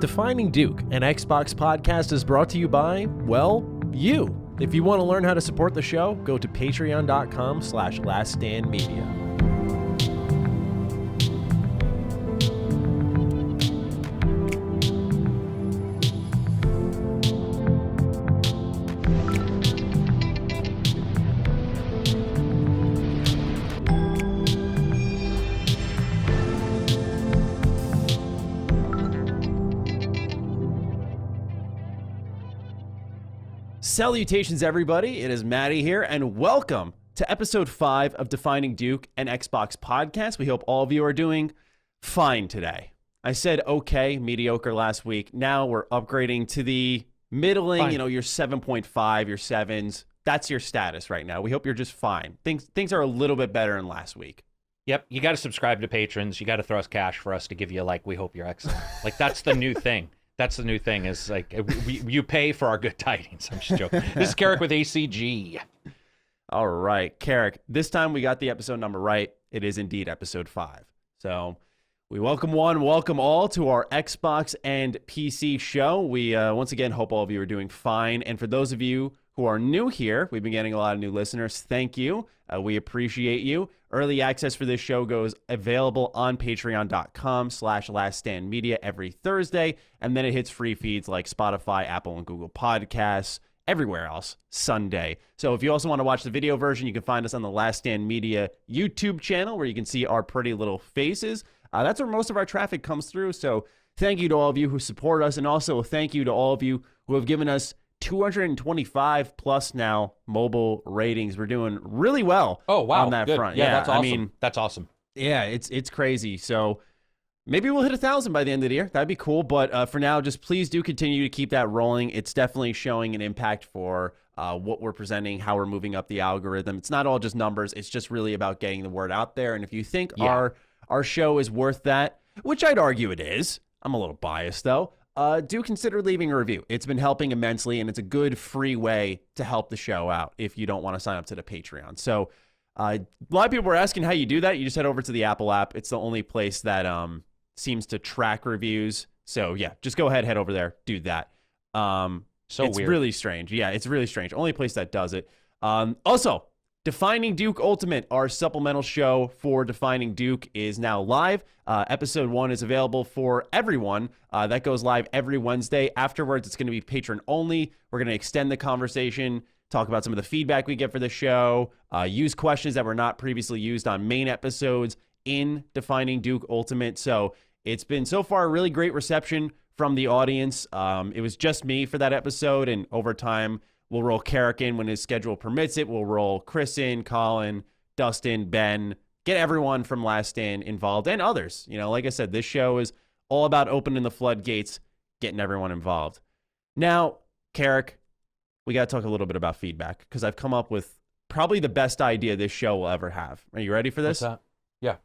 Defining Duke, an Xbox podcast, is brought to you by, well, you. If you want to learn how to support the show, go to patreon.com/laststandmedia. Salutations, everybody. It is Maddie here, and welcome to episode 5 of Defining Duke, an Xbox podcast. We hope all of you are doing fine today. I said okay, mediocre last week. Now we're upgrading to the middling, Fine. your 7.5, your 7s. That's your status right now. We hope you're just fine. Things are a little bit better than last week. Yep, you got to subscribe to patrons. You got to throw us cash for us to give you, we hope you're excellent. That's the new thing. That's the new thing is, you pay for our good tidings. I'm just joking. This is Carrick with ACG. All right, Carrick. This time we got the episode number right. It is indeed episode 5. So we welcome all to our Xbox and PC show. We once again hope all of you are doing fine. And for those of you who are new here, we've been getting a lot of new listeners. Thank you. We appreciate you. Early access for this show goes available on patreon.com/laststandmedia every Thursday. And then it hits free feeds like Spotify, Apple, and Google Podcasts, everywhere else, Sunday. So if you also want to watch the video version, you can find us on the Last Stand Media YouTube channel where you can see our pretty little faces. That's where most of our traffic comes through. So thank you to all of you who support us. And also thank you to all of you who have given us 225 plus now mobile ratings. We're doing really well on that front. Yeah, that's awesome. That's awesome. Yeah, it's crazy. So maybe we'll hit 1,000 by the end of the year. That'd be cool. But for now, just please do continue to keep that rolling. It's definitely showing an impact for what we're presenting, how we're moving up the algorithm. It's not all just numbers. It's just really about getting the word out there. And if you think our show is worth that, which I'd argue it is, I'm a little biased though, do consider leaving a review. It's been helping immensely, and it's a good free way to help the show out if you don't want to sign up to the Patreon. So a lot of people were asking how you do that. You just head over to the Apple app. It's the only place that seems to track reviews. So yeah, just go ahead, head over there, do that. It's weird. Really strange. Yeah, it's really strange. Only place that does it. Also, Defining Duke Ultimate, our supplemental show for Defining Duke, is now live. Episode 1 is available for everyone. That goes live every Wednesday. Afterwards, it's going to be patron only. We're going to extend the conversation, talk about some of the feedback we get for the show, use questions that were not previously used on main episodes in Defining Duke Ultimate. So it's been so far a really great reception from the audience. It was just me for that episode, and over time, we'll roll Carrick in when his schedule permits it. We'll roll Chris in, Colin, Dustin, Ben, get everyone from Last Stand involved and others. Like I said, this show is all about opening the floodgates, getting everyone involved. Now, Carrick, we got to talk a little bit about feedback because I've come up with probably the best idea this show will ever have. Are you ready for this? What's that? Yeah.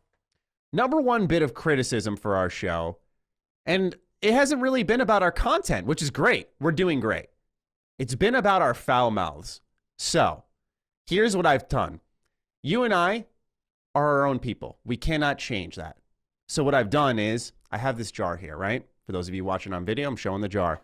Number one bit of criticism for our show, and it hasn't really been about our content, which is great. We're doing great. It's been about our foul mouths. So here's what I've done. You and I are our own people. We cannot change that. So what I've done is I have this jar here, right? For those of you watching on video, I'm showing the jar.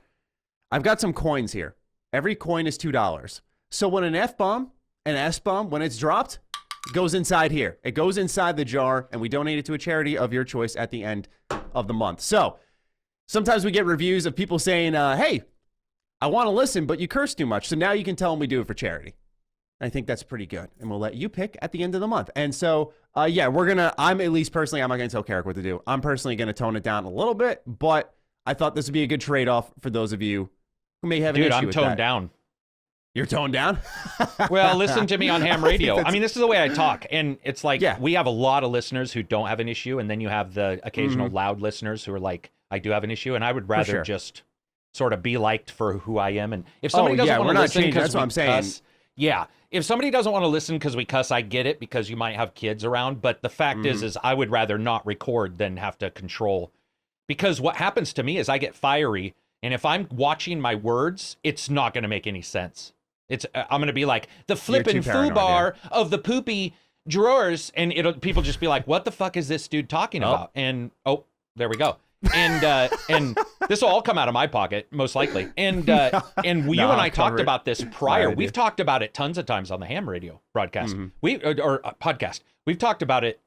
I've got some coins here. Every coin is $2. So when an F-bomb, an S-bomb, when it's dropped, it goes inside here. It goes inside the jar, and we donate it to a charity of your choice at the end of the month. So sometimes we get reviews of people saying, hey, I want to listen, but you curse too much. So now you can tell them we do it for charity. I think that's pretty good. And we'll let you pick at the end of the month. And so, I'm at least personally, I'm not going to tell Carrick what to do. I'm personally going to tone it down a little bit, but I thought this would be a good trade-off for those of you who may have an issue with that. Dude, I'm toned down. You're toned down? Well, listen to me on ham radio. I mean, this is the way I talk. And it's we have a lot of listeners who don't have an issue. And then you have the occasional loud listeners who are like, I do have an issue. And I would rather just sort of be liked for who I am. And if somebody doesn't want to listen because we cuss, if somebody doesn't want to listen because we cuss, I get it because you might have kids around. But the fact is I would rather not record than have to control. Because what happens to me is I get fiery. And if I'm watching my words, it's not going to make any sense. I'm going to be like, the flippin' foobar of the poopy drawers. And people just be like, what the fuck is this dude talking about? And, there we go. And This will all come out of my pocket, most likely. And you and I talked about this prior. We've talked about it tons of times on the ham radio broadcast. Or podcast. We've talked about it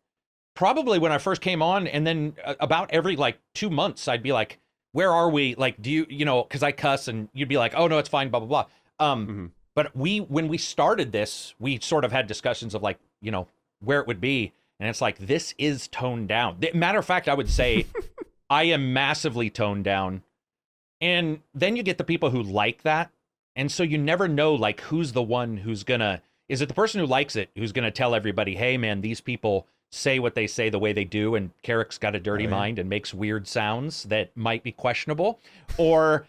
probably when I first came on, and then about every like 2 months, I'd be like, where are we? Like, do you know, because I cuss, and you'd be like, oh no, it's fine, blah, blah, blah. But when we started this, we sort of had discussions of like, you know, where it would be. And it's like, this is toned down. Matter of fact, I would say I am massively toned down. And then you get the people who like that. And so you never know, like, who's the one who's gonna, is it the person who likes it who's gonna tell everybody, hey man, these people say what they say the way they do, and Carrick's got a dirty mind and makes weird sounds that might be questionable, or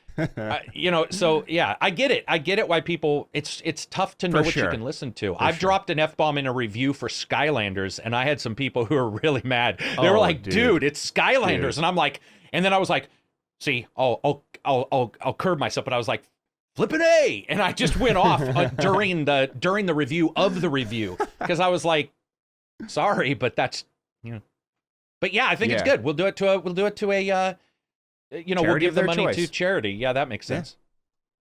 you know. So yeah, I get it why people, it's tough to know what you can listen to. I've dropped an F-bomb in a review for Skylanders, and I had some people who were really mad. They were like, dude, it's Skylanders. And I'm like, and then I was like, see, I'll curb myself, but I was like, flippin' A, and I just went off during the review of the review, because I was like, sorry, but that's, you know. But yeah, I think it's good. We'll do it to a you know, charity, we'll give the money to charity. Yeah, that makes sense.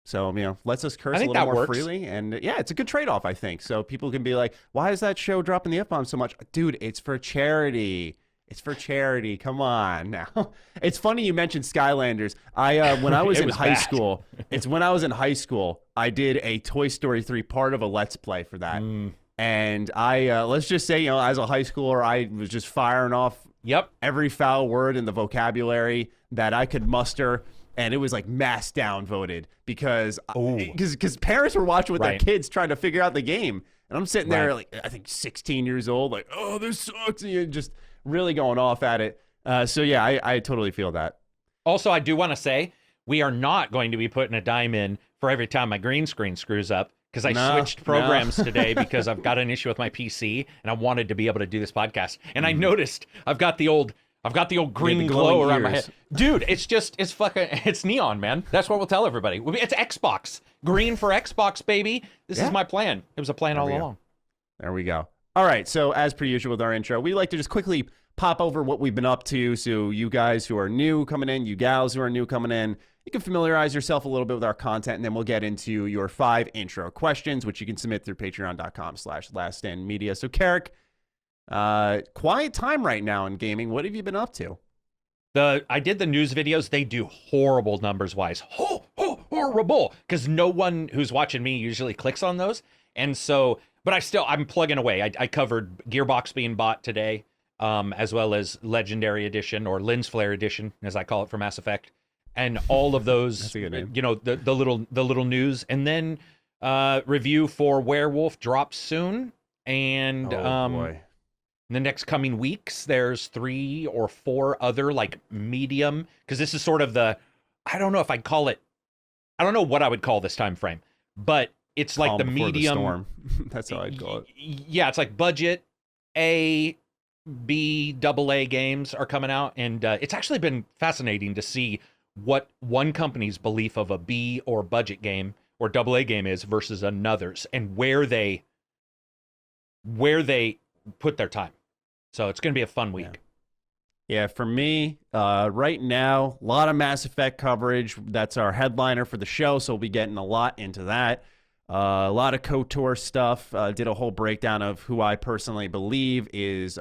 So, you know, lets us curse a little more freely, and yeah, it's a good trade-off, I think. So people can be like, why is that show dropping the F-bomb so much? Dude, it's for charity. It's for charity. Come on now. It's funny you mentioned Skylanders. When I was in high school, I did a Toy Story 3 part of a Let's Play for that. And I, let's just say, you know, as a high schooler, I was just firing off every foul word in the vocabulary that I could muster. And it was like mass downvoted because parents were watching with their kids trying to figure out the game. And I'm sitting there, like, I think 16 years old, like, oh, this sucks. And just really going off at it. So yeah, I totally feel that. Also, I do want to say, we are not going to be putting a dime in for every time my green screen screws up, because I switched programs today because I've got an issue with my PC, and I wanted to be able to do this podcast. And I noticed I've got the old green glow around my head. Dude, it's neon, man. That's what we'll tell everybody. It's Xbox. Green for Xbox, baby. This is my plan. It was a plan all along. There we go. All right, so as per usual with our intro, we like to just quickly pop over what we've been up to. So you guys who are new coming in, you gals who are new coming in, you can familiarize yourself a little bit with our content, and then we'll get into your 5 intro questions, which you can submit through patreon.com/laststandmedia. So Carrick, quiet time right now in gaming. What have you been up to? I did the news videos. They do horrible numbers-wise. Horrible. Because no one who's watching me usually clicks on those. And so, but I'm plugging away. I covered Gearbox being bought today, as well as Legendary Edition, or Lens Flare Edition, as I call it, for Mass Effect. And all of those, that's a good name. You know, the little news. And then review for Werewolf drops soon. And boy. In the next coming weeks, there's 3 or 4 other, like, medium, because this is sort of I don't know what I would call this time frame, but it's like the medium. The storm. That's how I'd call it. Yeah, it's like budget A, B, AA games are coming out, and it's actually been fascinating to see what one company's belief of a B or budget game or AA game is versus another's, and where they put their time. So it's going to be a fun week. Yeah, for me, right now, a lot of Mass Effect coverage. That's our headliner for the show, so we'll be getting a lot into that. A lot of KOTOR stuff. Did a whole breakdown of who I personally believe is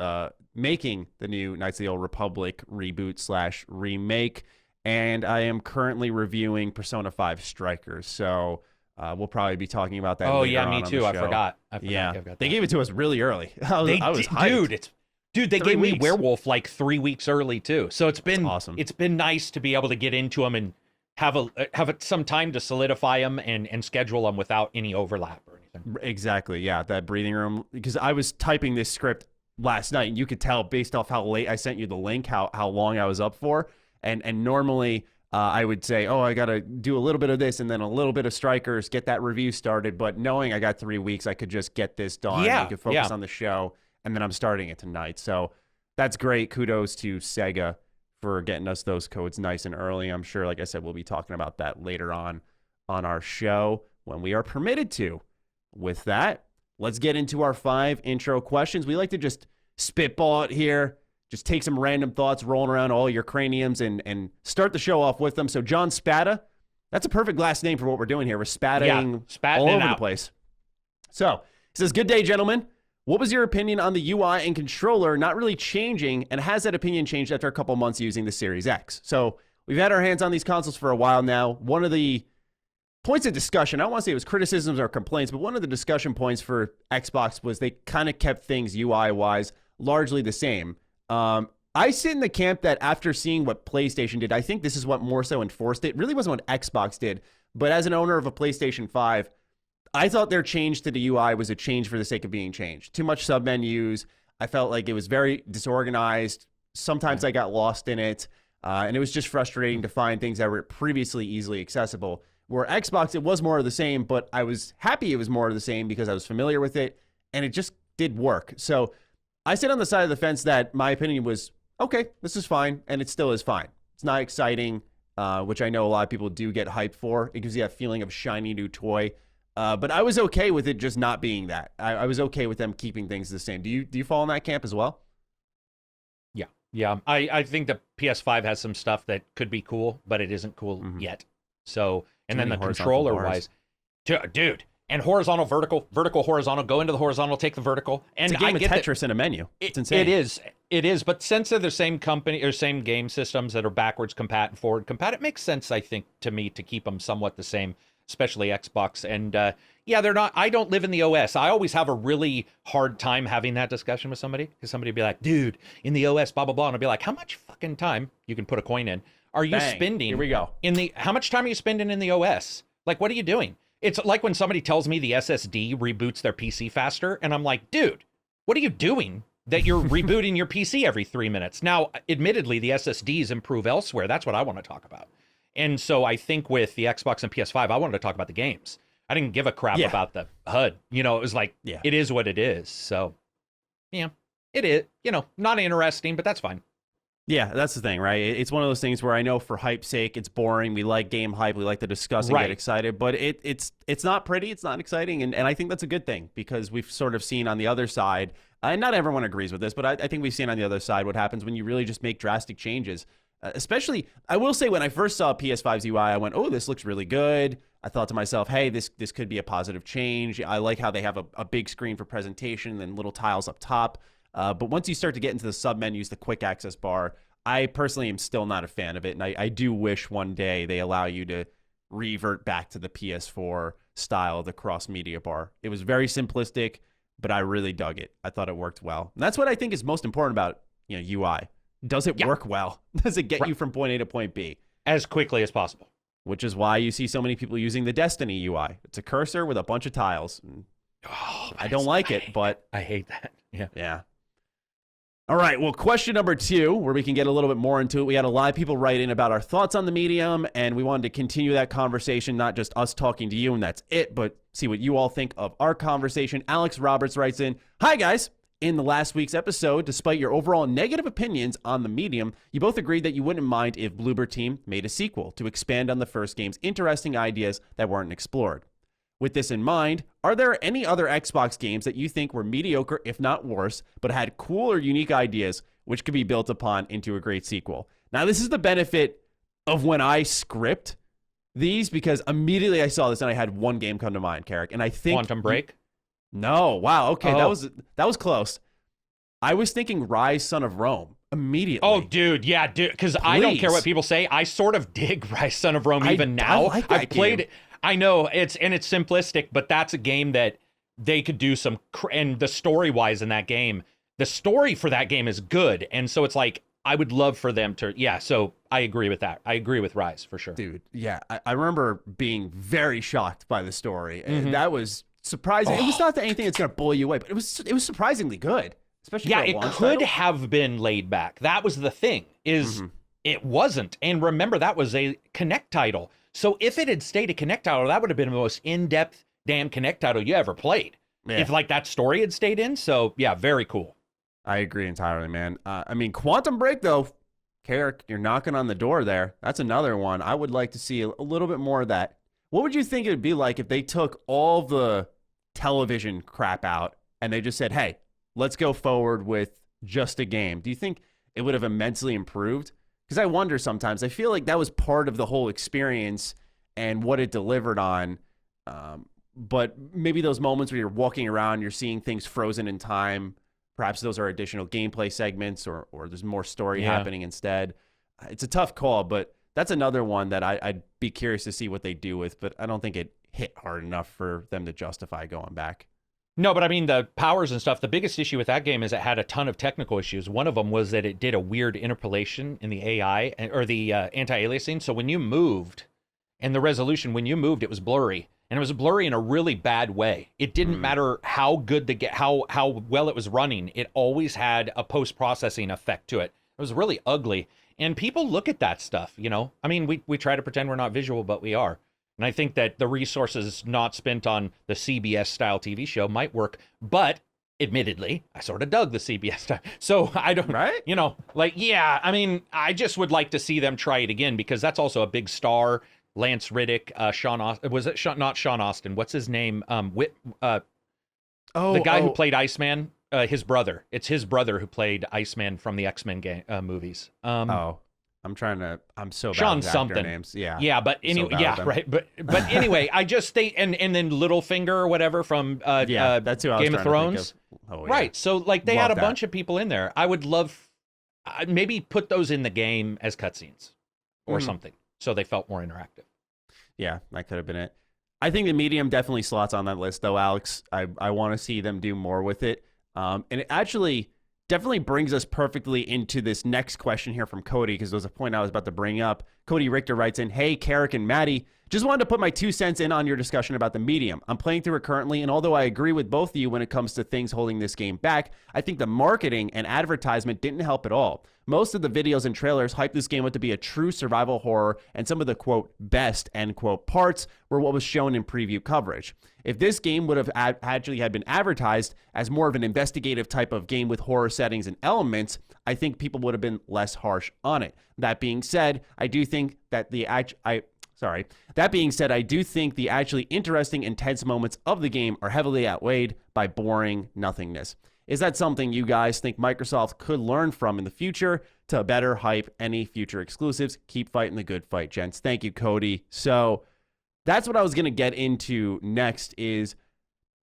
making the new Knights of the Old Republic reboot/remake. And I am currently reviewing Persona 5 Strikers. So we'll probably be talking about that. Oh, yeah, me too. I forgot. Yeah, they gave it to us really early. I was hyped. Dude, they gave me Werewolf like 3 weeks early too. So it's been awesome. It's been nice to be able to get into them and have some time to solidify them and schedule them without any overlap or anything. Exactly. Yeah, that breathing room. Because I was typing this script last night, and you could tell based off how late I sent you the link how long I was up for. And normally I would say, oh, I got to do a little bit of this and then a little bit of Strikers, get that review started. But knowing I got 3 weeks, I could just get this done. Yeah, I could focus on the show, and then I'm starting it tonight. So that's great. Kudos to Sega for getting us those codes nice and early. I'm sure, like I said, we'll be talking about that later on our show when we are permitted to. With that, let's get into our 5 intro questions. We like to just spitball it here. just take some random thoughts rolling around all your craniums and start the show off with them. So John Spada, that's a perfect last name for what we're doing here. We're spatting all over the place. So he says, good day, gentlemen. What was your opinion on the UI and controller not really changing, and has that opinion changed after a couple months using the Series X? So we've had our hands on these consoles for a while now. One of the points of discussion, I don't want to say it was criticisms or complaints, but one of the discussion points for Xbox was they kind of kept things UI-wise largely the same. I sit in the camp that after seeing what PlayStation did, I think this is what more so enforced it. It really wasn't what Xbox did, but as an owner of a PlayStation 5, I thought their change to the UI was a change for the sake of being changed. Too much submenus. I felt like it was very disorganized. Sometimes I got lost in it, and it was just frustrating to find things that were previously easily accessible. Where Xbox, it was more of the same, but I was happy it was more of the same because I was familiar with it, and it just did work. So I sit on the side of the fence that my opinion was, okay, this is fine, and it still is fine. It's not exciting, which I know a lot of people do get hyped for. It gives you that feeling of shiny new toy. But I was okay with it just not being that. I was okay with them keeping things the same. Do you fall in that camp as well? Yeah. I think the PS5 has some stuff that could be cool, but it isn't cool yet. So, and then the controller-wise, dude, and horizontal, vertical, horizontal, go into the horizontal, take the vertical. And it's a game of Tetris in a menu. It's insane. It is. But since they're the same company or same game systems that are backwards compat and forward compat, it makes sense, I think, to me to keep them somewhat the same, especially Xbox. And yeah, they're not. I don't live in the OS. I always have a really hard time having that discussion with somebody because somebody would be like, dude, in the OS, blah, blah, blah. And I'll be like, how much fucking time, you can put a coin in, are you spending? Here we go. How much time are you spending in the OS? Like, what are you doing? It's like when somebody tells me the SSD reboots their PC faster, and I'm like, dude, what are you doing that you're rebooting your PC every 3 minutes? Now, admittedly, the SSDs improve elsewhere. That's what I want to talk about. And so I think with the Xbox and PS5, I wanted to talk about the games. I didn't give a crap about the HUD. It was like, it is what it is. So, yeah, it is, not interesting, but that's fine. Yeah, that's the thing, right? It's one of those things where I know for hype's sake, it's boring. We like game hype. We like to discuss and get excited, but it's not pretty. It's not exciting. And I think that's a good thing because we've sort of seen on the other side, and not everyone agrees with this, but I think we've seen on the other side what happens when you really just make drastic changes. Especially, I will say when I first saw PS5's UI, I went, oh, this looks really good. I thought to myself, hey, this could be a positive change. I like how they have a big screen for presentation and then little tiles up top. But once you start to get into the sub-menus, the quick access bar, I personally am still not a fan of it. And I do wish one day they allow you to revert back to the PS4 style of the cross-media bar. It was very simplistic, but I really dug it. I thought it worked well. And that's what I think is most important about UI. Does it work well? Does it get you from point A to point B? As quickly as possible. Which is why you see so many people using the Destiny UI. It's a cursor with a bunch of tiles. I don't like it, but I hate that. Yeah. All right, well, question number 2, where we can get a little bit more into it. We had a lot of people write in about our thoughts on the medium, and we wanted to continue that conversation, not just us talking to you, and that's it, but see what you all think of our conversation. Alex Roberts writes in, hi, guys. In the last week's episode, despite your overall negative opinions on the medium, you both agreed that you wouldn't mind if Bloober Team made a sequel to expand on the first game's interesting ideas that weren't explored. With this in mind, are there any other Xbox games that you think were mediocre, if not worse, but had cool or unique ideas which could be built upon into a great sequel? Now, this is the benefit of when I script these, because immediately I saw this and I had one game come to mind, Carrick, and I think Quantum Break. No, wow, okay, that was close. I was thinking Rise, Son of Rome immediately. Oh, dude, because I don't care what people say. I sort of dig Rise, Son of Rome even now. I've played it. I know it's simplistic, but that's a game that they could do some, and the story-wise in that game, the story for that game is good, and so it's like, I would love for them to, so I agree with that. I agree with Rise, for sure. Dude, yeah, I remember being very shocked by the story, and that was surprising. It was not anything that's going to blow you away, but it was surprisingly good, especially for a it launch could title. have been laid back. That was the thing, it wasn't. And remember, that was a Kinect title. So if it had stayed a Kinect title, that would have been the most in-depth damn Kinect title you ever played. Yeah. If like that story had stayed in. So yeah, very cool. I agree entirely, man. I mean, Quantum Break, though, Carrick, you're knocking on the door there. That's another one. I would like to see a little bit more of that. What would you think it would be like if they took all the television crap out and they just said, hey, let's go forward with just a game? Do you think it would have immensely improved. Because I wonder sometimes, I feel like that was part of the whole experience and what it delivered on. But maybe those moments where you're walking around, you're seeing things frozen in time, perhaps those are additional gameplay segments or there's more story happening instead. It's a tough call, but that's another one that I'd be curious to see what they do with, but I don't think it hit hard enough for them to justify going back. No, but I mean, the powers and stuff, the biggest issue with that game is it had a ton of technical issues. One of them was that it did a weird interpolation in the AI, or the anti-aliasing. So when you moved, and the resolution, when you moved, it was blurry. And it was blurry in a really bad way. It didn't matter how good how well it was running. It always had a post-processing effect to it. It was really ugly. And people look at that stuff, you know? I mean, we try to pretend we're not visual, but we are. And I think that the resources not spent on the CBS-style TV show might work. But, admittedly, I sort of dug the CBS style. So I don't, you know, like, yeah, I mean, I just would like to see them try it again because that's also a big star. Lance Riddick, Sean Austin, was it not Sean Austin? What's his name? The guy who played Iceman, his brother. It's his brother who played Iceman from the X-Men movies. I'm so bad Sean with something names. Yeah. But anyway, right. But anyway, I just think, and then Littlefinger or whatever from that's who I was Game of Thrones. Right. So like they had a bunch of people in there. I would love maybe put those in the game as cutscenes or something. So they felt more interactive. Yeah, that could have been it. I think the medium definitely slots on that list, though, Alex. I want to see them do more with it. And it actually definitely brings us perfectly into this next question here from Cody, because there was a point I was about to bring up. Cody Richter writes in, "Hey, Carrick and Maddie, just wanted to put my 2 cents in on your discussion about the medium. I'm playing through it currently, and although I agree with both of you when it comes to things holding this game back, I think the marketing and advertisement didn't help at all. Most of the videos and trailers hyped this game up to be a true survival horror, and some of the, quote, best, end quote, parts were what was shown in preview coverage. If this game would have actually had been advertised as more of an investigative type of game with horror settings and elements, I think people would have been less harsh on it. That being said, I do think that the actually interesting, intense moments of the game are heavily outweighed by boring nothingness. Is that something you guys think Microsoft could learn from in the future to better hype any future exclusives? Keep fighting the good fight, gents." Thank you, Cody. So that's what I was going to get into next is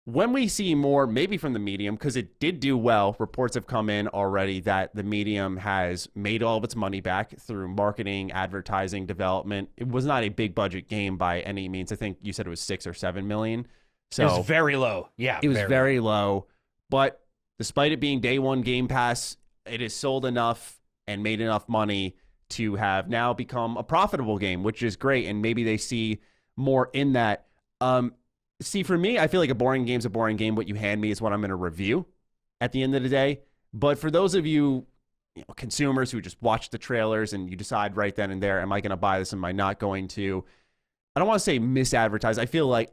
when we see more, maybe from the medium, because it did do well. Reports have come in already that the medium has made all of its money back through marketing, advertising, development. It was not a big budget game by any means. I think you said it was 6 or 7 million. So it was very low. Yeah, it was very low. But despite it being day one Game Pass, it has sold enough and made enough money to have now become a profitable game, which is great. And maybe they see more in that. See, for me, I feel like a boring game's a boring game. What you hand me is what I'm going to review at the end of the day. But for those of you, consumers who just watch the trailers and you decide right then and there, am I going to buy this? Am I not going to? I don't want to say misadvertise. I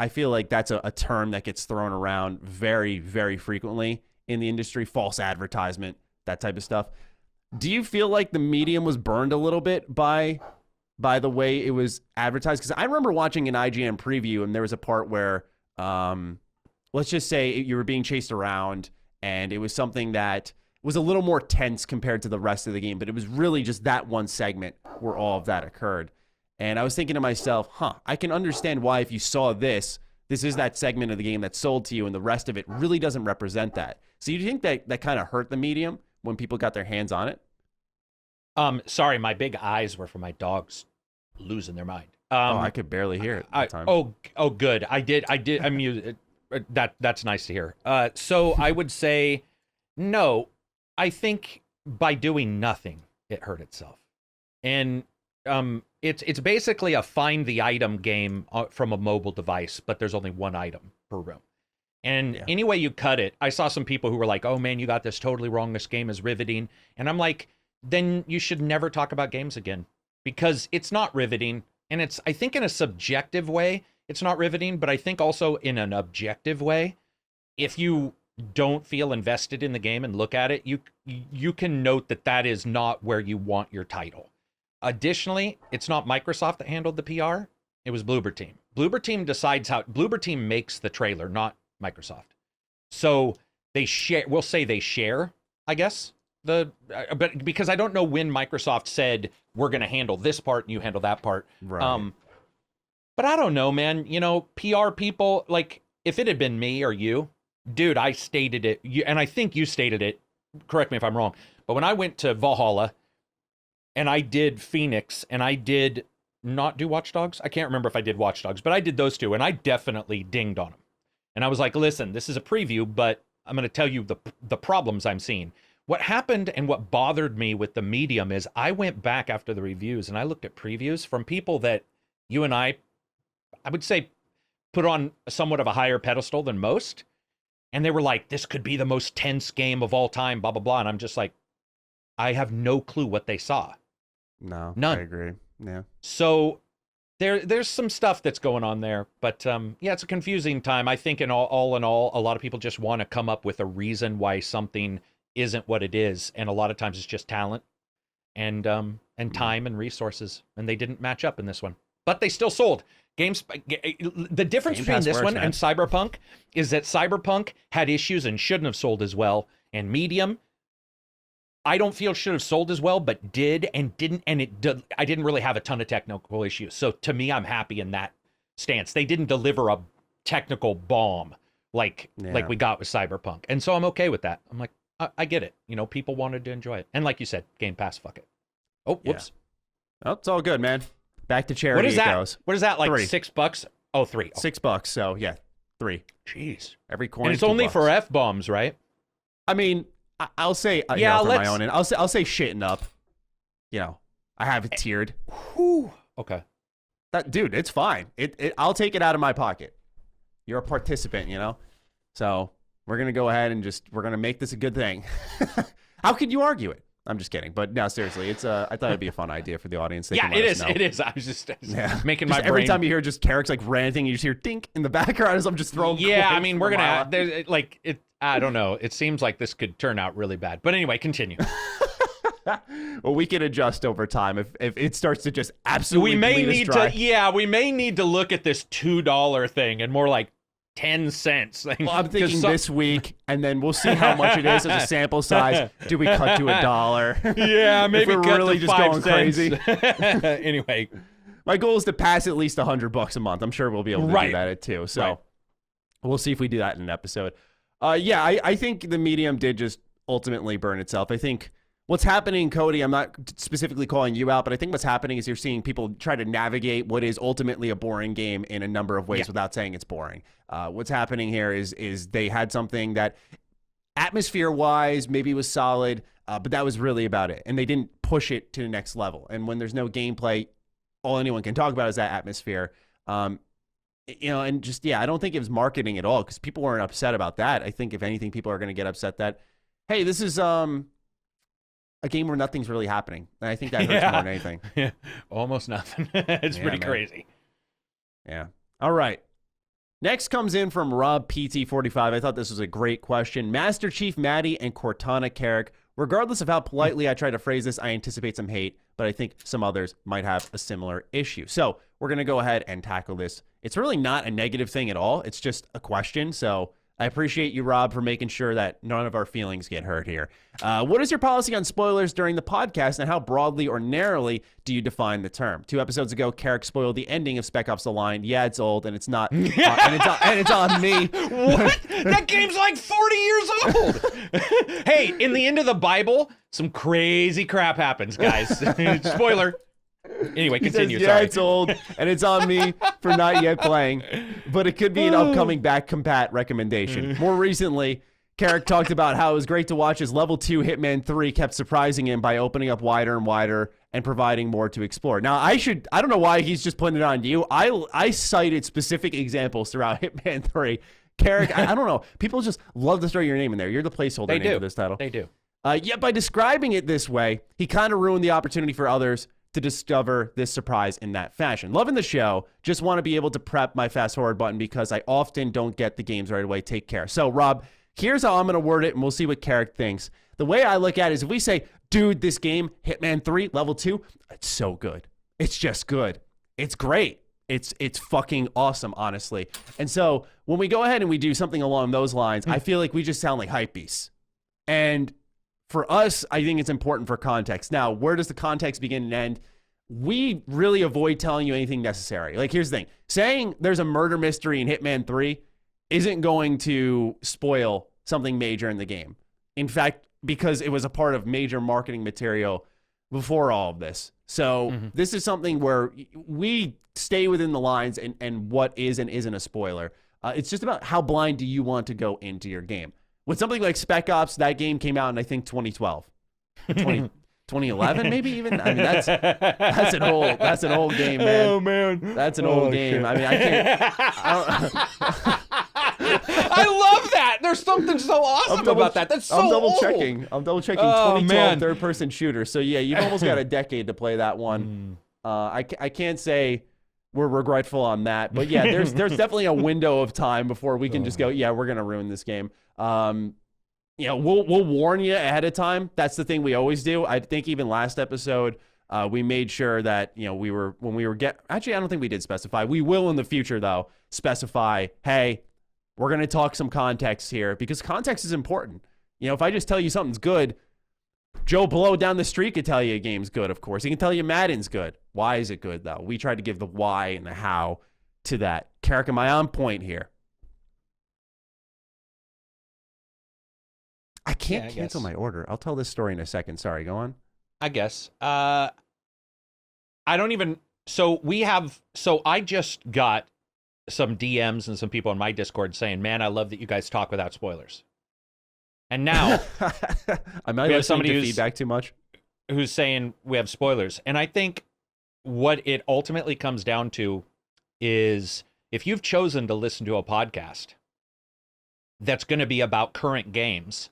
feel like that's a term that gets thrown around very, very frequently in the industry. False advertisement, that type of stuff. Do you feel like the medium was burned a little bit by the way it was advertised? Because I remember watching an IGN preview and there was a part where, let's just say you were being chased around and it was something that was a little more tense compared to the rest of the game, but it was really just that one segment where all of that occurred. And I was thinking to myself, I can understand why if you saw this is that segment of the game that's sold to you and the rest of it really doesn't represent that. So you think that kind of hurt the medium when people got their hands on it? Sorry, my big eyes were for my dogs losing their mind. I could barely hear it at the time. Oh, good. I did. I mean, that's nice to hear. So I would say, no, I think by doing nothing, it hurt itself. And it's basically a find the item game from a mobile device, but there's only one item per room. And any way you cut it, I saw some people who were like, "Oh man, you got this totally wrong. This game is riveting." And I'm like, then you should never talk about games again, because it's not riveting. And it's, I think in a subjective way, it's not riveting, but I think also in an objective way, if you don't feel invested in the game and look at it, you can note that is not where you want your title. Additionally, it's not Microsoft that handled the PR. It was Bloober Team. Bloober Team makes the trailer, not Microsoft. So they share, we'll say they share, I guess, but because I don't know when Microsoft said we're going to handle this part and you handle that part. Right. But I don't know, man. You know, PR people, like, if it had been me or you, dude, I stated it, and I think you stated it, correct me if I'm wrong, but when I went to Valhalla and I did Phoenix and I did not do Watch Dogs, I can't remember if I did Watch Dogs, but I did those two, and I definitely dinged on them. And I was like, listen, this is a preview, but I'm going to tell you the problems I'm seeing. What happened and what bothered me with the medium is I went back after the reviews and I looked at previews from people that you and I would say put on somewhat of a higher pedestal than most. And they were like, this could be the most tense game of all time, blah, blah, blah. And I'm just like, I have no clue what they saw. No, none. I agree. Yeah. So there's some stuff that's going on there. But yeah, it's a confusing time. I think in all in all, a lot of people just want to come up with a reason why something isn't what it is. And a lot of times it's just talent and time and resources. And they didn't match up in this one. But they still sold. The difference between this one and Cyberpunk is that Cyberpunk had issues and shouldn't have sold as well. And Medium, I don't feel should have sold as well, but did and didn't. And I didn't really have a ton of technical issues. So to me, I'm happy in that stance. They didn't deliver a technical bomb like we got with Cyberpunk. And so I'm okay with that. I'm like, I get it. You know, people wanted to enjoy it. And like you said, Game Pass, fuck it. Oh, whoops. Yeah. Oh, it's all good, man. Back to charity. What is that? Goes. What is that? Like $3. $6? Oh, $3. Oh. $6. So yeah, 3. Jeez. Every coin. And it's only for F-bombs, right? I mean, I'll say for my own end. I'll say shitting up. You know, I have it tiered. Whew. Okay. Dude, it's fine. I'll take it out of my pocket. You're a participant, you know. So we're gonna go ahead and we're gonna make this a good thing. How could you argue it? I'm just kidding, but no, seriously, I thought it'd be a fun idea for the audience. Yeah, it is. It is. I was just making my brain. Every time you hear just Carrick's like ranting, you just hear dink in the background as I'm just throwing. Yeah, I mean, we're gonna I don't know. It seems like this could turn out really bad, but anyway, continue. Well, we can adjust over time if it starts to just absolutely. We may need to look at this $2 thing and more like 10 cents. Well, I'm thinking this week, and then we'll see how much it is as a sample size. Do we cut to $1? Yeah, maybe we're cut really to just 5 going cents. crazy. Anyway, my goal is to pass at least $100 a month. I'm sure we'll be able to do that too. So we'll see if we do that in an episode. I think the medium did just ultimately burn itself. I think what's happening, Cody, I'm not specifically calling you out, but I think what's happening is you're seeing people try to navigate what is ultimately a boring game in a number of ways without saying it's boring. What's happening here is they had something that atmosphere-wise maybe was solid, but that was really about it. And they didn't push it to the next level. And when there's no gameplay, all anyone can talk about is that atmosphere. And just, I don't think it was marketing at all because people weren't upset about that. I think if anything, people are going to get upset that, hey, this is a game where nothing's really happening. And I think that hurts more than anything. Yeah, almost nothing. It's pretty crazy. Yeah. All right. Next comes in from Rob PT45. I thought this was a great question. Master Chief Maddie and Cortana Carrick. Regardless of how politely I try to phrase this, I anticipate some hate, but I think some others might have a similar issue. So we're going to go ahead and tackle this. It's really not a negative thing at all. It's just a question. So I appreciate you, Rob, for making sure that none of our feelings get hurt here. What is your policy on spoilers during the podcast, and how broadly or narrowly do you define the term? 2 episodes ago, Carrick spoiled the ending of Spec Ops: The Line. Yeah, it's old, and it's not, and it's on me. What? That game's like 40 years old. Hey, in the end of the Bible, some crazy crap happens, guys. Spoiler. Anyway, continue. Says, sorry. It's old, and it's on me for not yet playing, but it could be an upcoming back compat recommendation. More recently, Carrick talked about how it was great to watch as Level 2 Hitman 3 kept surprising him by opening up wider and wider and providing more to explore. Now, I don't know why he's just putting it on you. I cited specific examples throughout Hitman 3. Carrick, I don't know. People just love to throw your name in there. You're the placeholder name for this title. They do. Yet by describing it this way, he kind of ruined the opportunity for others to discover this surprise in that fashion. Loving the show, just want to be able to prep my fast forward button because I often don't get the games right away. Take care. So, Rob, here's how I'm going to word it, and we'll see what Carrick thinks. The way I look at it is if we say, dude, this game, Hitman 3, Level 2, it's so good. It's just good. It's great. It's fucking awesome, honestly. And so when we go ahead and we do something along those lines, I feel like we just sound like hypebeasts. And for us, I think it's important for context. Now, where does the context begin and end? We really avoid telling you anything necessary. Like, here's the thing. Saying there's a murder mystery in Hitman 3 isn't going to spoil something major in the game. In fact, because it was a part of major marketing material before all of this. So this is something where we stay within the lines and what is and isn't a spoiler. It's just about how blind do you want to go into your game. With something like Spec Ops, that game came out in, I think, 2012. 2011, maybe even. I mean, that's an old game, man. Oh man, that's an old game. Shit. I mean, I love that. There's something so awesome about that. That's so I'm double old. checking. 2012 third-person shooter. So yeah, you've almost got a decade to play that one. I can't say we're regretful on that, but yeah, there's definitely a window of time before we can just go, yeah, we're gonna ruin this game. We'll warn you ahead of time. That's the thing we always do. I think even last episode, we made sure that, actually, I don't think we did specify. We will in the future, though, specify, hey, we're going to talk some context here because context is important. If I just tell you something's good, Joe Blow down the street could tell you a game's good, of course. He can tell you Madden's good. Why is it good, though? We tried to give the why and the how to that. Carrick, am I on point here? I can't cancel my order. I'll tell this story in a second. Sorry, go on. I guess. I don't even... So I just got some DMs and some people on my Discord saying, man, I love that you guys talk without spoilers. And now... I might have somebody who's feedback too much. Who's saying we have spoilers. And I think what it ultimately comes down to is if you've chosen to listen to a podcast that's going to be about current games...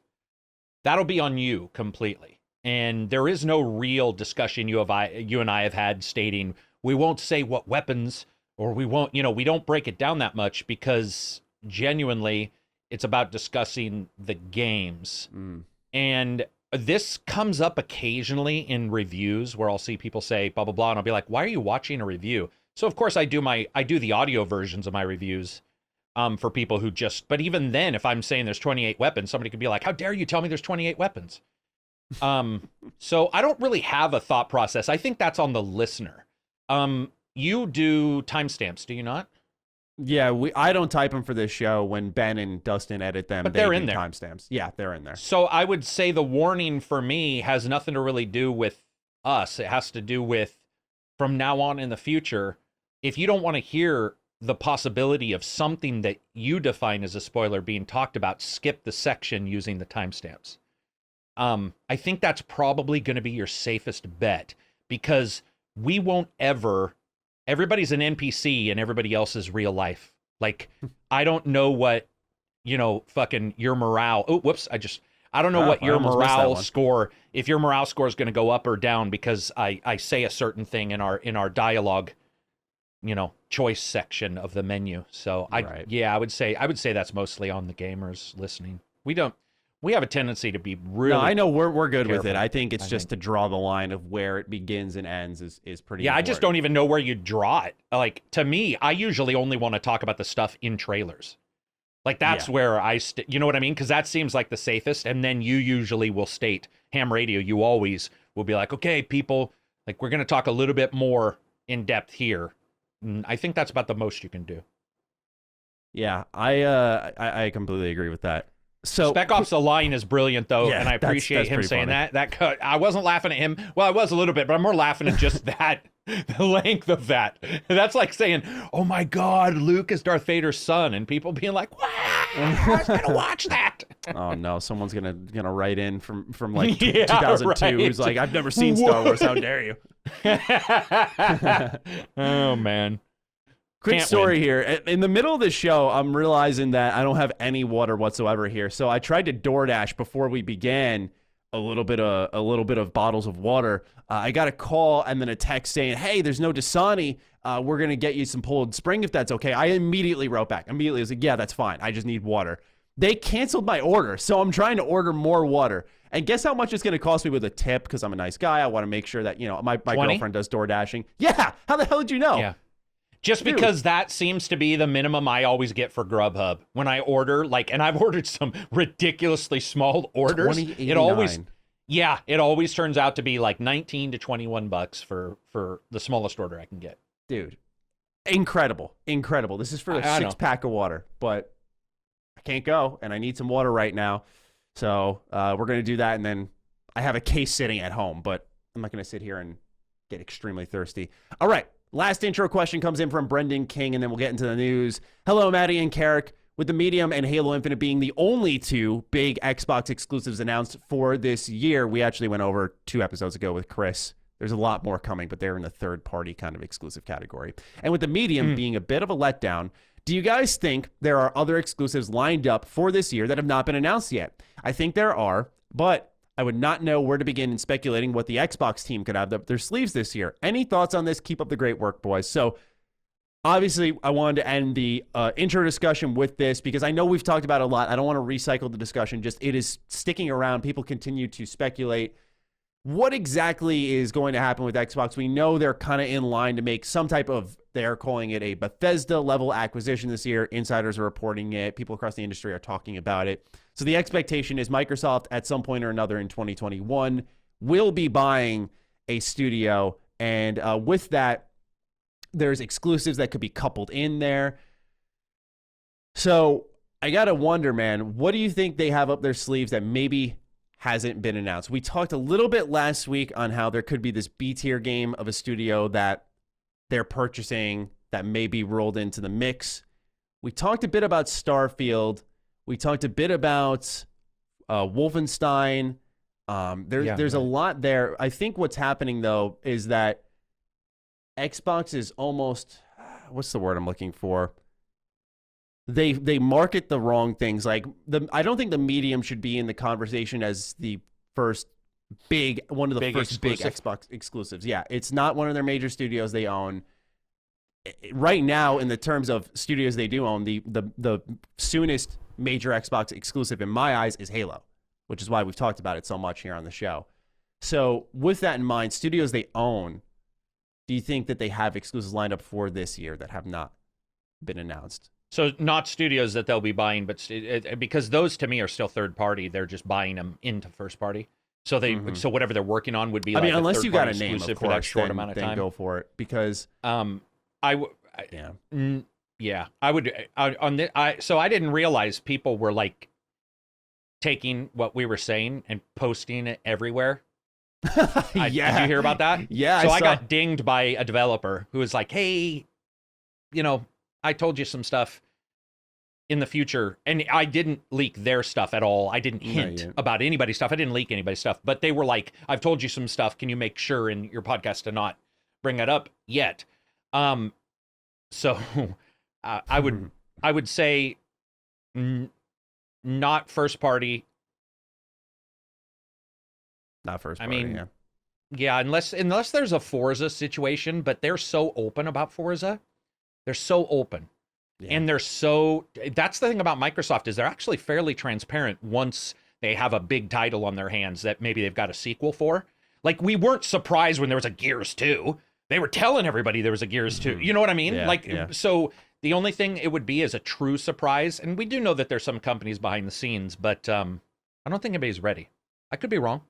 That'll be on you completely. And there is no real discussion you and I have had stating we won't say what weapons or we won't, we don't break it down that much because genuinely it's about discussing the games. And this comes up occasionally in reviews where I'll see people say blah, blah, blah. And I'll be like, why are you watching a review? So of course I do the audio versions of my reviews. For people who but even then, if I'm saying there's 28 weapons, somebody could be like, how dare you tell me there's 28 weapons? So I don't really have a thought process. I think that's on the listener. You do timestamps, do you not? Yeah, I don't type them for this show. When Ben and Dustin edit them, but they're in there. Timestamps. Yeah, they're in there. So I would say the warning for me has nothing to really do with us. It has to do with from now on in the future, if you don't want to hear the possibility of something that you define as a spoiler being talked about, skip the section using the timestamps. I think that's probably going to be your safest bet because we won't everybody's an NPC and everybody else is real life. Like, I don't know what, fucking your morale. Oh, whoops. I don't know what your morale score, if your morale score is going to go up or down because I say a certain thing in our dialogue, choice section of the menu. So I would say that's mostly on the gamers listening. We have a tendency to be really... No, I know we're good careful, with it. I think it's just to draw the line of where it begins and ends is pretty important. I just don't even know where you draw it. Like, to me, I usually only want to talk about the stuff in trailers. Like, that's where you know what I mean? Because that seems like the safest. And then you usually will state, ham radio, you always will be like, okay, people, like, we're going to talk a little bit more in depth here. And I think that's about the most you can do. Yeah, I completely agree with that. So Spec Ops: The Line is brilliant, though, and I appreciate him saying funny. that. I wasn't laughing at him. Well, I was a little bit, but I'm more laughing at just that, the length of that. That's like saying, "Oh my God, Luke is Darth Vader's son," and people being like, "Wow, I was gonna watch that." Oh no, someone's gonna write in from like 2002 right. Who's like, "I've never seen Star Wars. How dare you?" Oh man. Quick story here. In the middle of the show, I'm realizing that I don't have any water whatsoever here. So I tried to DoorDash before we began a little bit of bottles of water. I got a call and then a text saying, "Hey, there's no Dasani. We're gonna get you some Pulled Spring if that's okay." I immediately wrote back. I was like, "Yeah, that's fine. I just need water." They canceled my order, so I'm trying to order more water. And guess how much it's going to cost me with a tip? Because I'm a nice guy. I want to make sure that my girlfriend does DoorDashing. Yeah. How the hell did you know? Yeah. Just because that seems to be the minimum I always get for Grubhub. When I order, and I've ordered some ridiculously small orders. Yeah, it always turns out to be like 19 to 21 bucks for the smallest order I can get. Dude, incredible. This is for a 6-pack of water, but I can't go, and I need some water right now. So we're going to do that, and then I have a case sitting at home, but I'm not going to sit here and get extremely thirsty. All right, last intro question comes in from Brendan King, and then we'll get into the news. Hello, Maddie and Carrick. With the Medium and Halo Infinite being the only 2 big Xbox exclusives announced for this year, we actually went over 2 episodes ago with Chris. There's a lot more coming, but they're in the third-party kind of exclusive category. And with the Medium being a bit of a letdown, do you guys think there are other exclusives lined up for this year that have not been announced yet? I think there are, but I would not know where to begin in speculating what the Xbox team could have up their sleeves this year. Any thoughts on this? Keep up the great work, boys. So, obviously, I wanted to end the intro discussion with this because I know we've talked about it a lot. I don't want to recycle the discussion. Just it is sticking around. People continue to speculate. What exactly is going to happen with Xbox? We know they're kind of in line to make some type of, they're calling it a Bethesda level acquisition this year. Insiders are reporting it. People across the industry are talking about it. So the expectation is Microsoft at some point or another in 2021 will be buying a studio. And with that, there's exclusives that could be coupled in there. So I got to wonder, man, what do you think they have up their sleeves that maybe hasn't been announced? We talked a little bit last week on how there could be this B-tier game of a studio that they're purchasing that may be rolled into the mix. We talked a bit about Starfield. We talked a bit about Wolfenstein. There's a lot there. I think what's happening, though, is that Xbox is almost, what's the word I'm looking for? They market the wrong things. Like I don't think the Medium should be in the conversation as the first one of the first big Xbox exclusives. Yeah, it's not one of their major studios they own. Right now, in the terms of studios they do own, the soonest major Xbox exclusive in my eyes is Halo, which is why we've talked about it so much here on the show. So with that in mind, studios they own, do you think that they have exclusives lined up for this year that have not been announced? So not studios that they'll be buying, but because those to me are still third party, they're just buying them into first party. So so whatever they're working on would be. I mean, unless you got a name, of course, for that short amount of time, then go for it. Because I would so I didn't realize people were like taking what we were saying and posting it everywhere. Did you hear about that? Yeah. So I got dinged by a developer who was like, "Hey, I told you some stuff in the future," and I didn't leak their stuff at all. I didn't hint about anybody's stuff. I didn't leak anybody's stuff, but they were like, "I've told you some stuff. Can you make sure in your podcast to not bring that up yet?" So I would say not first party. Not first party. Yeah, unless there's a Forza situation, but they're so open about Forza. They're so open. Yeah. And that's the thing about Microsoft is they're actually fairly transparent once they have a big title on their hands that maybe they've got a sequel for. Like, we weren't surprised when there was a Gears 2. They were telling everybody there was a Gears 2. You know what I mean? So the only thing it would be is a true surprise. And we do know that there's some companies behind the scenes, but I don't think anybody's ready. I could be wrong.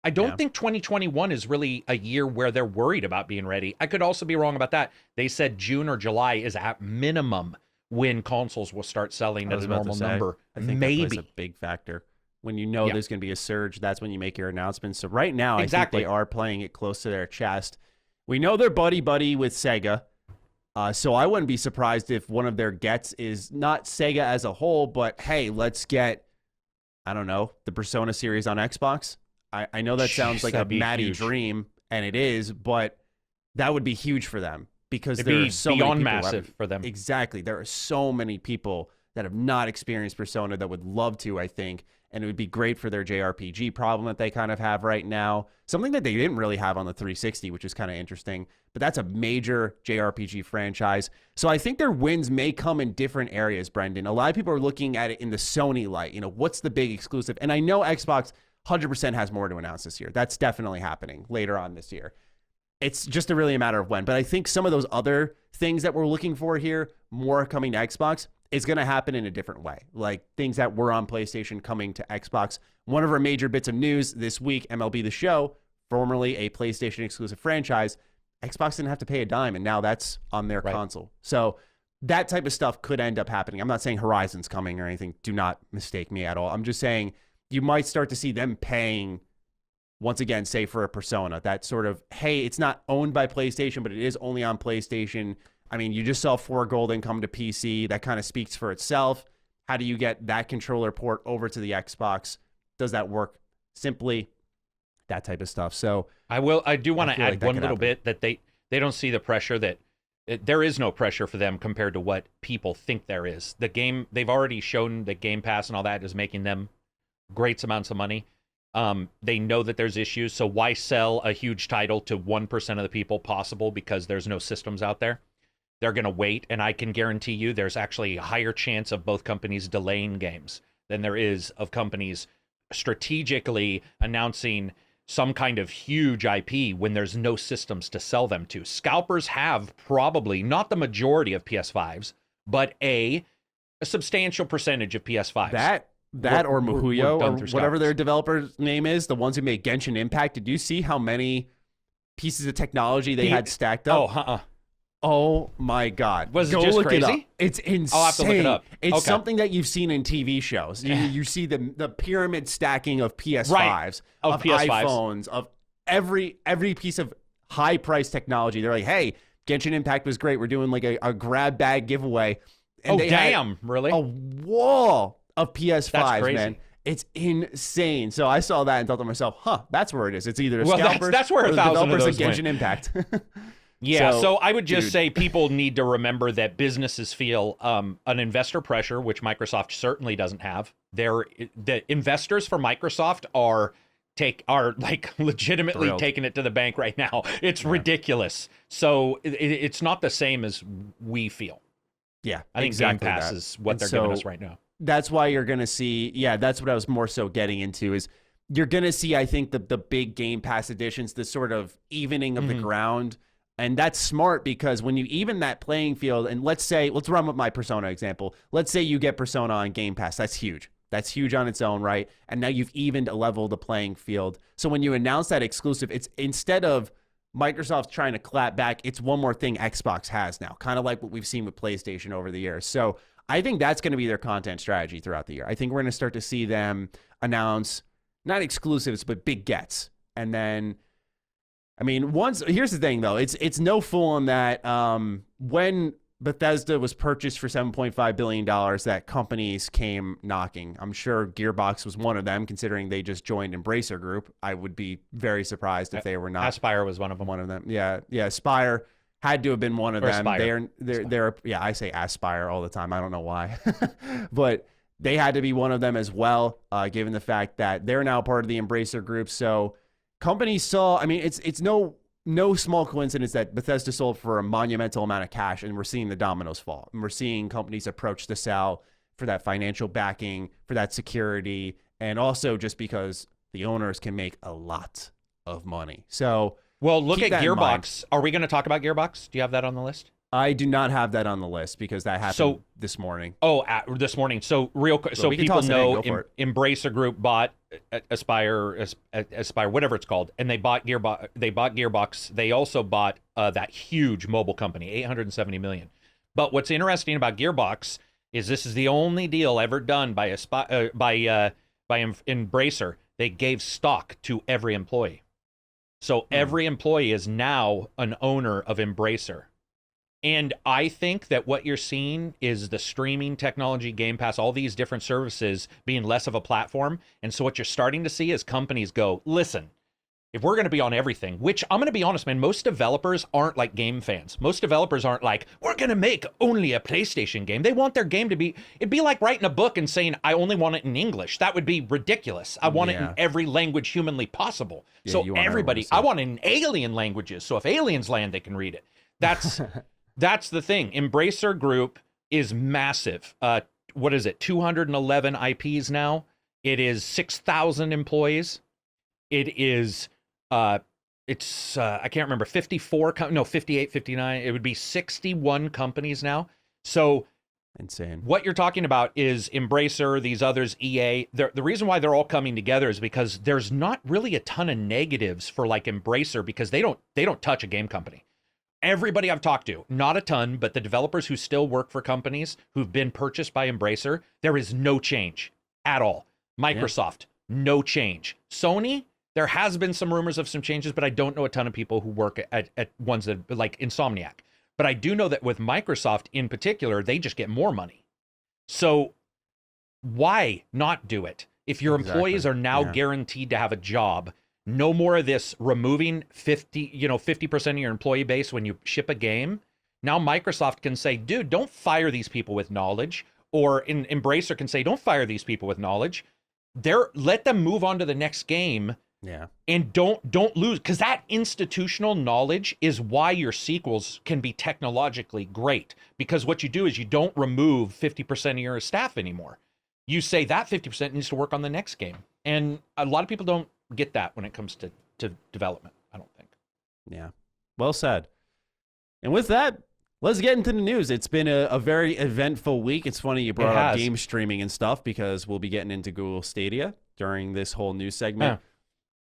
I don't think 2021 is really a year where they're worried about being ready. I could also be wrong about that. They said June or July is at minimum when consoles will start selling at a normal number. I think that plays a big factor. When you know there's going to be a surge, that's when you make your announcements. So right now, I think they are playing it close to their chest. We know they're buddy-buddy with Sega. So I wouldn't be surprised if one of their gets is not Sega as a whole, but hey, let's get, I don't know, the Persona series on Xbox. I know that sounds like a Maddie dream, and it is, but that would be huge for them because there are so beyond many massive for them. Exactly. There are so many people that have not experienced Persona that would love to, I think, and it would be great for their JRPG problem that they kind of have right now. Something that they didn't really have on the 360, which is kind of interesting, but that's a major JRPG franchise. So I think their wins may come in different areas, Brendan. A lot of people are looking at it in the Sony light. What's the big exclusive? And I know Xbox 100% has more to announce this year. That's definitely happening later on this year. It's just really a matter of when. But I think some of those other things that we're looking for here, more coming to Xbox, is going to happen in a different way. Like things that were on PlayStation coming to Xbox. One of our major bits of news this week, MLB The Show, formerly a PlayStation exclusive franchise, Xbox didn't have to pay a dime, and now that's on their console. So that type of stuff could end up happening. I'm not saying Horizon's coming or anything. Do not mistake me at all. I'm just saying you might start to see them paying, once again, say for a Persona, that sort of, hey, it's not owned by PlayStation, but it is only on PlayStation. I mean, you just saw 4 Golden come to PC. That kind of speaks for itself. How do you get that controller port over to the Xbox? Does that work? Simply that type of stuff. So I do want to add one little bit that they don't see the pressure that there is no pressure for them compared to what people think there is. The game, they've already shown that Game Pass and all that is making them great amounts of money. They know that there's issues, so why sell a huge title to 1% of the people possible because there's no systems out there? They're going to wait, and I can guarantee you there's actually a higher chance of both companies delaying games than there is of companies strategically announcing some kind of huge IP when there's no systems to sell them to. Scalpers have probably, not the majority of PS5s, but a substantial percentage of PS5s. That or Muhuyo or whatever their developer's name is, the ones who made Genshin Impact. Did you see how many pieces of technology they had stacked up? Oh my God. Was it just crazy? It's insane. I'll have to look it up. It's something that you've seen in TV shows. You see the pyramid stacking of PS5s, of iPhones, of every piece of high-priced technology. They're like, hey, Genshin Impact was great. We're doing like a grab bag giveaway. And really? A wall of PS5s, man. It's insane. So I saw that and thought to myself, that's where it is. It's either scalpers that's where or 1,000 developers of of those Genshin Impact. Yeah, so I would just say people need to remember that businesses feel an investor pressure, which Microsoft certainly doesn't have. The investors for Microsoft are like legitimately taking it to the bank right now. It's ridiculous. So it's not the same as we feel. Yeah, I think Game Pass is what they're giving us right now. That's why you're going to see, that's what I was more so getting into is you're going to see, I think, the big Game Pass editions, the sort of evening of the ground. And that's smart because when you even that playing field, and let's run with my Persona example. Let's say you get Persona on Game Pass. That's huge. That's huge on its own, right? And now you've evened a level the playing field. So when you announce that exclusive, it's instead of Microsoft trying to clap back, it's one more thing Xbox has now, kind of like what we've seen with PlayStation over the years. So I think that's going to be their content strategy throughout the year. I think we're going to start to see them announce not exclusives, but big gets. And then, I mean, here's the thing, though. It's no fool in that when Bethesda was purchased for $7.5 billion, that companies came knocking. I'm sure Gearbox was one of them, considering they just joined Embracer Group. I would be very surprised if they were not. Aspire was one of them. One of them. Yeah. Aspire had to have been one of them. Aspire. They're yeah, I say Aspire all the time. I don't know why. But they had to be one of them as well, given the fact that they're now part of the Embracer Group. So companies saw, I mean, it's no small coincidence that Bethesda sold for a monumental amount of cash, and we're seeing the dominoes fall. And we're seeing companies approach the sell for that financial backing, for that security, and also just because the owners can make a lot of money. So, well, look at Gearbox. Are we going to talk about Gearbox? Do you have that on the list? I do not have that on the list because that happened this morning. Oh, this morning. So real quick, so people know Embracer Group bought Aspire, whatever it's called, and they bought Gearbox. They also bought that huge mobile company, $870 million. But what's interesting about Gearbox is this is the only deal ever done by Embracer. They gave stock to every employee, so every employee is now an owner of Embracer. And I think that what you're seeing is the streaming technology, Game Pass, all these different services being less of a platform. And so what you're starting to see is companies go, listen, if we're going to be on everything, which I'm going to be honest, man, most developers aren't like game fans. Most developers aren't like, we're going to make only a PlayStation game. They want their game to be, it'd be like writing a book and saying, I only want it in English. That would be ridiculous. I want it in every language humanly possible. Yeah, so everybody, I want it in alien languages. So if aliens land, they can read it. That's the thing. Embracer Group is massive. What is it? 211 IPs now. It is 6,000 employees. It is, I can't remember, 58, 59. It would be 61 companies now. So Insane. What you're talking about is Embracer, these others, EA. The reason why they're all coming together is because there's not really a ton of negatives for like Embracer, because they don't touch a game company. Everybody I've talked to, not a ton, but the developers who still work for companies who've been purchased by Embracer, there is no change at all. Microsoft, no change. Sony, there has been some rumors of some changes, but I don't know a ton of people who work at ones that, like Insomniac. But I do know that with Microsoft in particular, they just get more money. So why not do it? If your employees are now guaranteed to have a job, no more of this removing 50% of your employee base when you ship a game. Now Microsoft can say, dude, don't fire these people with knowledge. Or Embracer can say, don't fire these people with knowledge. Let them move on to the next game. Yeah. And don't lose, because that institutional knowledge is why your sequels can be technologically great. Because what you do is you don't remove 50% of your staff anymore. You say that 50% needs to work on the next game. And a lot of people don't get that when it comes to development, I don't think. Yeah. Well said. And with that, let's get into the news. It's been a very eventful week. It's funny you brought up game streaming and stuff, because we'll be getting into Google Stadia during this whole news segment.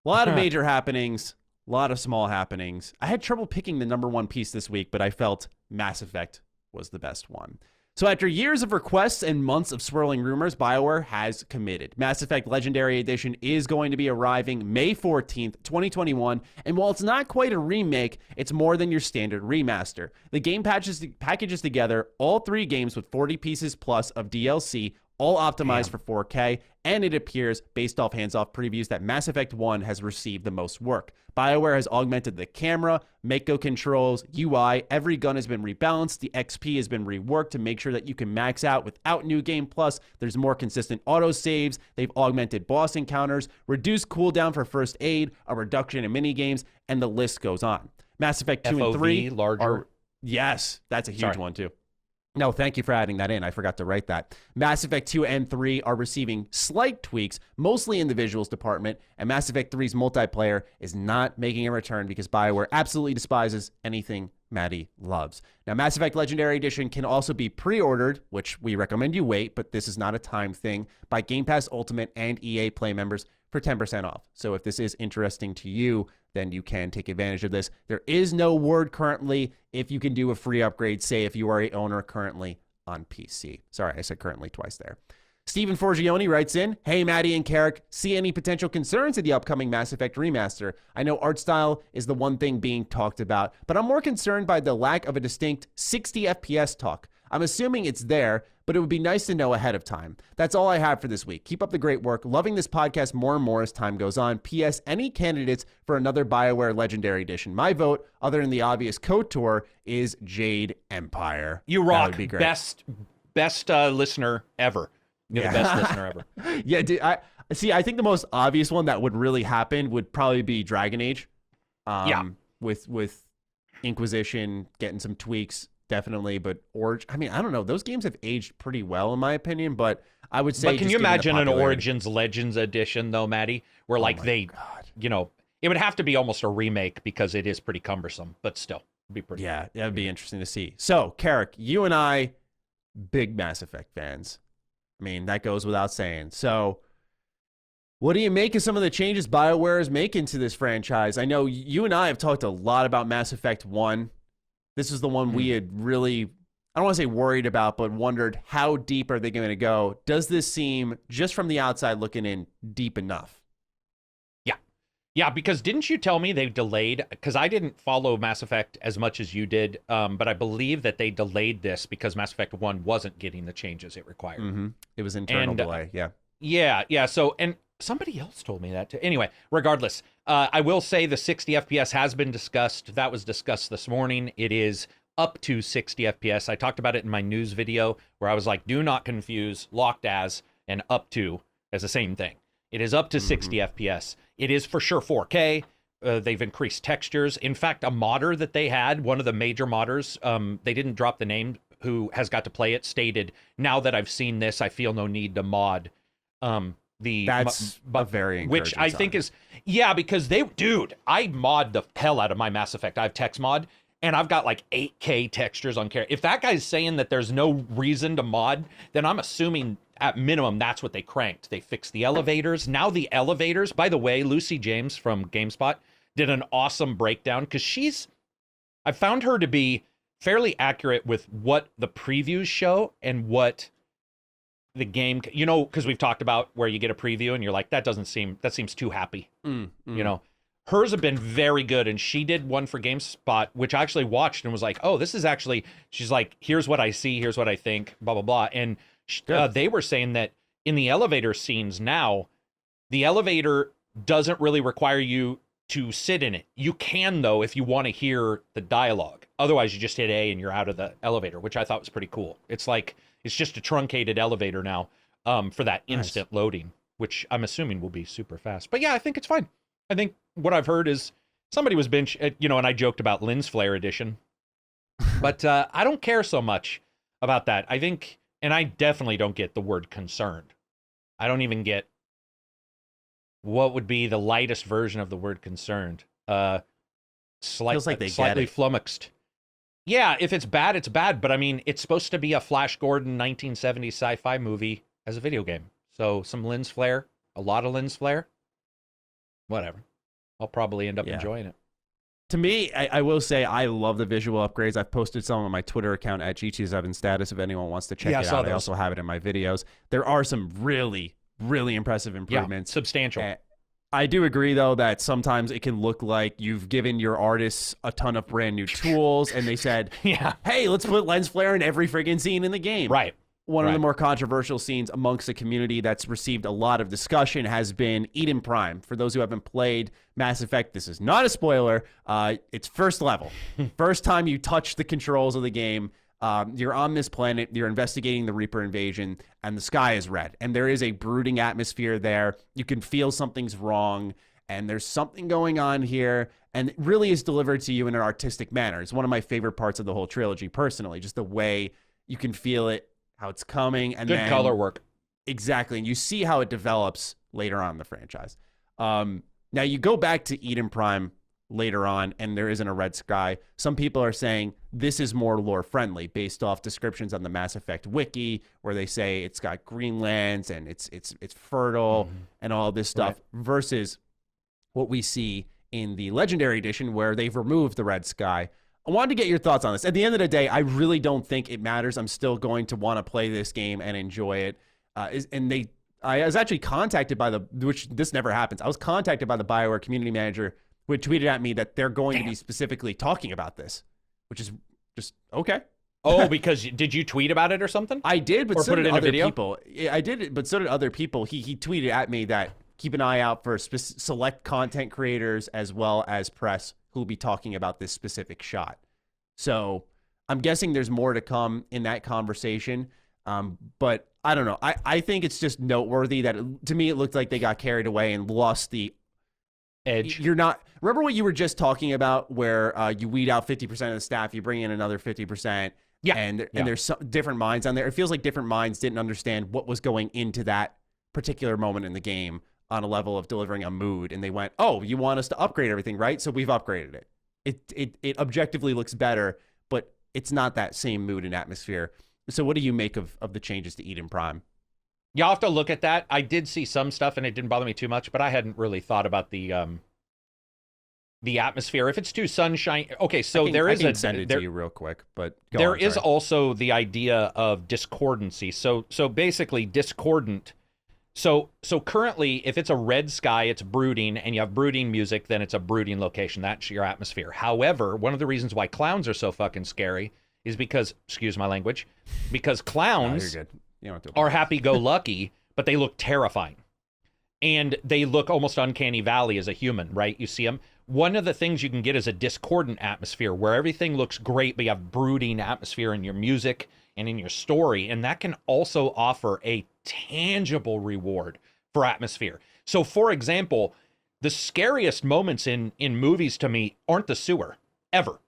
A lot of major happenings, a lot of small happenings. I had trouble picking the number one piece this week, but I felt Mass Effect was the best one. So after years of requests and months of swirling rumors, BioWare has committed. Mass Effect Legendary Edition is going to be arriving May 14th, 2021, and while it's not quite a remake, it's more than your standard remaster. The game packages together all 3 games with 40 pieces plus of DLC, all optimized for 4K, and it appears, based off hands-off previews, that Mass Effect 1 has received the most work. BioWare has augmented the camera, Mako controls, UI, every gun has been rebalanced, the XP has been reworked to make sure that you can max out without New Game Plus. There's more consistent auto-saves, they've augmented boss encounters, reduced cooldown for first aid, a reduction in minigames, and the list goes on. Mass Effect 2 and 3 larger. Yes, that's a huge one too. No, thank you for adding that in. I forgot to write that. Mass Effect 2 and 3 are receiving slight tweaks, mostly in the visuals department, and Mass Effect 3's multiplayer is not making a return because BioWare absolutely despises anything Maddie loves. Now, Mass Effect Legendary Edition can also be pre-ordered, which we recommend you wait, but this is not a time thing, by Game Pass Ultimate and EA Play members for 10% off. So if this is interesting to you, then you can take advantage of this. There is no word currently if you can do a free upgrade, say if you are a owner currently on PC. Sorry, I said currently twice there. Stephen Forgione writes in, hey, Maddie and Carrick, see any potential concerns in the upcoming Mass Effect remaster? I know art style is the one thing being talked about, but I'm more concerned by the lack of a distinct 60 FPS talk. I'm assuming it's there, but it would be nice to know ahead of time. That's all I have for this week. Keep up the great work. Loving this podcast more and more as time goes on. P.S. Any candidates for another BioWare Legendary Edition? My vote, other than the obvious KOTOR, is Jade Empire. You rock. That would be great. Best listener ever. You're the best listener ever. Yeah, dude, I think the most obvious one that would really happen would probably be Dragon Age. With Inquisition getting some tweaks. Definitely, but I don't know. Those games have aged pretty well, in my opinion, but I would say. But can you imagine an Origins Legends edition, though, Maddie? Where, it would have to be almost a remake because it is pretty cumbersome, but still, it'd be pretty. Yeah, that'd be interesting to see. So, Carrick, you and I, big Mass Effect fans. I mean, that goes without saying. So, what do you make of some of the changes BioWare is making to this franchise? I know you and I have talked a lot about Mass Effect 1. This is the one we had really, I don't want to say worried about, but wondered how deep are they going to go? Does this seem, just from the outside looking in, deep enough? Yeah, because didn't you tell me they delayed, because I didn't follow Mass Effect as much as you did, but I believe that they delayed this because Mass Effect 1 wasn't getting the changes it required. Mm-hmm. It was internal delay, yeah. Yeah, so, and somebody else told me that too. Anyway, regardless, I will say the 60 FPS has been discussed. That was discussed this morning. It is up to 60 FPS. I talked about it in my news video where I was like, do not confuse locked as and up to as the same thing. It is up to 60 FPS. It is for sure 4K. They've increased textures. In fact, a modder that they had, one of the major modders, they didn't drop the name, who has got to play it, stated, now that I've seen this, I feel no need to mod that's a very encouraging which I think is, because I mod the hell out of my Mass Effect. I have text mod, and I've got like 8K textures on character. If that guy's saying that there's no reason to mod, then I'm assuming at minimum that's what they cranked. They fixed the elevators. Now the elevators, by the way, Lucy James from GameSpot did an awesome breakdown because I found her to be fairly accurate with what the previews show and what the game, because we've talked about where you get a preview and you're like, that seems too happy. Hers have been very good, and she did one for GameSpot, which I actually watched and was like, oh, this is actually, she's like, here's what I see, here's what I think, blah, blah, blah. And they were saying that in the elevator scenes now, the elevator doesn't really require you to sit in it. You can, though, if you want to hear the dialogue. Otherwise, you just hit A and you're out of the elevator, which I thought was pretty cool. It's like, it's just a truncated elevator now for that instant loading, which I'm assuming will be super fast. But yeah, I think it's fine. I think what I've heard is somebody was and I joked about Lens Flare edition, but I don't care so much about that. I think, and I definitely don't get the word concerned. I don't even get what would be the lightest version of the word concerned. Feels like they slightly get it. Flummoxed. Yeah, if it's bad, it's bad. But I mean, it's supposed to be a Flash Gordon 1970s sci-fi movie as a video game. So some lens flare, a lot of lens flare. Whatever. I'll probably end up enjoying it. To me, I will say I love the visual upgrades. I've posted some on my Twitter account at G27status if anyone wants to check it out. I also have it in my videos. There are some really, really impressive improvements. Substantial. I do agree, though, that sometimes it can look like you've given your artists a ton of brand new tools, and they said, hey, let's put lens flare in every friggin' scene in the game. Right. One of the more controversial scenes amongst the community that's received a lot of discussion has been Eden Prime. For those who haven't played Mass Effect, this is not a spoiler. It's first level. First time you touch the controls of the game, you're on this planet, you're investigating the Reaper invasion, and the sky is red. And there is a brooding atmosphere there. You can feel something's wrong, and there's something going on here. And it really is delivered to you in an artistic manner. It's one of my favorite parts of the whole trilogy, personally, just the way you can feel it, how it's coming, and good color work. Exactly, and you see how it develops later on in the franchise. Now you go back to Eden Prime later on, and there isn't a red sky. Some people are saying this is more lore friendly, based off descriptions on the Mass Effect wiki, where they say it's got green lands and it's fertile and all this stuff, versus what we see in the Legendary Edition, where they've removed the red sky. I wanted to get your thoughts on this. At the end of the day, I really don't think it matters. I'm still going to want to play this game and enjoy it. I was actually contacted by which this never happens. I was contacted by the BioWare community manager, who tweeted at me that they're going to be specifically talking about this, which is just okay. Oh, because did you tweet about it or something? I did, but or so put it did in other a video? people. Yeah, I did, but so did other people. He tweeted at me that keep an eye out for select content creators as well as press who will be talking about this specific shot. So I'm guessing there's more to come in that conversation. But I don't know. I think it's just noteworthy that to me it looked like they got carried away and lost the edge. Remember what you were just talking about, where you weed out 50% of the staff, you bring in another 50%. And there's some different minds on there. It feels like different minds didn't understand what was going into that particular moment in the game on a level of delivering a mood, and they went, "Oh, you want us to upgrade everything, right? So we've upgraded it." It objectively looks better, but it's not that same mood and atmosphere. So what do you make of the changes to Eden Prime? Yeah, I'll have to look at that. I did see some stuff and it didn't bother me too much, but I hadn't really thought about the atmosphere. If it's too sunshine, okay, so I can send it to you real quick, but there is also the idea of discordancy. So basically discordant. So currently, if it's a red sky, it's brooding, and you have brooding music, then it's a brooding location. That's your atmosphere. However, one of the reasons why clowns are so fucking scary is because, excuse my language, because clowns are happy-go-lucky, but they look terrifying. And they look almost uncanny valley as a human, right? You see them. One of the things you can get is a discordant atmosphere where everything looks great, but you have brooding atmosphere in your music and in your story. And that can also offer a tangible reward for atmosphere. So, for example, the scariest moments in movies to me aren't the sewer, ever.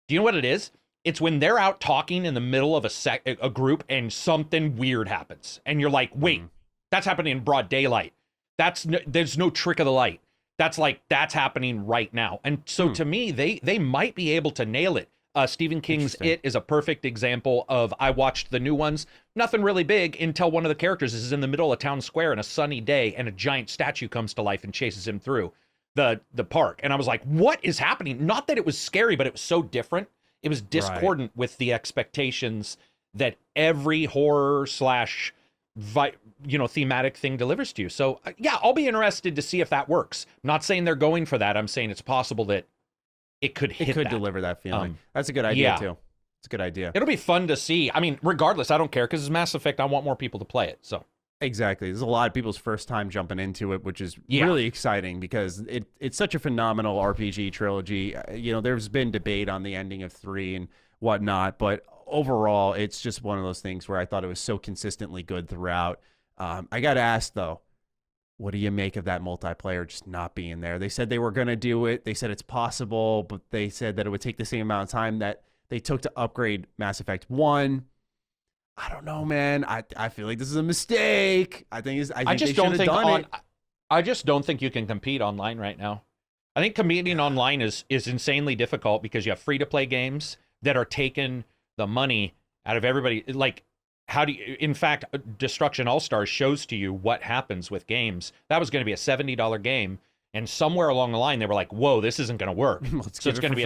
Do you know what it is? It's when they're out talking in the middle of a group and something weird happens. And you're like, wait, that's happening in broad daylight. There's no trick of the light. That's happening right now. And so to me, they might be able to nail it. Stephen King's It is a perfect example of, I watched the new ones, nothing really big until one of the characters is in the middle of town square on a sunny day and a giant statue comes to life and chases him through the park. And I was like, what is happening? Not that it was scary, but it was so different. It was discordant with the expectations that every horror slash thematic thing delivers to you. So yeah, I'll be interested to see if that works. I'm not saying they're going for that. I'm saying it's possible that it could deliver that feeling. That's a good idea too. It's a good idea. It'll be fun to see. I mean, regardless, I don't care because it's Mass Effect. I want more people to play it. So exactly, there's a lot of people's first time jumping into it, which is really exciting because it's such a phenomenal RPG trilogy. There's been debate on the ending of 3 and whatnot, but overall, it's just one of those things where I thought it was so consistently good throughout. I got asked, though, what do you make of that multiplayer just not being there? They said they were going to do it. They said it's possible, but they said that it would take the same amount of time that they took to upgrade Mass Effect 1. I don't know, man. I feel like this is a mistake. I just don't think you can compete online right now. I think competing online is insanely difficult because you have free-to-play games that are taking the money out of everybody. Like, how do you, in fact, Destruction All-Stars shows to you what happens with games. That was going to be a $70 game, and somewhere along the line, they were like, whoa, this isn't going to work. So it's going to be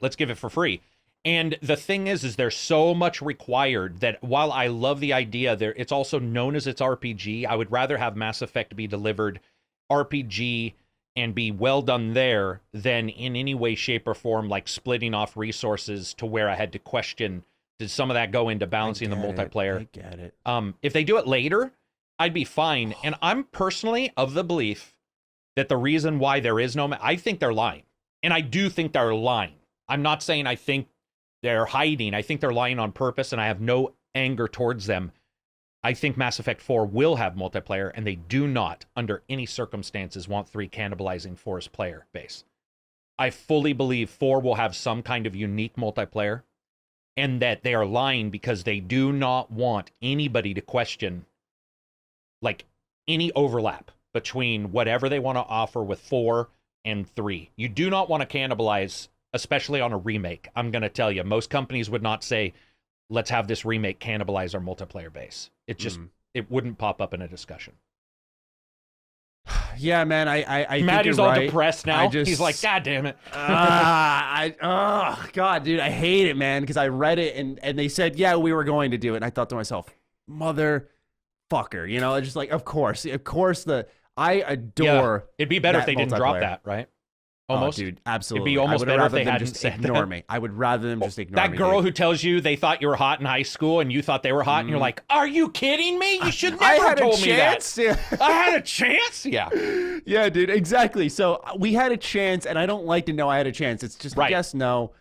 let's give it for free. And the thing is there's so much required that while I love the idea there, it's also known as its RPG. I would rather have Mass Effect be delivered RPG and be well done there than in any way, shape, or form like splitting off resources to where I had to question, did some of that go into balancing the multiplayer? I get it. If they do it later, I'd be fine. And I'm personally of the belief that the reason why there is no... I think they're lying. And I do think they're lying. I'm not saying I think they're hiding. I think they're lying on purpose, and I have no anger towards them. I think Mass Effect 4 will have multiplayer, and they do not, under any circumstances, want 3 cannibalizing 4's player base. I fully believe 4 will have some kind of unique multiplayer, and that they are lying because they do not want anybody to question, like, any overlap between whatever they want to offer with 4 and 3. You do not want to cannibalize, especially on a remake. I'm going to tell you, most companies would not say, let's have this remake cannibalize our multiplayer base. It just, it wouldn't pop up in a discussion. Yeah, man, I Maddie's think you're all right. depressed now. He's like, God damn it. God, dude, I hate it, man, because I read it and they said, yeah, we were going to do it. And I thought to myself, motherfucker, just like, of course, I adore. Yeah, it'd be better if they didn't drop that, right? Almost, dude, absolutely. It'd be almost better if they hadn't just ignore me. I would rather them just ignore me. That girl who tells you they thought you were hot in high school and you thought they were hot, and you're like, "Are you kidding me? You should never have told me that." Yeah. I had a chance. Yeah. Yeah, dude. Exactly. So we had a chance, and I don't like to know I had a chance. It's just yes, no.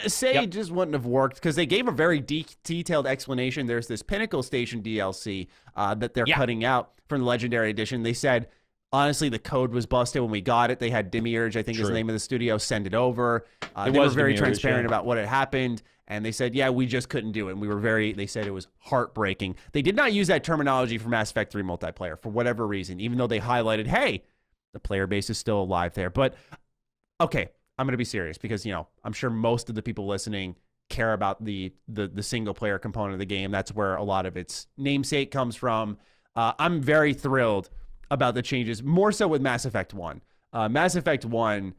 Say just wouldn't have worked because they gave a very detailed explanation. There's this Pinnacle Station DLC that they're cutting out from the Legendary Edition. They said, honestly, the code was busted when we got it. They had Demiurge, I think is the name of the studio, send it over. They were very transparent about what had happened. And they said, yeah, we just couldn't do it. And they said it was heartbreaking. They did not use that terminology for Mass Effect 3 multiplayer for whatever reason, even though they highlighted, hey, the player base is still alive there. But, okay, I'm going to be serious because, I'm sure most of the people listening care about the single player component of the game. That's where a lot of its namesake comes from. I'm very thrilled about the changes, more so with Mass Effect 1. Mass Effect 1,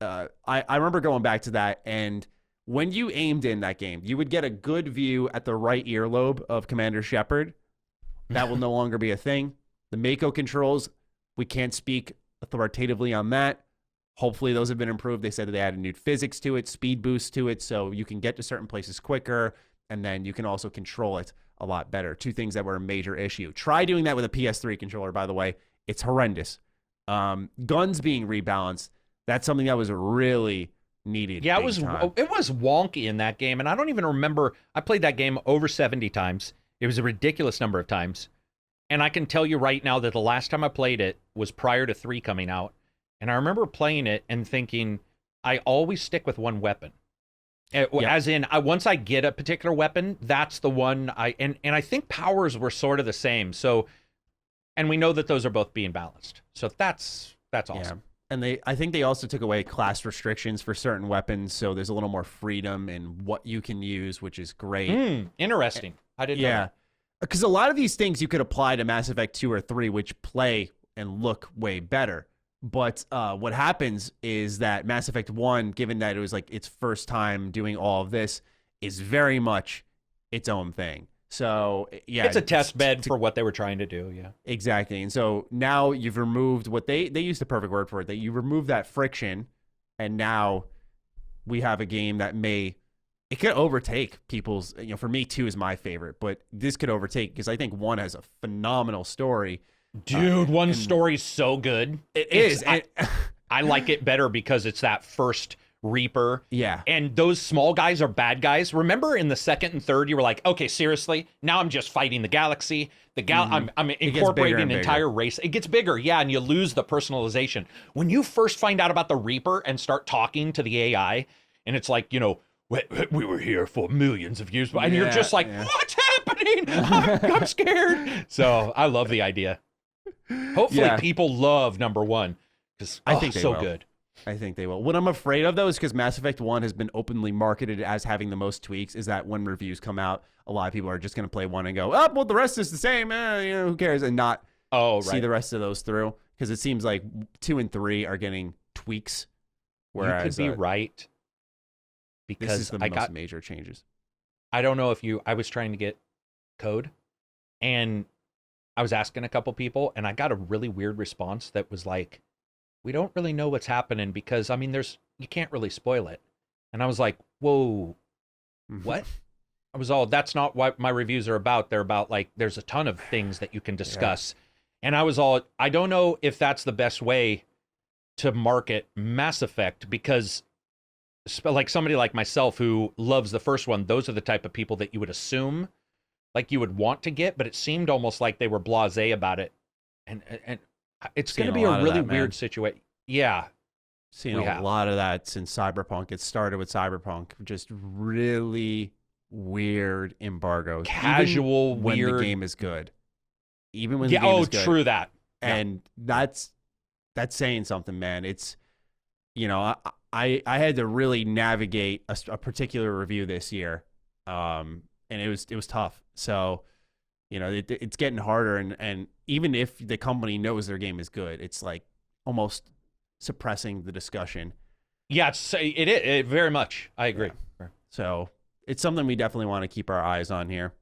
I remember going back to that, and when you aimed in that game, you would get a good view at the right earlobe of Commander Shepard. That will no longer be a thing. The Mako controls, we can't speak authoritatively on that. Hopefully those have been improved. They said that they added new physics to it, speed boosts to it, so you can get to certain places quicker, and then you can also control it a lot better. 2 things that were a major issue. Try doing that with a PS3 controller, by the way. It's horrendous. Guns being rebalanced, that's something that was really needed. Yeah, it was wonky in that game, and I don't even remember. I played that game over 70 times. It was a ridiculous number of times. And I can tell you right now that the last time I played it was prior to 3 coming out. And I remember playing it and thinking, I always stick with one weapon. As in, once I get a particular weapon, that's the one and I think powers were sort of the same. So, and we know that those are both being balanced. So that's awesome. And I think they also took away class restrictions for certain weapons, so there's a little more freedom in what you can use, which is great. Interesting. I didn't know that. Because a lot of these things you could apply to Mass Effect 2 or 3, which play and look way better. But what happens is that Mass Effect 1, given that it was like its first time doing all of this, is very much its own thing. So, yeah. It's a test bed for what they were trying to do, yeah. Exactly. And so now you've removed what they used the perfect word for it, that you remove that friction, and now we have a game that it could overtake people's, for me, 2 is my favorite, but this could overtake, because I think 1 has a phenomenal story. Dude, 1's story's so good. It is. I like it better because it's that first Reaper. Yeah. And those small guys are bad guys. Remember in the second and third, you were like, okay, seriously, now I'm just fighting the galaxy. I'm incorporating an entire race. It gets bigger, yeah, and you lose the personalization. When you first find out about the Reaper and start talking to the AI, and it's like, we were here for millions of years, and you're just like, what's happening? I'm scared. So I love the idea. Hopefully people love number 1, because I think so good. I think they will. What I'm afraid of, though, is because Mass Effect 1 has been openly marketed as having the most tweaks, is that when reviews come out, a lot of people are just going to play 1 and go, oh, well, the rest is the same. Who cares? And not see the rest of those through. Because it seems like 2 and 3 are getting tweaks. Whereas, you could be right. Because this is the most major changes. I don't know if I was trying to get code, and I was asking a couple people, and I got a really weird response that was like, we don't really know what's happening because, you can't really spoil it. And I was like, whoa, what? I was that's not what my reviews are about. They're about, like, there's a ton of things that you can discuss. Yeah. And I was I don't know if that's the best way to market Mass Effect, because, like, somebody like myself who loves the first one, those are the type of people that you would assume, like, you would want to get, but it seemed almost like they were blasé about it. And it's going to be a really weird situation. Yeah. Seen a lot of that since Cyberpunk. It started with Cyberpunk. Just really weird embargoes. Casual, when weird. The game is good. Even when the game is good. True that. And that's saying something, man. It's, I had to really navigate a particular review this year. And it was tough. So, it's getting harder, and even if the company knows their game is good, it's like almost suppressing the discussion. Yeah, it very much. I agree. Yeah. So it's something we definitely want to keep our eyes on here.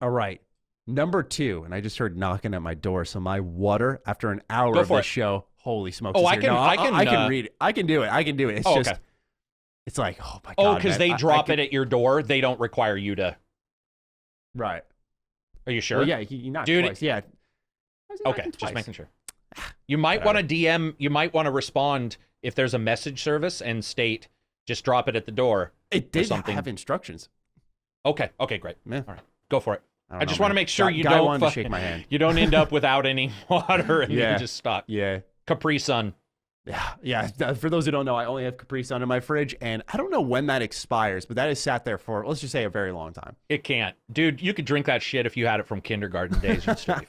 All right, number 2, and I just heard knocking at my door, so my water after an hour of this show. Holy smokes! Oh, I can read it. I can do it. It's just, it's like, oh my god. Oh, because they drop it at your door. They don't require you to. Right. Are you sure? Well, yeah, he knocked twice. Yeah. Okay, just making sure. You might want to DM. You might want to respond if there's a message service and state, just drop it at the door. It did have instructions. Okay, great. Yeah. All right, go for it. I just want to make sure you don't don't to shake my hand. You don't end up without any water and you're just stuck. Yeah. Capri Sun. Yeah. For those who don't know, I only have Capri Sun in my fridge, and I don't know when that expires, but that has sat there for, let's just say, a very long time. It can't. Dude, you could drink that shit if you had it from kindergarten days. It'd still be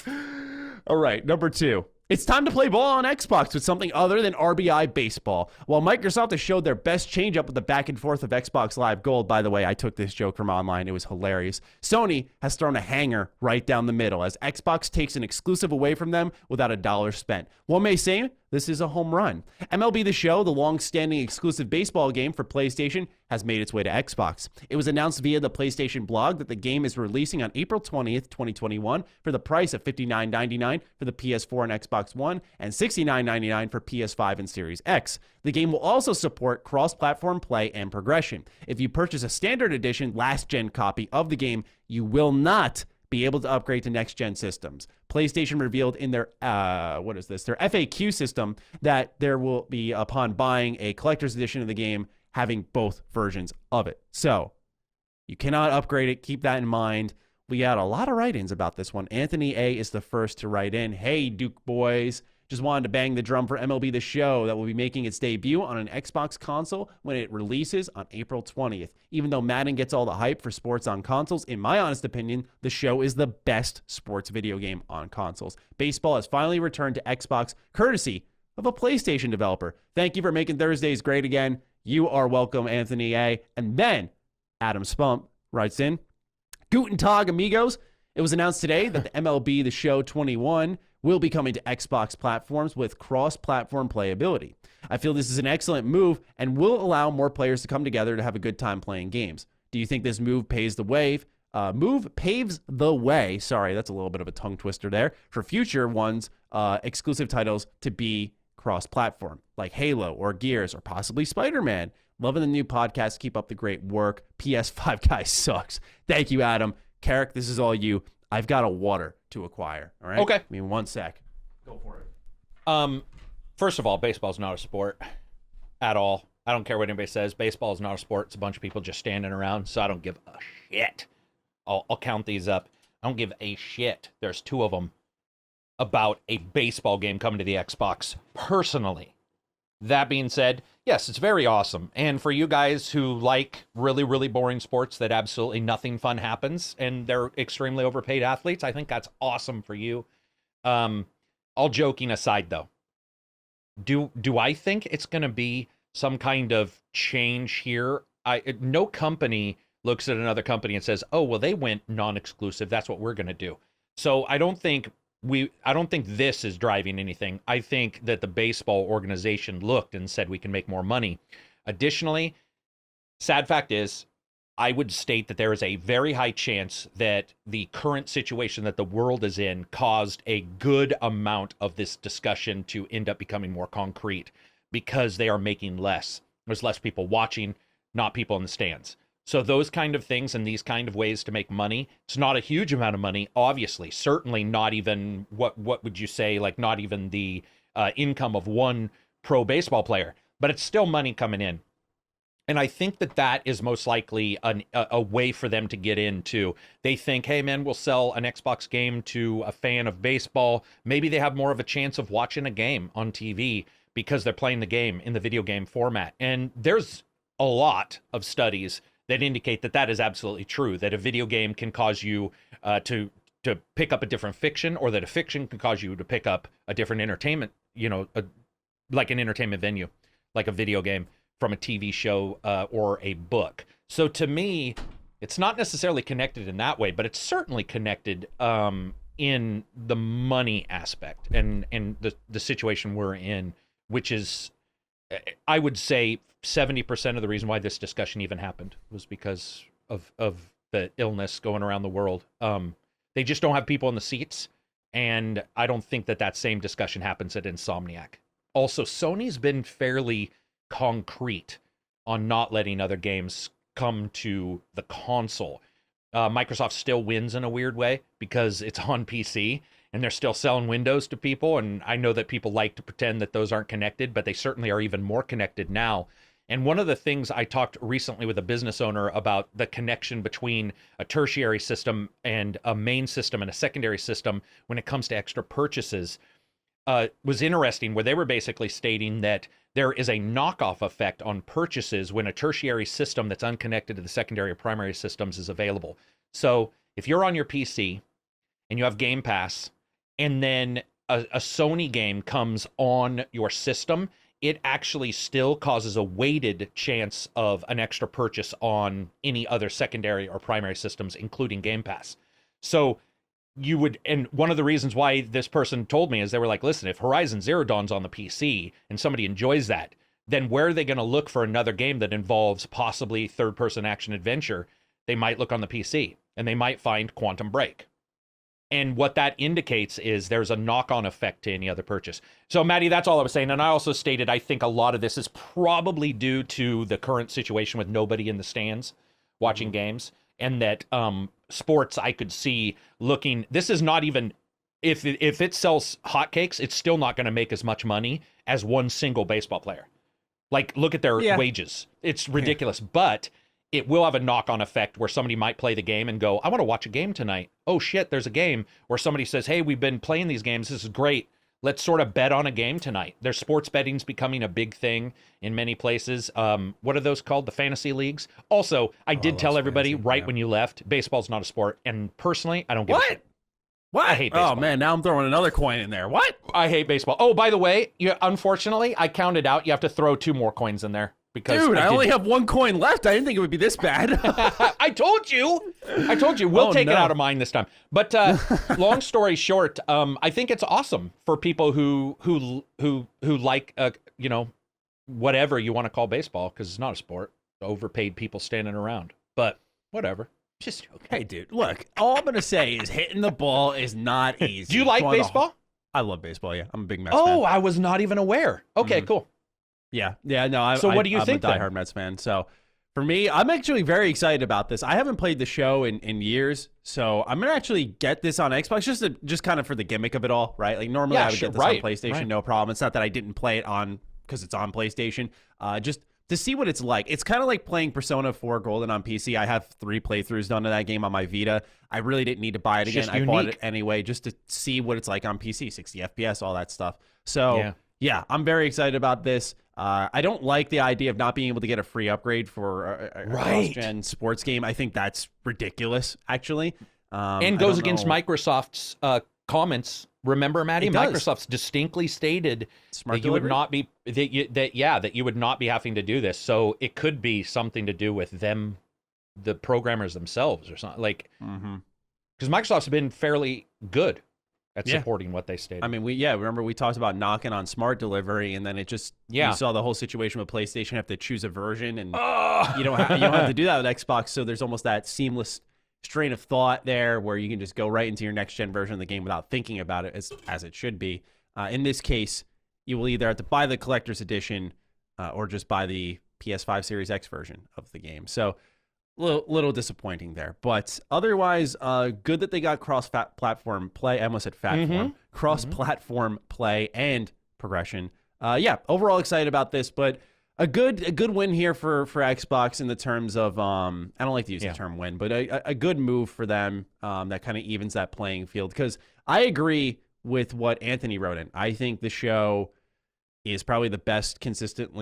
fine. All right, number 2. It's time to play ball on Xbox with something other than RBI baseball. While Microsoft has showed their best changeup with the back and forth of Xbox Live Gold, by the way, I took this joke from online. It was hilarious. Sony has thrown a hanger right down the middle as Xbox takes an exclusive away from them without a dollar spent. One may say this is a home run. MLB The Show, the long-standing exclusive baseball game for PlayStation, has made its way to Xbox. It was announced via the PlayStation blog that the game is releasing on April 20th, 2021 for the price of $59.99 for the PS4 and Xbox One and $69.99 for PS5 and Series X. The game will also support cross-platform play and progression. If you purchase a standard edition last-gen copy of the game, you will not be able to upgrade to next-gen systems. PlayStation revealed in their, their FAQ system that there will be, upon buying a collector's edition of the game, having both versions of it. So you cannot upgrade it. Keep that in mind. We got a lot of write-ins about this one. Anthony A. is the first to write in. Hey, Duke boys. Just wanted to bang the drum for MLB The Show that will be making its debut on an Xbox console when it releases on April 20th. Even though Madden gets all the hype for sports on consoles, in my honest opinion, The Show is the best sports video game on consoles. Baseball has finally returned to Xbox, courtesy of a PlayStation developer. Thank you for making Thursdays great again. You are welcome, Anthony A. And then Adam Spump writes in, Guten Tag, amigos. It was announced today that the MLB The Show 21 will be coming to Xbox platforms with cross-platform playability. I feel this is an excellent move and will allow more players to come together to have a good time playing games. Do you think this move paves the way? Sorry, that's a little bit of a tongue twister there. For future ones, exclusive titles to be cross-platform, like Halo or Gears or possibly Spider-Man. Loving the new podcast. Keep up the great work. PS5 guy sucks. Thank you, Adam. Carrick, this is all you. I've got a water to acquire. All right. Okay. I mean, 1 sec. Go for it. First of all, baseball's not a sport at all. I don't care what anybody says. Baseball is not a sport. It's a bunch of people just standing around. So I don't give a shit. I'll count these up. I don't give a shit. There's 2 of them about a baseball game coming to the Xbox personally. That being said, yes, it's very awesome. And for you guys who like really, really boring sports that absolutely nothing fun happens and they're extremely overpaid athletes, I think that's awesome for you. All joking aside, though, do I think it's going to be some kind of change here? No company looks at another company and says, oh, well, they went non-exclusive. That's what we're going to do. So I don't think this is driving anything. I think that the baseball organization looked and said we can make more money. Additionally, sad fact is, I would state that there is a very high chance that the current situation that the world is in caused a good amount of this discussion to end up becoming more concrete because they are making less. There's less people watching, not people in the stands. So those kind of things and these kind of ways to make money, it's not a huge amount of money, obviously. Certainly not even, what would you say, like not even the income of one pro baseball player. But it's still money coming in. And I think that is most likely a way for them to get into. They think, hey, man, we'll sell an Xbox game to a fan of baseball. Maybe they have more of a chance of watching a game on TV because they're playing the game in the video game format. And there's a lot of studies that indicate that is absolutely true, that a video game can cause you to pick up a different fiction, or that a fiction can cause you to pick up a different entertainment, like an entertainment venue, like a video game from a TV show or a book. So to me, it's not necessarily connected in that way, but it's certainly connected in the money aspect and the situation we're in, which is, I would say, 70% of the reason why this discussion even happened was because of the illness going around the world. They just don't have people in the seats, and I don't think that same discussion happens at Insomniac. Also, Sony's been fairly concrete on not letting other games come to the console. Microsoft still wins in a weird way because it's on PC, and they're still selling Windows to people, and I know that people like to pretend that those aren't connected, but they certainly are even more connected now. And one of the things I talked recently with a business owner about the connection between a tertiary system and a main system and a secondary system when it comes to extra purchases was interesting, where they were basically stating that there is a knockoff effect on purchases when a tertiary system that's unconnected to the secondary or primary systems is available. So if you're on your PC and you have Game Pass, and then a Sony game comes on your system, it actually still causes a weighted chance of an extra purchase on any other secondary or primary systems, including Game Pass. So you would, and one of the reasons why this person told me is they were like, listen, if Horizon Zero Dawn's on the PC and somebody enjoys that, then where are they going to look for another game that involves possibly third-person action adventure? They might look on the PC, and they might find Quantum Break. And what that indicates is there's a knock-on effect to any other purchase. So, Maddie, that's all I was saying. And I also stated I think a lot of this is probably due to the current situation with nobody in the stands watching games. And that sports, I could see looking... This is not even... If it sells hotcakes, it's still not going to make as much money as one single baseball player. Like, look at their wages. It's ridiculous. Yeah. But it will have a knock-on effect where somebody might play the game and go, I want to watch a game tonight. Oh, shit, there's a game. Where somebody says, hey, we've been playing these games. This is great. Let's sort of bet on a game tonight. There's sports betting's becoming a big thing in many places. What are those called? The fantasy leagues? Also, I did tell everybody when you left, baseball's not a sport. And personally, I don't give a shit. What? I hate baseball. Oh, man, now I'm throwing another coin in there. What? I hate baseball. Oh, by the way, unfortunately, I counted out. You have to throw 2 more coins in there. Because dude, I only have 1 coin left. I didn't think it would be this bad. I told you. We'll take it out of mine this time. But long story short, I think it's awesome for people who like whatever you want to call baseball, because it's not a sport. Overpaid people standing around. But whatever. Just okay. Hey, dude, look, all I'm going to say is hitting the ball is not easy. Do you like baseball? I love baseball, yeah. I'm a big Mets fan. Oh, I was not even aware. Okay, cool. Yeah, no. So what do you think? I'm a diehard Mets fan. So for me, I'm actually very excited about this. I haven't played the show in years, so I'm gonna actually get this on Xbox just kind of for the gimmick of it all, right? Like normally I would get this on PlayStation, no problem. It's not that I didn't play it on because it's on PlayStation. Just to see what it's like. It's kind of like playing Persona 4 Golden on PC. I have 3 playthroughs done of that game on my Vita. I really didn't need to buy it again. I bought it anyway just to see what it's like on PC, 60 FPS, all that stuff. So yeah, I'm very excited about this. I don't like the idea of not being able to get a free upgrade for a cross-gen sports game. I think that's ridiculous, actually. And goes against Microsoft's comments. Remember, Maddie? Microsoft's distinctly stated that you would not be that you would not be having to do this. So it could be something to do with them, the programmers themselves, or something like. Because Microsoft's been fairly good at supporting what they stated. I mean, remember we talked about knocking on smart delivery, and then it just you saw the whole situation with PlayStation have to choose a version, and you don't have to do that with Xbox. So there's almost that seamless strain of thought there where you can just go right into your next gen version of the game without thinking about it as it should be. In this case, you will either have to buy the collector's edition or just buy the PS5 Series X version of the game. So little disappointing there, but otherwise good that they got cross-platform play. I almost said form. Cross-platform play and progression. Overall excited about this, but a good win here for Xbox in the terms of I don't like to use the term win, but a good move for them that kind of evens that playing field, because I agree with what Anthony wrote in. I think the show is probably the best consistent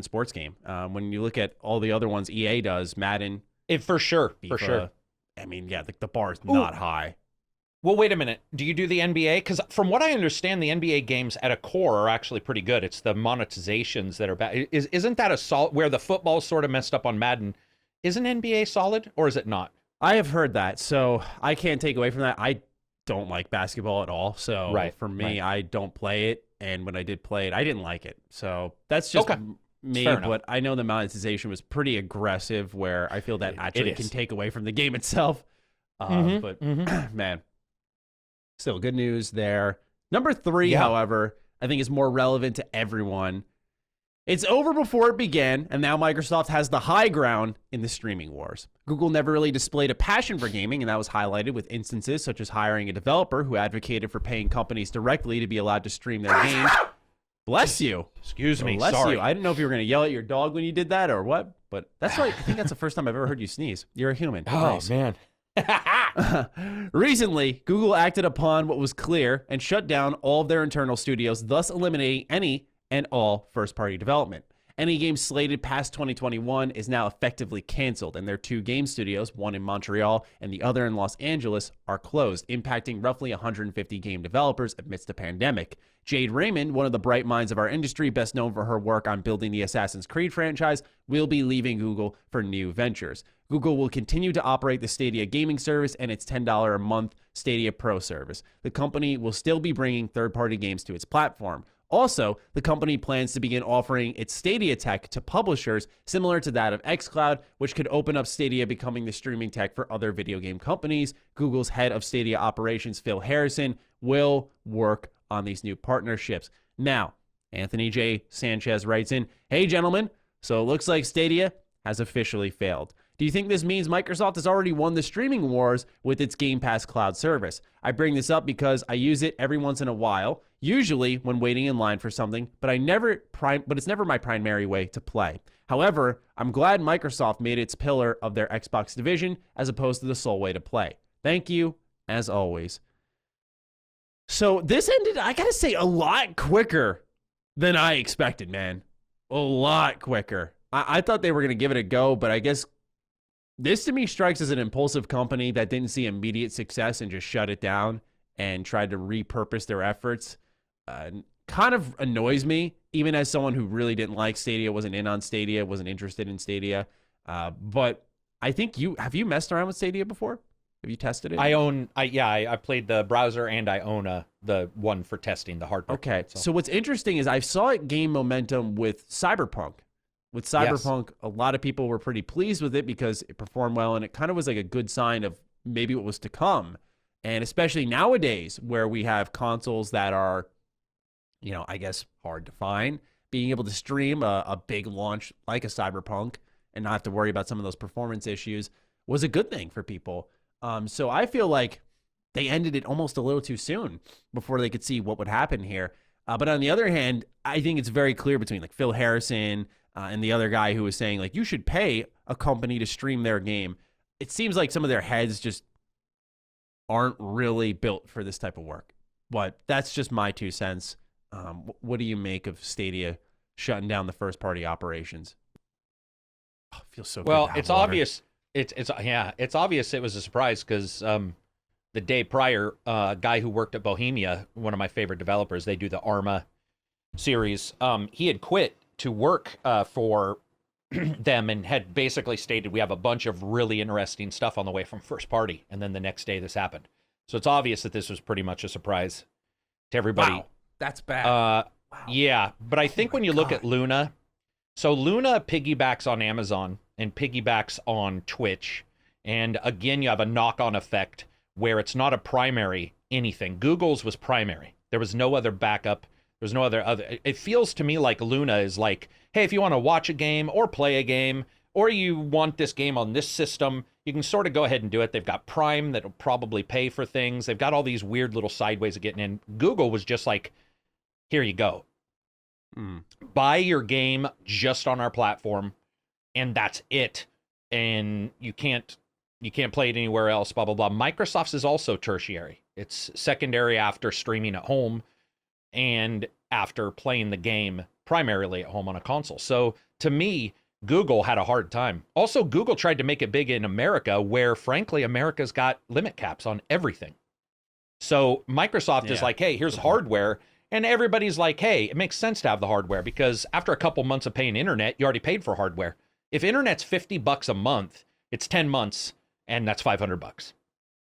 sports game. When you look at all the other ones EA does, Madden, for sure. I mean, the bar is not high. Well, wait a minute. Do you do the NBA? Because from what I understand, the NBA games at a core are actually pretty good. It's the monetizations that are bad. Isn't that a solid, where the football sort of messed up on Madden? Isn't NBA solid, or is it not? I have heard that, so I can't take away from that. I don't like basketball at all, so for me, I don't play it. And when I did play it, I didn't like it. So that's just me. But I know the monetization was pretty aggressive, where I feel that actually can take away from the game itself. But man, still good news there. Number 3, however, I think is more relevant to everyone. It's over before it began, and now Microsoft has the high ground in the streaming wars. Google never really displayed a passion for gaming, and that was highlighted with instances such as hiring a developer who advocated for paying companies directly to be allowed to stream their games. Bless you. Excuse me. Bless sorry. you. I didn't know if you were going to yell at your dog when you did that or what, but that's right. I think that's the first time I've ever heard you sneeze. You're a human. Oh, man. Recently, Google acted upon what was clear and shut down all of their internal studios, thus eliminating any and all first-party development. Any game slated past 2021 is now effectively canceled, and their 2 game studios, one in Montreal and the other in Los Angeles, are closed, impacting roughly 150 game developers amidst the pandemic. Jade Raymond, one of the bright minds of our industry, best known for her work on building the Assassin's Creed franchise, will be leaving Google for new ventures. Google will continue to operate the Stadia gaming service and its $10 a month Stadia Pro service. The company will still be bringing third-party games to its platform. Also, the company plans to begin offering its Stadia tech to publishers similar to that of xCloud, which could open up Stadia becoming the streaming tech for other video game companies. Google's head of Stadia operations, Phil Harrison, will work on these new partnerships. Now, Anthony J. Sanchez writes in, "Hey, gentlemen, so it looks like Stadia has officially failed. Do you think this means Microsoft has already won the streaming wars with its Game Pass cloud service? I bring this up because I use it every once in a while, usually when waiting in line for something, but it's never my primary way to play. However, I'm glad Microsoft made its pillar of their Xbox division as opposed to the sole way to play. Thank you, as always." So this ended, I gotta say, a lot quicker than I expected, man. A lot quicker. I thought they were going to give it a go, but I guess This to me strikes as an impulsive company that didn't see immediate success and just shut it down and tried to repurpose their efforts. Kind of annoys me, even as someone who really didn't like Stadia, wasn't in on Stadia, wasn't interested in Stadia. But I think have you messed around with Stadia before? Have you tested it? I played the browser and I own the one for testing the hardware. Okay. So what's interesting is I saw it gain momentum with Cyberpunk. With Cyberpunk, yes. A lot of people were pretty pleased with it because it performed well, and it kind of was like a good sign of maybe what was to come. And especially nowadays where we have consoles that are, I guess hard to find, being able to stream a big launch like a Cyberpunk and not have to worry about some of those performance issues was a good thing for people. So I feel like they ended it almost a little too soon before they could see what would happen here. But on the other hand, I think it's very clear between like Phil Harrison and the other guy who was saying like you should pay a company to stream their game. It seems like some of their heads just aren't really built for this type of work. But that's just my 2 cents. What do you make of Stadia shutting down the first party operations? Oh, it feels so good. Well, it's obvious. It's obvious it was a surprise because the day prior, a guy who worked at Bohemia, one of my favorite developers, they do the Arma series, he had quit to work for them and had basically stated we have a bunch of really interesting stuff on the way from first party. And then the next day this happened. So it's obvious that this was pretty much a surprise to everybody. Wow, that's bad. Wow. Yeah, but I think when you look at Luna, so Luna piggybacks on Amazon and piggybacks on Twitch. And again, you have a knock-on effect where it's not a primary anything. Google's was primary. There was no other backup. There's no other. It feels to me like Luna is like, hey, if you want to watch a game or play a game, or you want this game on this system, you can sort of go ahead and do it. They've got Prime that'll probably pay for things. They've got all these weird little sideways of getting in. Google was just like, here you go. Buy your game just on our platform, and that's it. And you can't play it anywhere else, blah, blah, blah. Microsoft's is also tertiary. It's secondary after streaming at home and after playing the game primarily at home on a console. So to me, Google had a hard time. Also, Google tried to make it big in America where, frankly, America's got limit caps on everything. So Microsoft is like, hey, here's hardware. And everybody's like, hey, it makes sense to have the hardware because after a couple months of paying internet, you already paid for hardware. If internet's $50 a month, it's 10 months and that's $500,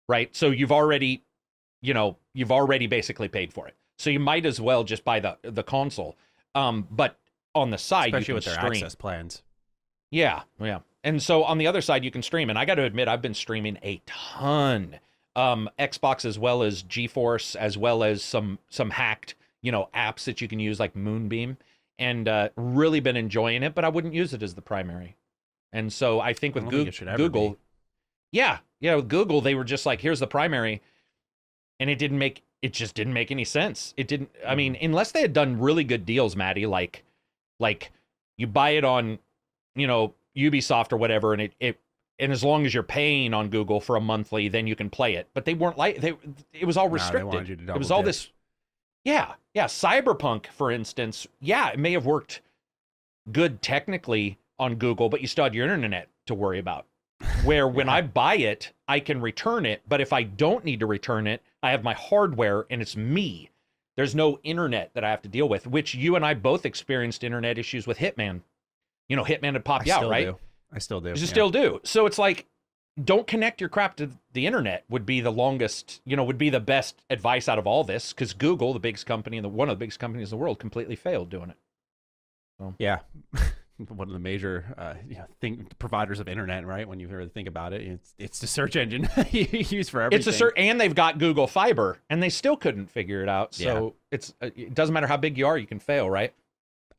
right? So you've already basically paid for it. So you might as well just buy the console. But on the side, especially you can with their stream. access plans. Yeah. And so on the other side, you can stream. And I got to admit, I've been streaming a ton. Xbox as well as GeForce, as well as some hacked, apps that you can use like Moonbeam, and really been enjoying it, but I wouldn't use it as the primary. And so I think with Google, with Google, they were just like, here's the primary. And it just didn't make any sense. It didn't, I mean, unless they had done really good deals, Maddie, like you buy it on, Ubisoft or whatever, and and as long as you're paying on Google for a monthly, then you can play it. But they weren't it was all restricted. They wanted you to double it was all dip. this. Yeah. Cyberpunk, for instance, it may have worked good technically on Google, but you still had your internet to worry about. Where when I buy it, I can return it. But if I don't need to return it, I have my hardware and it's me. There's no internet that I have to deal with, which you and I both experienced internet issues with Hitman. Hitman would pop you out, right? I still do. You still do. So it's like, don't connect your crap to the internet would be the longest, would be the best advice out of all this, because Google, the biggest company one of the biggest companies in the world, completely failed doing it. So. Yeah. One of the major providers of internet, right? When you really think about it, it's the search engine you use for everything. It's a search, and they've got Google Fiber, and they still couldn't figure it out. So it doesn't matter how big you are, you can fail, right?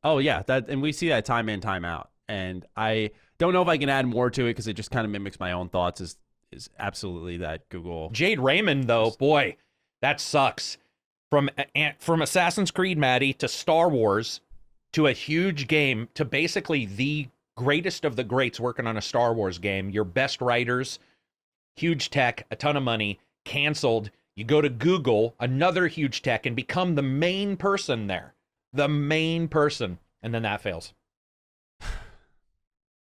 Oh yeah, and we see that time in, time out. And I don't know if I can add more to it because it just kind of mimics my own thoughts. Is absolutely that Google. Jade Raymond, though, boy, that sucks. From Assassin's Creed, Maddie, to Star Wars, to a huge game, to basically the greatest of the greats working on a Star Wars game. Your best writers, huge tech, a ton of money, canceled. You go to Google, another huge tech, and become the main person there. The main person. And then that fails.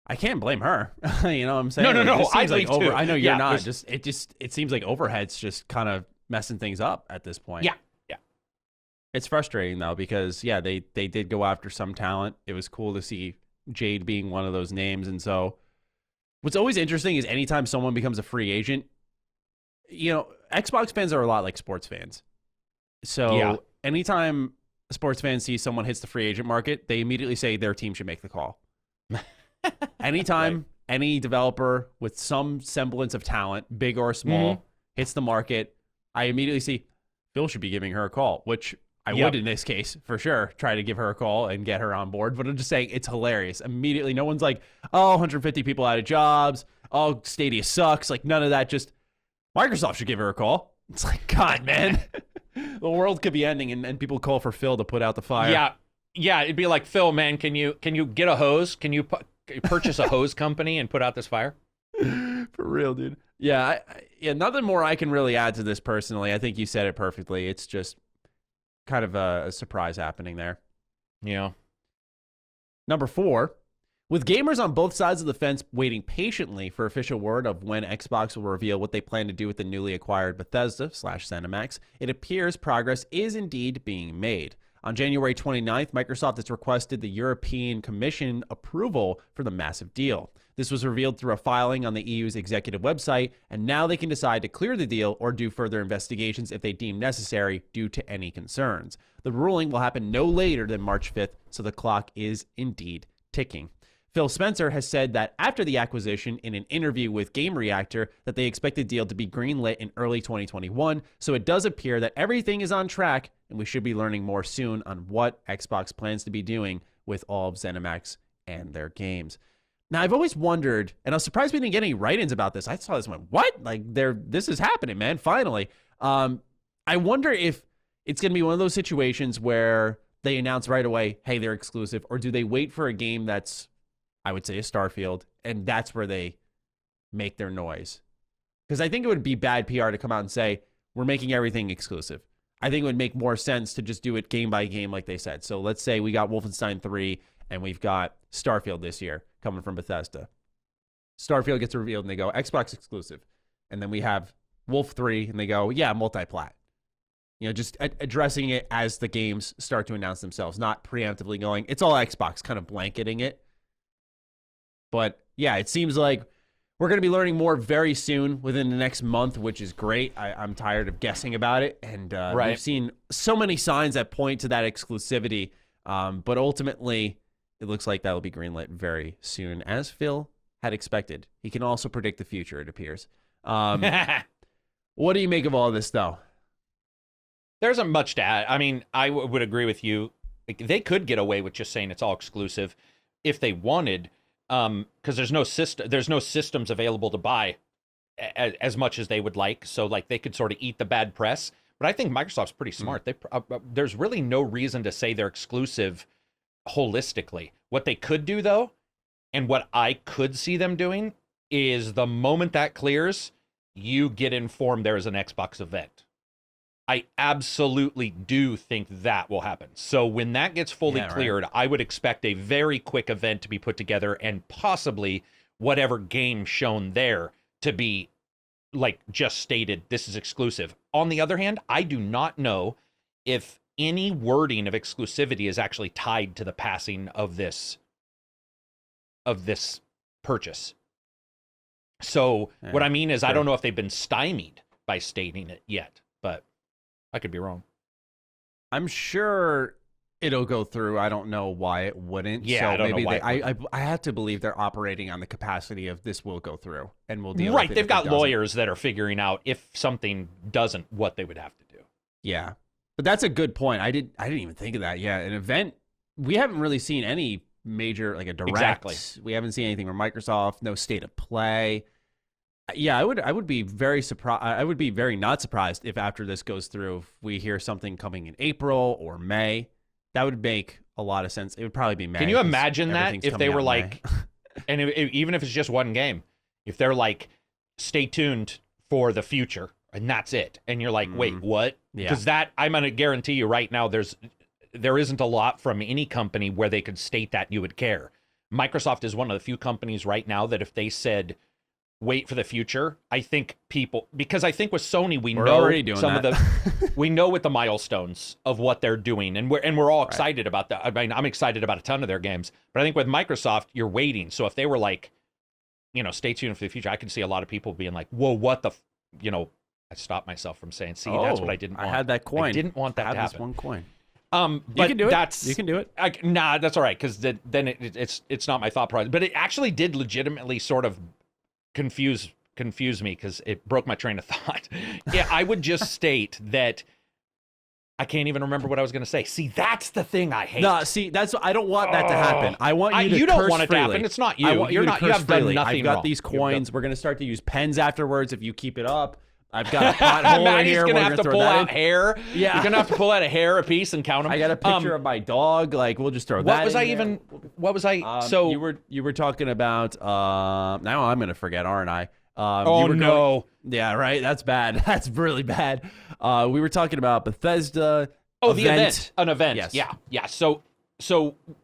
I can't blame her. You know what I'm saying? No. I'd leave too. I know you're not. It seems like overhead's just kind of messing things up at this point. Yeah. It's frustrating though because they did go after some talent. It was cool to see Jade being one of those names, and so what's always interesting is anytime someone becomes a free agent, you know, Xbox fans are a lot like sports fans. So anytime sports fans see someone hits the free agent market, they immediately say their team should make the call. Anytime any developer with some semblance of talent, big or small, hits the market, I immediately see Phil should be giving her a call, which I would in this case, for sure, try to give her a call and get her on board. But I'm just saying it's hilarious. Immediately, no one's like, oh, 150 people out of jobs. Oh, Stadia sucks. Like, none of that. Just Microsoft should give her a call. It's like, God, man. The world could be ending and people call for Phil to put out the fire. Yeah, it'd be like, Phil, man, can you get a hose? Can you purchase a hose company and put out this fire? For real, dude. Yeah, nothing more I can really add to this personally. I think you said it perfectly. It's just kind of a surprise happening there. Yeah. Number 4, with gamers on both sides of the fence waiting patiently for official word of when Xbox will reveal what they plan to do with the newly acquired Bethesda / Zenimax, it appears progress is indeed being made. On January 29th, Microsoft has requested the European Commission approval for the massive deal. This was revealed through a filing on the EU's executive website, and now they can decide to clear the deal or do further investigations if they deem necessary due to any concerns. The ruling will happen no later than March 5th, so the clock is indeed ticking. Phil Spencer has said that after the acquisition in an interview with Game Reactor that they expect the deal to be greenlit in early 2021, so it does appear that everything is on track and we should be learning more soon on what Xbox plans to be doing with all of Zenimax and their games. Now, I've always wondered, and I was surprised we didn't get any write-ins about this. I saw this and went, what? Like, this is happening, man, finally. I wonder if it's going to be one of those situations where they announce right away, hey, they're exclusive, or do they wait for a game that's, I would say, a Starfield, and that's where they make their noise? Because I think it would be bad PR to come out and say, we're making everything exclusive. I think it would make more sense to just do it game by game like they said. So let's say we got Wolfenstein 3 and we've got Starfield this year coming from Bethesda. Starfield gets revealed and they go, Xbox exclusive. And then we have Wolf 3 and they go, yeah, multi-plat. You know, just addressing it as the games start to announce themselves, not preemptively going, it's all Xbox, kind of blanketing it. But yeah, it seems like we're going to be learning more very soon within the next month, which is great. I'm tired of guessing about it. And we've seen so many signs that point to that exclusivity. But ultimately, it looks like that'll be greenlit very soon, as Phil had expected. He can also predict the future, it appears. What do you make of all this, though? There isn't much to add. I mean, I would agree with you. Like, they could get away with just saying it's all exclusive if they wanted. Because there's no systems available to buy as much as they would like, so like they could sort of eat the bad press. But I think Microsoft's pretty smart. There's really no reason to say they're exclusive holistically. What they could do though, and what I could see them doing, is the moment that clears, you get informed there is an Xbox event. I absolutely do think that will happen. So when that gets fully cleared, I would expect a very quick event to be put together and possibly whatever game shown there to be like just stated, this is exclusive. On the other hand, I do not know if any wording of exclusivity is actually tied to the passing of this purchase. So what I mean is, I don't know if they've been stymied by stating it yet, but I could be wrong. I'm sure it'll go through. I don't know why it wouldn't. Yeah, so I don't maybe know why. I have to believe they're operating on the capacity of this will go through and we'll deal with it. Right, they've got lawyers that are figuring out if something doesn't, what they would have to do. Yeah, but that's a good point. I didn't even think of that. Yeah, an event. We haven't really seen any major, like a direct. Exactly. We haven't seen anything from Microsoft. No state of play. Yeah, I would be very surprised. I would be very not surprised if after this goes through, if we hear something coming in April or May. That would make a lot of sense. It would probably be May. Can you imagine that if they were like, and even if it's just one game, if they're like, stay tuned for the future, and that's it, and you're like, wait, what? Because that, I'm going to guarantee you right now, there isn't a lot from any company where they could state that you would care. Microsoft is one of the few companies right now that if they said, wait for the future, I think people, because I think with Sony, we're already doing some of the, we know with the milestones of what they're doing, and we're all excited about that. I mean, I'm excited about a ton of their games, but I think with Microsoft, you're waiting. So if they were like, stay tuned for the future, I can see a lot of people being like, whoa, what the, I stopped myself from saying, see, that's what I didn't want. I had that coin. I didn't want that to happen. This one coin. But you can do it. You can do it. Nah, that's all right, because then it's not my thought process. But it actually did legitimately sort of confuse me, because it broke my train of thought. Yeah, I would just state that I can't even remember what I was going to say. See, that's the thing I hate. No, see, I don't want that to happen. I want you to You don't curse want it freely. to happen. It's not you. I want You're you not. to You curse have done freely. nothing I've got wrong. these coins. We're going to start to use pens afterwards if you keep it up. I've got a pothole in here. Maddie's gonna have to pull out hair. Yeah, you're gonna have to pull out a hair a piece and count them. I got a picture of my dog. Like, we'll just throw that. What was I? So you were talking about. Now I'm gonna forget, aren't I? Yeah, right. That's bad. That's really bad. We were talking about Bethesda. Oh, the event. An event. Yes. Yeah. So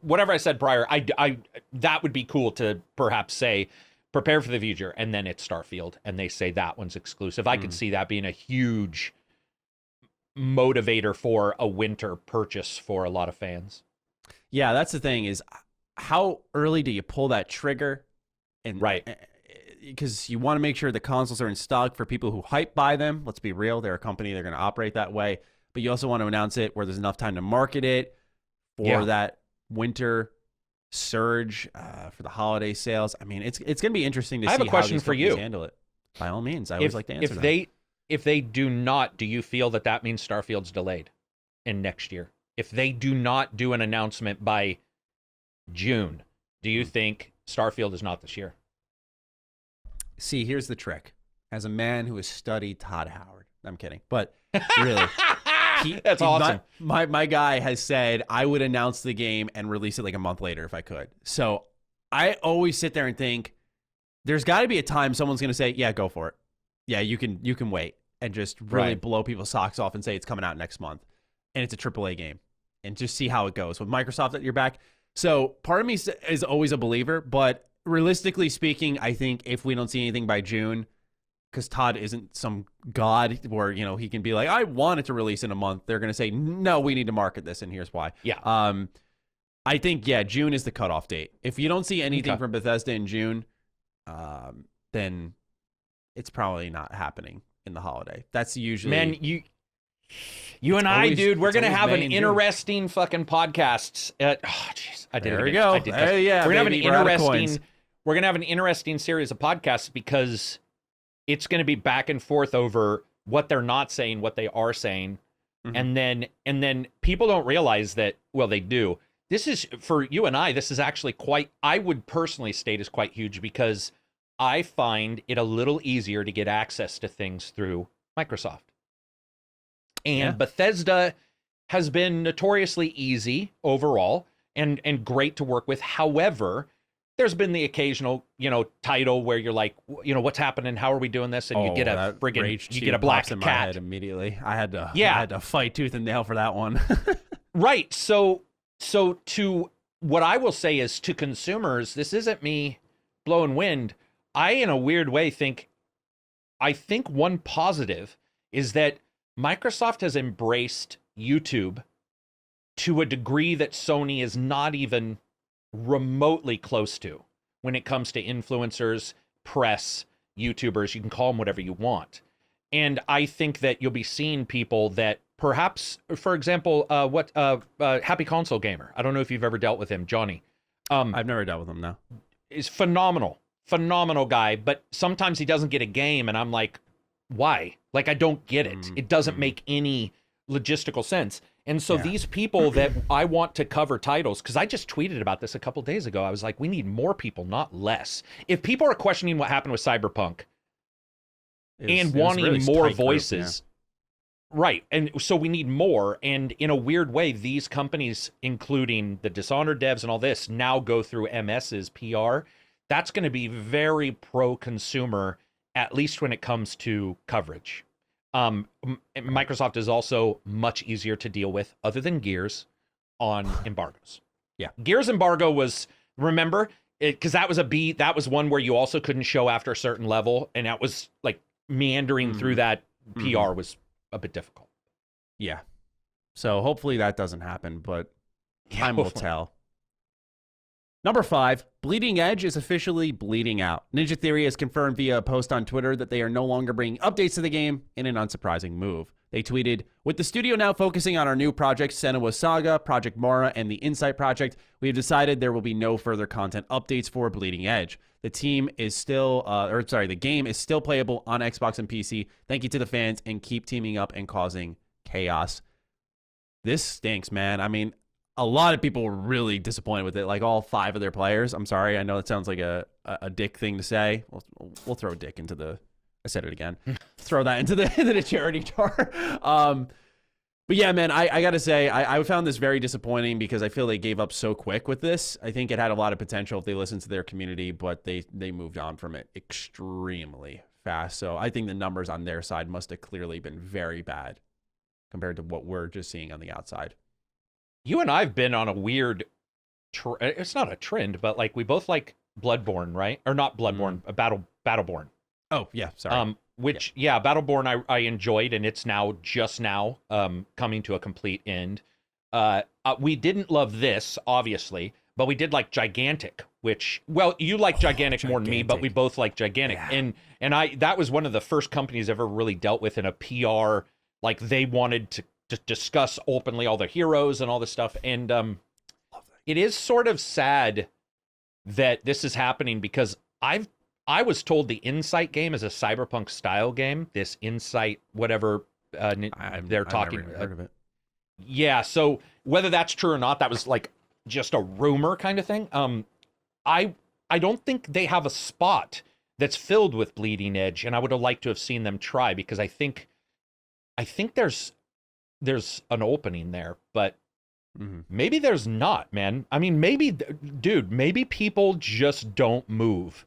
whatever I said prior, I that would be cool to perhaps say, prepare for the future, and then it's Starfield, and they say that one's exclusive. I could see that being a huge motivator for a winter purchase for a lot of fans. Yeah, that's the thing, is how early do you pull that trigger? And because you want to make sure the consoles are in stock for people who hype buy them. Let's be real, they're a company, they're going to operate that way. But you also want to announce it where there's enough time to market it for that winter surge, for the holiday sales. I mean, it's going to be interesting to see have a question for you. Handle it. By all means, I always like to answer if they do not, do you feel that means Starfield's delayed in next year? If they do not do an announcement by June, do you think Starfield is not this year? See, here's the trick. As a man who has studied Todd Howard, I'm kidding, but really. That's awesome. My guy has said I would announce the game and release it like a month later if I could. So I always sit there and think there's got to be a time someone's going to say, yeah, go for it. Yeah, you can wait, and just really blow people's socks off and say it's coming out next month. And it's a AAA game, and just see how it goes with Microsoft at your back. So part of me is always a believer, but realistically speaking, I think if we don't see anything by June, because Todd isn't some god where, he can be like, I want it to release in a month. They're going to say, no, we need to market this, and here's why. Yeah. I think, June is the cutoff date. If you don't see anything from Bethesda in June, then it's probably not happening in the holiday. That's usually... Man, you and I, dude, we're going to have an interesting fucking podcast. I did it again. There we go. We're going to have an interesting series of podcasts, because it's going to be back and forth over what they're not saying, what they are saying. Mm-hmm. And then people don't realize that, well, they do. This is, for you and I, this is actually I would personally state is quite huge, because I find it a little easier to get access to things through Microsoft. And Bethesda has been notoriously easy overall and great to work with. However, there's been the occasional, title where you're like, what's happening? How are we doing this? And you get a black in cat. My head immediately. I had to fight tooth and nail for that one. Right. So to what I will say is, to consumers, this isn't me blowing wind. I, in a weird way, think one positive is that Microsoft has embraced YouTube to a degree that Sony is not even remotely close to when it comes to influencers, press, YouTubers. You can call them whatever you want. And I think that you'll be seeing people that perhaps, for example, Happy Console Gamer. I don't know if you've ever dealt with him, Johnny. I've never dealt with him, no. Is phenomenal guy, but sometimes he doesn't get a game, and I'm like, why? Like, I don't get it. It doesn't make any logistical sense. And so these people that I want to cover titles, because I just tweeted about this a couple days ago. I was like, we need more people, not less. If people are questioning what happened with Cyberpunk and wanting really more voices, right. And so we need more. And in a weird way, these companies, including the Dishonored devs and all this, now go through MS's PR. That's going to be very pro-consumer, at least when it comes to coverage. Microsoft is also much easier to deal with, other than Gears, on embargoes. Yeah. Gears embargo was Remember? Because that was one where you also couldn't show after a certain level, and that was like meandering through that PR was a bit difficult. Yeah. So hopefully that doesn't happen, but time will tell. Number 5, Bleeding Edge is officially bleeding out. Ninja Theory has confirmed via a post on Twitter that they are no longer bringing updates to the game in an unsurprising move. They tweeted, "With the studio now focusing on our new projects, Senua Saga, Project Mara, and the Insight Project, we have decided there will be no further content updates for Bleeding Edge. The game is still playable on Xbox and PC. Thank you to the fans, and keep teaming up and causing chaos." This stinks, man. I mean, a lot of people were really disappointed with it, like all 5 of their players. I'm sorry. I know it sounds like a dick thing to say. We'll throw dick into the... I said it again. Throw that into the charity jar. But yeah, man, I got to say, I found this very disappointing because I feel they gave up so quick with this. I think it had a lot of potential if they listened to their community, but they moved on from it extremely fast. So I think the numbers on their side must have clearly been very bad compared to what we're just seeing on the outside. You and I've been on a weird, it's not a trend, but like we both like Bloodborne, right? Or not Bloodborne, Battleborn. Oh, yeah, sorry. Battleborn I enjoyed, and it's just now coming to a complete end. We didn't love this, obviously, but we did like Gigantic, which, well, you like Gigantic more than me, but we both like Gigantic. Yeah. And that was one of the first companies ever really dealt with in a PR, like they wanted to discuss openly all their heroes and all this stuff. And it is sort of sad that this is happening because I was told the Insight game is a cyberpunk style game. This Insight, whatever they're talking. I've never heard of it. Yeah, so whether that's true or not, that was like just a rumor kind of thing. I don't think they have a spot that's filled with Bleeding Edge, and I would have liked to have seen them try because I think there's an opening there, but maybe there's not, man. I mean, maybe people just don't move.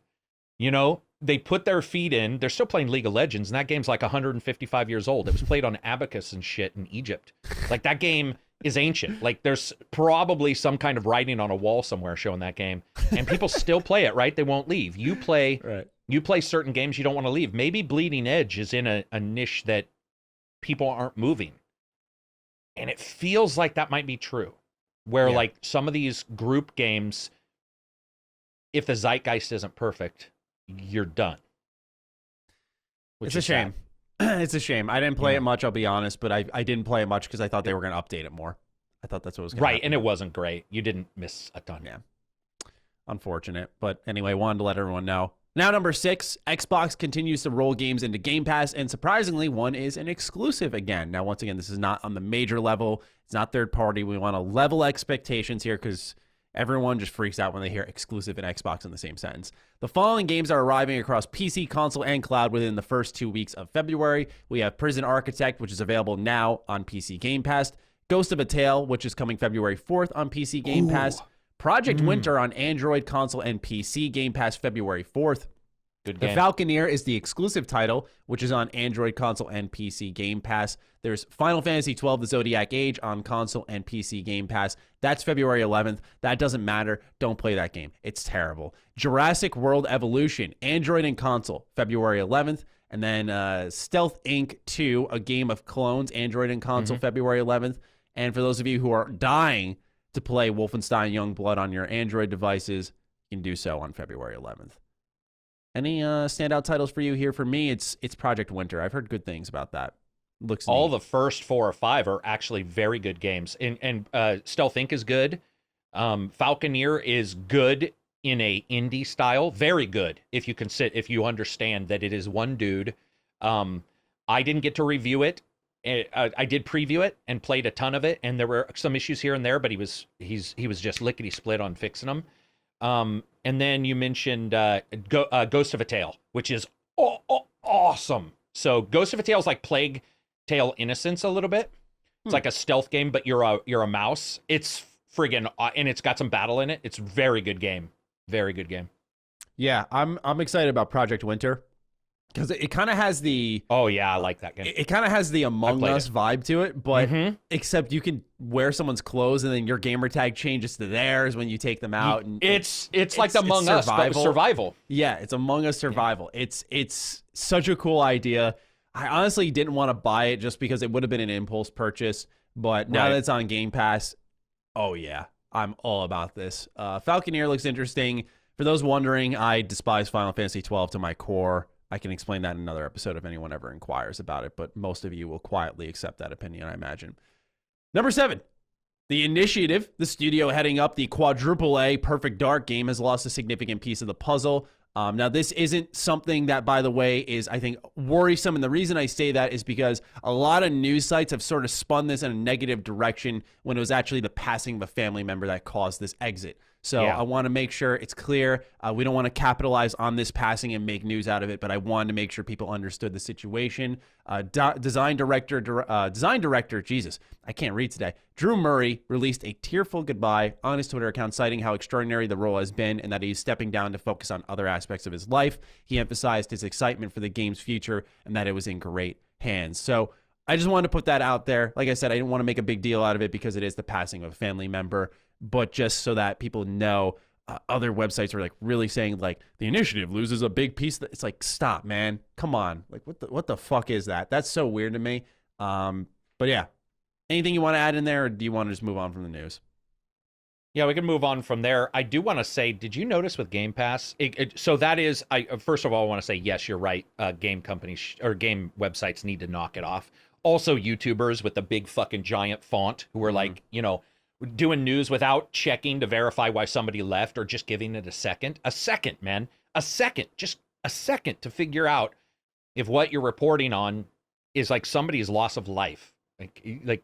You know, they put their feet in. They're still playing League of Legends, and that game's like 155 years old. It was played on Abacus and shit in Egypt. Like, that game is ancient. Like, there's probably some kind of writing on a wall somewhere showing that game, and people still play it, right? They won't leave. You play certain games you don't want to leave. Maybe Bleeding Edge is in a niche that people aren't moving. And it feels like that might be true, where like some of these group games, if the zeitgeist isn't perfect, you're done. It's a shame. It's a shame. I didn't play it much, I'll be honest, but I didn't play it much because I thought they were going to update it more. I thought that's what was going to happen. Right, and it wasn't great. You didn't miss a ton. Yeah. Unfortunate. But anyway, wanted to let everyone know. Now, number 6, Xbox continues to roll games into Game Pass, and surprisingly, one is an exclusive again. Now, once again, this is not on the major level. It's not third party. We want to level expectations here because everyone just freaks out when they hear exclusive and Xbox in the same sentence. The following games are arriving across PC, console, and cloud within the first 2 weeks of February. We have Prison Architect, which is available now on PC Game Pass. Ghost of a Tale, which is coming February 4th on PC Game Pass. Project Winter on Android, console, and PC Game Pass February 4th. Good game. The Falconeer is the exclusive title, which is on Android, console, and PC Game Pass. There's Final Fantasy XII, The Zodiac Age on console and PC Game Pass. That's February 11th. That doesn't matter. Don't play that game. It's terrible. Jurassic World Evolution, Android and console, February 11th. And then Stealth Inc. 2, A Game of Clones, Android and console, February 11th. And for those of you who are dying to play Wolfenstein Youngblood on your Android devices, you can do so on February 11th. Any standout titles for you here? For me, it's Project Winter. I've heard good things about that. Looks all neat. The first 4 or 5 are actually very good games, and Stealth Inc. is good. Falconeer is good in a indie style, very good if you understand that it is one dude. I didn't get to review it. I did preview it and played a ton of it, and there were some issues here and there, but he was just lickety split on fixing them. And then you mentioned Ghost of a Tale, which is awesome. So Ghost of a Tale is like Plague Tale Innocence a little bit. It's like a stealth game, but you're a mouse. It's friggin' and it's got some battle in it. It's a very good game. Very good game. Yeah, I'm excited about Project Winter. Because it kind of has the... Oh, yeah, I like that game. It kind of has the Among Us vibe to it, but except you can wear someo's clothes and then your gamer tag changes to theirs when you take them out. And it's like the Among Us, but survival. Yeah, it's Among Us survival. Yeah. It's such a cool idea. I honestly didn't want to buy it just because it would have been an impulse purchase, but now that it's on Game Pass, oh yeah, I'm all about this. Falconeer looks interesting. For those wondering, I despise Final Fantasy XII to my core. I can explain that in another episode if anyone ever inquires about it, but most of you will quietly accept that opinion, I imagine. Number 7, The Initiative, the studio heading up the quadruple A Perfect Dark game, has lost a significant piece of the puzzle. Now, this isn't something that, by the way, is, I think, worrisome. And the reason I say that is because a lot of news sites have sort of spun this in a negative direction when it was actually the passing of a family member that caused this exit. So I want to make sure it's clear. We don't want to capitalize on this passing and make news out of it, but I wanted to make sure people understood the situation. Design director, Jesus, I can't read today. Drew Murray released a tearful goodbye on his Twitter account, citing how extraordinary the role has been and that he's stepping down to focus on other aspects of his life. He emphasized his excitement for the game's future and that it was in great hands. So I just wanted to put that out there. Like I said, I didn't want to make a big deal out of it because it is the passing of a family member, but just so that people know. Other websites are like really saying like the initiative loses a big piece. It's like, stop, man. Come on. Like what the fuck is that? That's so weird to me. But yeah, anything you want to add in there, or do you want to just move on from the news? Yeah, we can move on from there. I do want to say, did you notice with Game Pass? So that is, first of all, I want to say, yes, you're right. Game companies or game websites need to knock it off. Also, YouTubers with the big fucking giant font who are like, doing news without checking to verify why somebody left or just giving it a second, man, just a second to figure out if what you're reporting on is like somebody's loss of life. Like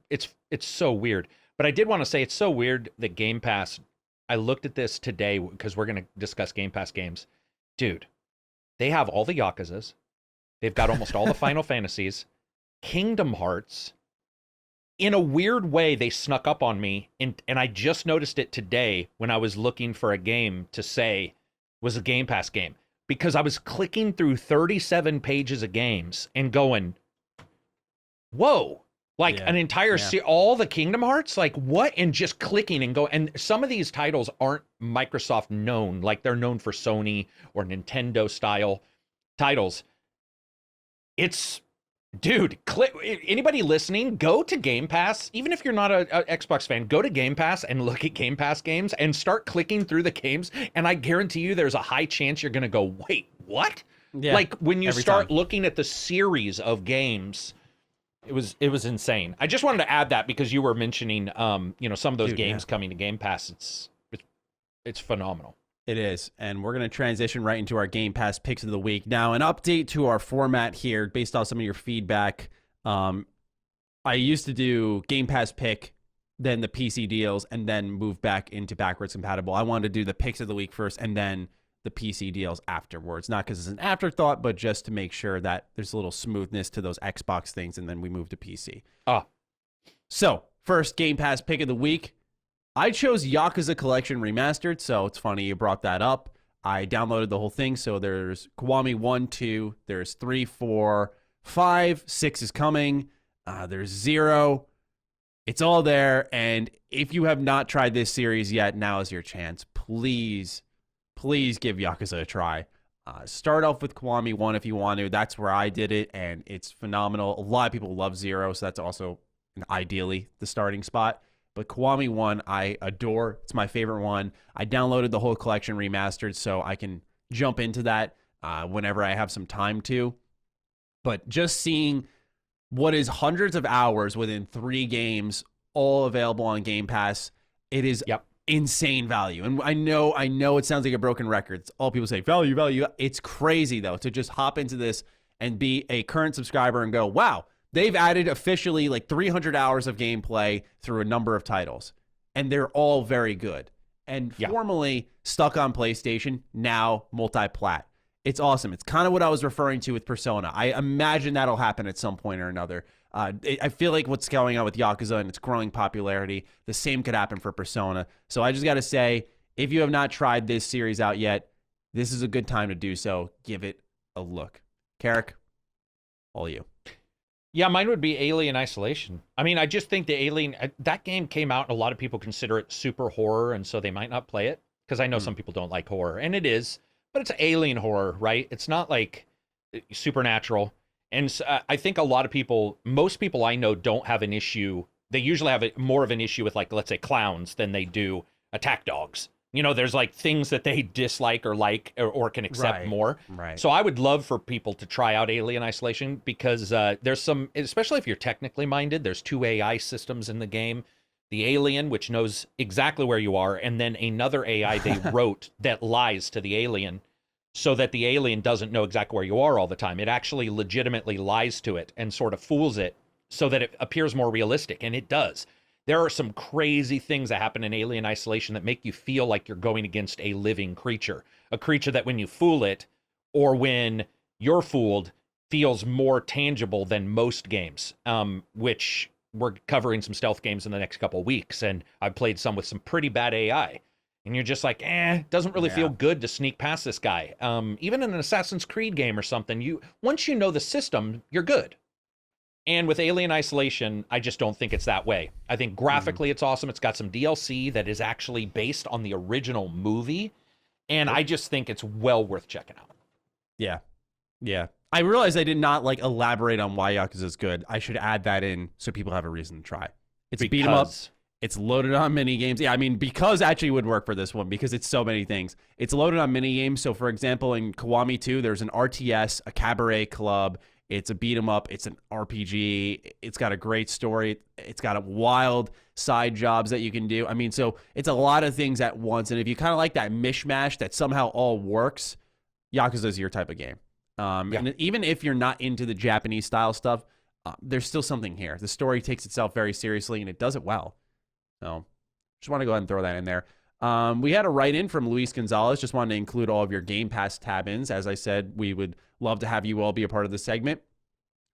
it's so weird. But I did want to say it's so weird that Game Pass, I looked at this today because we're going to discuss Game Pass games. Dude, they have all the Yakuzas. They've got almost all the Final Fantasies, Kingdom Hearts. In a weird way, they snuck up on me, and I just noticed it today when I was looking for a game to say was a Game Pass game, because I was clicking through 37 pages of games and going, whoa, like an entire all the Kingdom Hearts, like what? And just clicking and go. And some of these titles aren't Microsoft known, like they're known for Sony or Nintendo style titles. Dude, anybody listening, go to Game Pass. Even if you're not a Xbox fan, go to Game Pass and look at Game Pass games and start clicking through the games. And I guarantee you there's a high chance you're going to go, wait, what? Yeah, like when you start looking at the series of games, it was insane. I just wanted to add that because you were mentioning, some of those games coming to Game Pass. It's phenomenal. It is, and we're going to transition right into our Game Pass picks of the week. Now, an update to our format here based on some of your feedback. I used to do Game Pass pick, then the PC deals, and then move back into backwards compatible. I wanted to do the picks of the week first, and then the PC deals afterwards. Not because it's an afterthought, but just to make sure that there's a little smoothness to those Xbox things, and then we move to PC. So, first Game Pass pick of the week. I chose Yakuza Collection Remastered, so it's funny you brought that up. I downloaded the whole thing, so there's Kiwami 1, 2, there's 3, 4, 5, 6 is coming, there's 0. It's all there, and if you have not tried this series yet, now is your chance. Please give Yakuza a try. Start off with Kiwami 1 if you want to. That's where I did it, and it's phenomenal. A lot of people love 0, so that's also ideally the starting spot. But Kiwami 1, I adore. It's my favorite one. I downloaded the whole collection remastered so I can jump into that whenever I have some time to. But just seeing what is hundreds of hours within 3 games, all available on Game Pass, it is insane value. And I know it sounds like a broken record. It's all people say, value. It's crazy, though, to just hop into this and be a current subscriber and go, wow, they've added officially like 300 hours of gameplay through a number of titles, and they're all very good. And formerly stuck on PlayStation, now multi-plat. It's awesome. It's kind of what I was referring to with Persona. I imagine that'll happen at some point or another. I feel like what's going on with Yakuza and its growing popularity, the same could happen for Persona. So I just got to say, if you have not tried this series out yet, this is a good time to do so. Give it a look. Carrick, all you. Yeah, mine would be Alien Isolation. I mean, I just think the Alien, that game came out and a lot of people consider it super horror, and so they might not play it, because I know some people don't like horror, and it is, but it's alien horror, right? It's not like supernatural. And so, I think a lot of people, most people I know don't have an issue. They usually have more of an issue with, like, let's say clowns than they do attack dogs. You know, there's like things that they dislike or like or can accept more. Right. So I would love for people to try out Alien Isolation, because there's some, especially if you're technically minded, there's 2 AI systems in the game. The alien, which knows exactly where you are, and then another AI they wrote that lies to the alien, so that the alien doesn't know exactly where you are all the time. It actually legitimately lies to it and sort of fools it so that it appears more realistic, and it does. There are some crazy things that happen in Alien Isolation that make you feel like you're going against a living creature, a creature that when you fool it or when you're fooled feels more tangible than most games, which we're covering some stealth games in the next couple of weeks, and I've played some with some pretty bad AI. And you're just like, doesn't really feel good to sneak past this guy. Even in an Assassin's Creed game or something, once you know the system, you're good. And with Alien Isolation, I just don't think it's that way. I think graphically it's awesome. It's got some DLC that is actually based on the original movie. And I just think it's well worth checking out. Yeah. Yeah. I realized I did not like elaborate on why Yakuza is good. I should add that in so people have a reason to try. It's beat 'em up. It's loaded on mini games. Yeah, I mean, because actually would work for this one because it's so many things. It's loaded on mini games. So, for example, in Kiwami 2, there's an RTS, a cabaret club. It's a beat 'em up. It's an RPG. It's got a great story. It's got a wild side jobs that you can do. I mean, so it's a lot of things at once. And if you kind of like that mishmash that somehow all works, Yakuza is your type of game. And even if you're not into the Japanese style stuff, there's still something here. The story takes itself very seriously, and it does it well. So just want to go ahead and throw that in there. We had a write-in from Luis Gonzalez. Just wanted to include all of your Game Pass tab-ins. As I said, we would love to have you all be a part of the segment.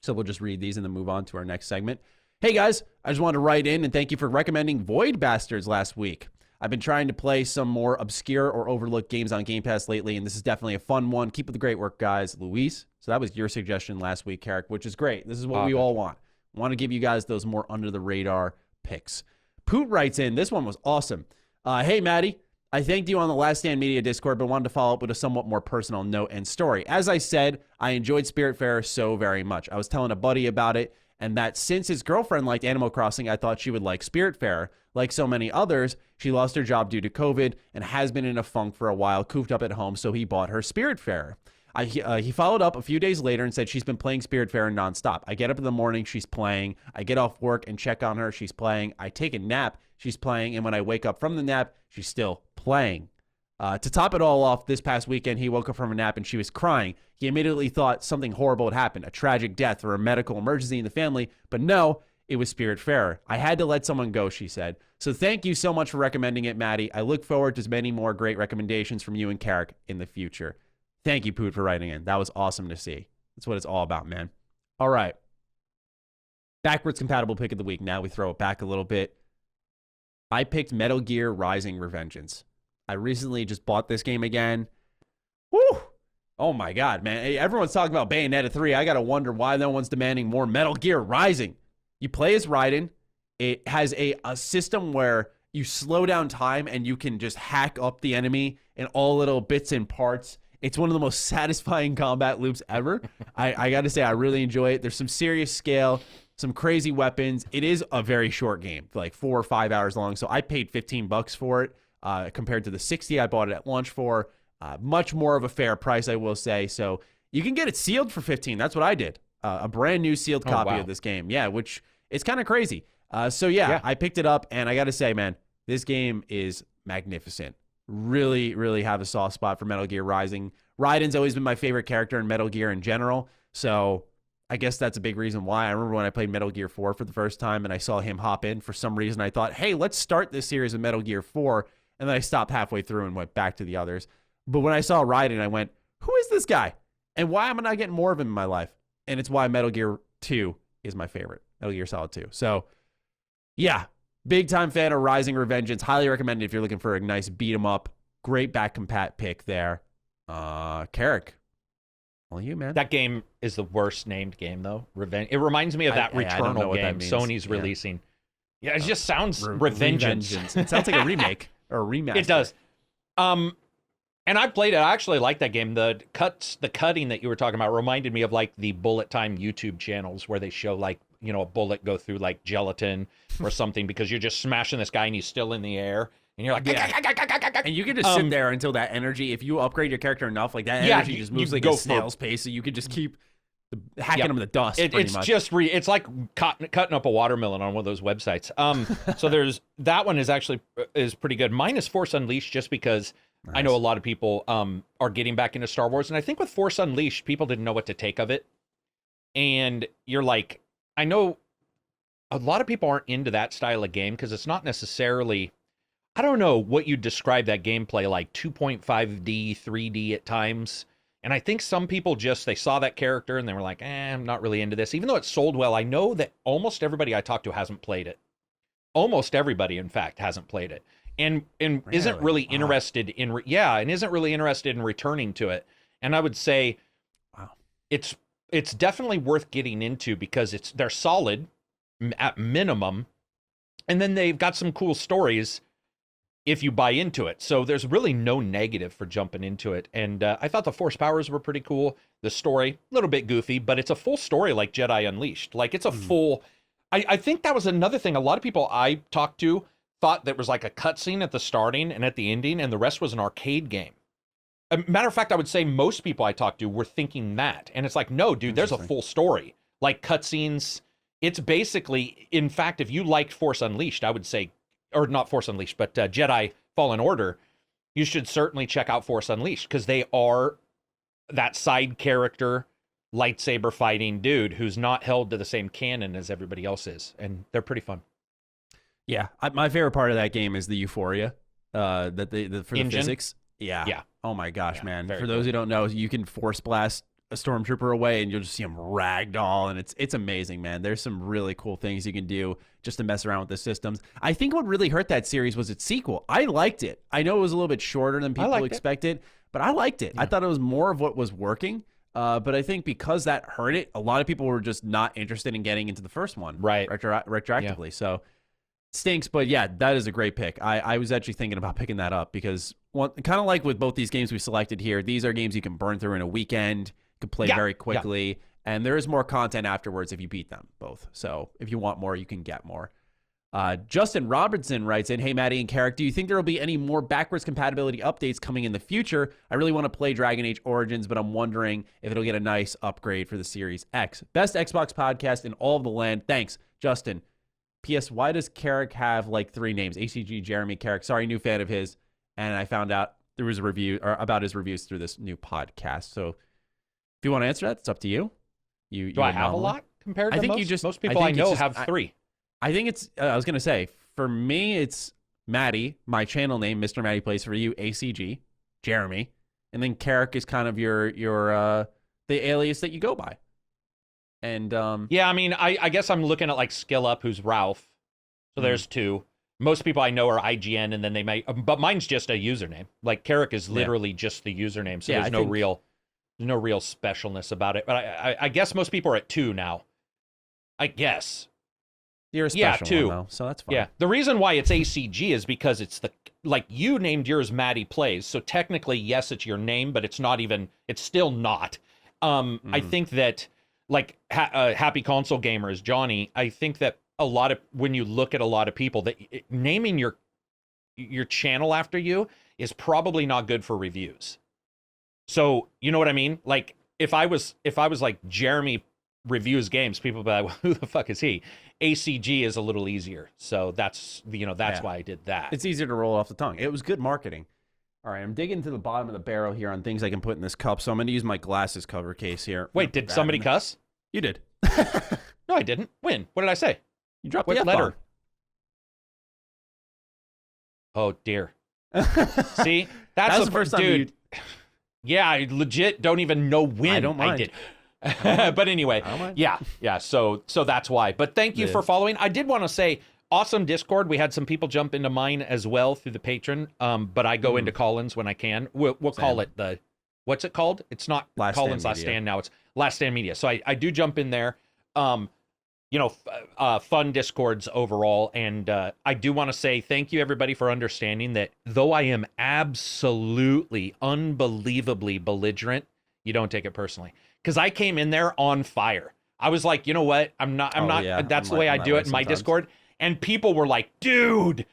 So we'll just read these and then move on to our next segment. Hey, guys, I just wanted to write in and thank you for recommending Void Bastards last week. I've been trying to play some more obscure or overlooked games on Game Pass lately, and this is definitely a fun one. Keep up the great work, guys. Luis. So that was your suggestion last week, Carrick, which is great. This is what we all want. I want to give you guys those more under-the-radar picks. Poot writes in, this one was awesome. Hey, Maddie, I thanked you on the Last Stand Media Discord, but wanted to follow up with a somewhat more personal note and story. As I said, I enjoyed Spiritfarer so very much. I was telling a buddy about it, and that since his girlfriend liked Animal Crossing, I thought she would like Spiritfarer. Like so many others, she lost her job due to COVID and has been in a funk for a while, cooped up at home, so he bought her Spiritfarer. He followed up a few days later and said she's been playing Spiritfarer nonstop. I get up in the morning, she's playing. I get off work and check on her, she's playing. I take a nap, she's playing. And when I wake up from the nap, she's still playing. To top it all off, this past weekend, he woke up from a nap and she was crying. He immediately thought something horrible had happened, a tragic death or a medical emergency in the family. But no, it was Spiritfarer. I had to let someone go, she said. So thank you so much for recommending it, Maddie. I look forward to many more great recommendations from you and Carrick in the future. Thank you, Poot, for writing in. That was awesome to see. That's what it's all about, man. All right. Backwards compatible pick of the week. Now we throw it back a little bit. I picked Metal Gear Rising: Revengeance. I recently just bought this game again. Woo! Oh my God, man. Hey, everyone's talking about Bayonetta 3. I got to wonder why no one's demanding more Metal Gear Rising. You play as Raiden. It has a system where you slow down time and you can just hack up the enemy in all little bits and parts. It's one of the most satisfying combat loops ever. I got to say, I really enjoy it. There's some serious scale, some crazy weapons. It is a very short game, like 4 or 5 hours long. So I paid $15 for it compared to the $60 I bought it at launch for. Much more of a fair price, I will say. So you can get it sealed for $15. That's what I did. A brand new sealed copy of this game. Yeah, which it's kind of crazy. So yeah, I picked it up, and I got to say, man, this game is magnificent. Really, really have a soft spot for Metal Gear Rising. Raiden's always been my favorite character in Metal Gear in general, so I guess that's a big reason why. I remember when I played Metal Gear 4 for the first time and I saw him hop in. For some reason, I thought, hey, let's start this series with Metal Gear 4, and then I stopped halfway through and went back to the others. But when I saw Raiden, I went, who is this guy? And why am I not getting more of him in my life? And it's why Metal Gear 2 is my favorite. Metal Gear Solid 2. So, yeah, big time fan of Rising: Revengeance. Highly recommended if you're looking for a nice beat 'em up. Great back compat pick there. Carrick, Well, you, man. That game is the worst named game, though. Revenge. It reminds me of that Returnal game Sony's releasing. Yeah, it just sounds Revengeance. It sounds like a remake or a remaster. It does. And I played it. I actually like that game. The cutting that you were talking about reminded me of like the bullet time YouTube channels where they show like, you know, a bullet go through like gelatin or something because you're just smashing this guy and he's still in the air. And you're like, and you can just sit there until that energy, if you upgrade your character enough, like that energy just moves like a snail's pace, so you could just keep hacking them to dust. It's like cutting up a watermelon on one of those websites. So there's that one is pretty good. Mine is Force Unleashed, just because I know a lot of people are getting back into Star Wars, and I think with Force Unleashed, people didn't know what to take of it. And you're like, I know a lot of people aren't into that style of game because it's not necessarily. I don't know what you'd describe that gameplay like, 2.5D, 3D at times. And I think some people they saw that character and they were like, I'm not really into this. Even though it sold well, I know that almost everybody I talked to hasn't played it. Almost everybody, in fact, hasn't played it. And isn't really interested in, isn't really interested in returning to it. And I would say, it's definitely worth getting into because they're solid at minimum. And then they've got some cool stories if you buy into it. So there's really no negative for jumping into it. And I thought the Force powers were pretty cool. The story, a little bit goofy, but it's a full story like Jedi Unleashed. Like it's a full, I think that was another thing. A lot of people I talked to thought that was like a cutscene at the starting and at the ending, and the rest was an arcade game. Matter of fact, I would say most people I talked to were thinking that. And it's like, no, dude, there's a full story. Like cutscenes, it's basically, in fact, if you liked Force Unleashed, I would say, or not Force Unleashed, but Jedi Fallen Order, you should certainly check out Force Unleashed because they are that side character, lightsaber fighting dude who's not held to the same canon as everybody else is, and they're pretty fun. Yeah, my favorite part of that game is the euphoria, for the physics. Yeah. Oh my gosh, man! For those who don't know, you can force blast a stormtrooper away and you'll just see him ragdoll, and it's amazing, man. There's some really cool things you can do just to mess around with the systems. I think what really hurt that series was its sequel. I liked it. I know it was a little bit shorter than people expected, but I liked it. Yeah. I thought it was more of what was working. But I think because that hurt it, a lot of people were just not interested in getting into the first one, right? Retroactively. Yeah. So stinks, but yeah, that is a great pick. I was actually thinking about picking that up because kind of like with both these games we selected here, these are games you can burn through in a weekend. Could play very quickly, and there is more content afterwards if you beat them both. So if you want more, you can get more. Justin Robertson writes in, hey, Maddie and Carrick, do you think there will be any more backwards compatibility updates coming in the future? I really want to play Dragon Age Origins, but I'm wondering if it'll get a nice upgrade for the Series X. Best Xbox podcast in all of the land. Thanks, Justin. P.S. Why does Carrick have like 3 names? ACG, Jeremy, Carrick. Sorry, new fan of his. And I found out there was a review about his reviews through this new podcast. So if you want to answer that, it's up to you. Do I have a lot compared to most people I know have 3. I think it's, I was going to say, for me, it's Maddie, my channel name, Mr. Maddie Plays. For you, ACG, Jeremy. And then Carrick is kind of your the alias that you go by. And yeah, I mean, I guess I'm looking at like Skill Up, who's Ralph. So there's 2. Most people I know are IGN, and then they may, but mine's just a username. Like Carrick is literally just the username. So there's no real specialness about it. But I guess most people are at 2 now. I guess. You're a special 2. one, though, so that's fine. Yeah. The reason why it's ACG is because it's like you named yours Maddie Plays. So technically, yes, it's your name, but it's still not. I think that like Happy Console Gamers, Johnny, I think that when you look at a lot of people, that naming your channel after you is probably not good for reviews. So, you know what I mean? Like if I was like Jeremy Reviews Games, people would be like, well, who the fuck is he? ACG is a little easier. So that's why I did that. It's easier to roll off the tongue. It was good marketing. All right, I'm digging to the bottom of the barrel here on things I can put in this cup. So I'm going to use my glasses cover case here. Wait, did somebody cuss? You did. No, I didn't. When? What did I say? You dropped what the letter? F-bomb. Oh dear. See, that's the first time, dude. Yeah, I legit don't even know when I don't mind. I did. But anyway, yeah. So that's why. But thank you for following. I did want to say, awesome Discord. We had some people jump into mine as well through the patron. But I go into Collins when I can. We'll call it the what's it called? It's not Colin's Last Stand now. It's Last Stand Media. So I do jump in there. Fun Discords overall. And I do want to say thank you, everybody, for understanding that though I am absolutely, unbelievably belligerent, you don't take it personally. Because I came in there on fire. I was like, you know what? That's the way I do it in my Discord. And people were like, dude,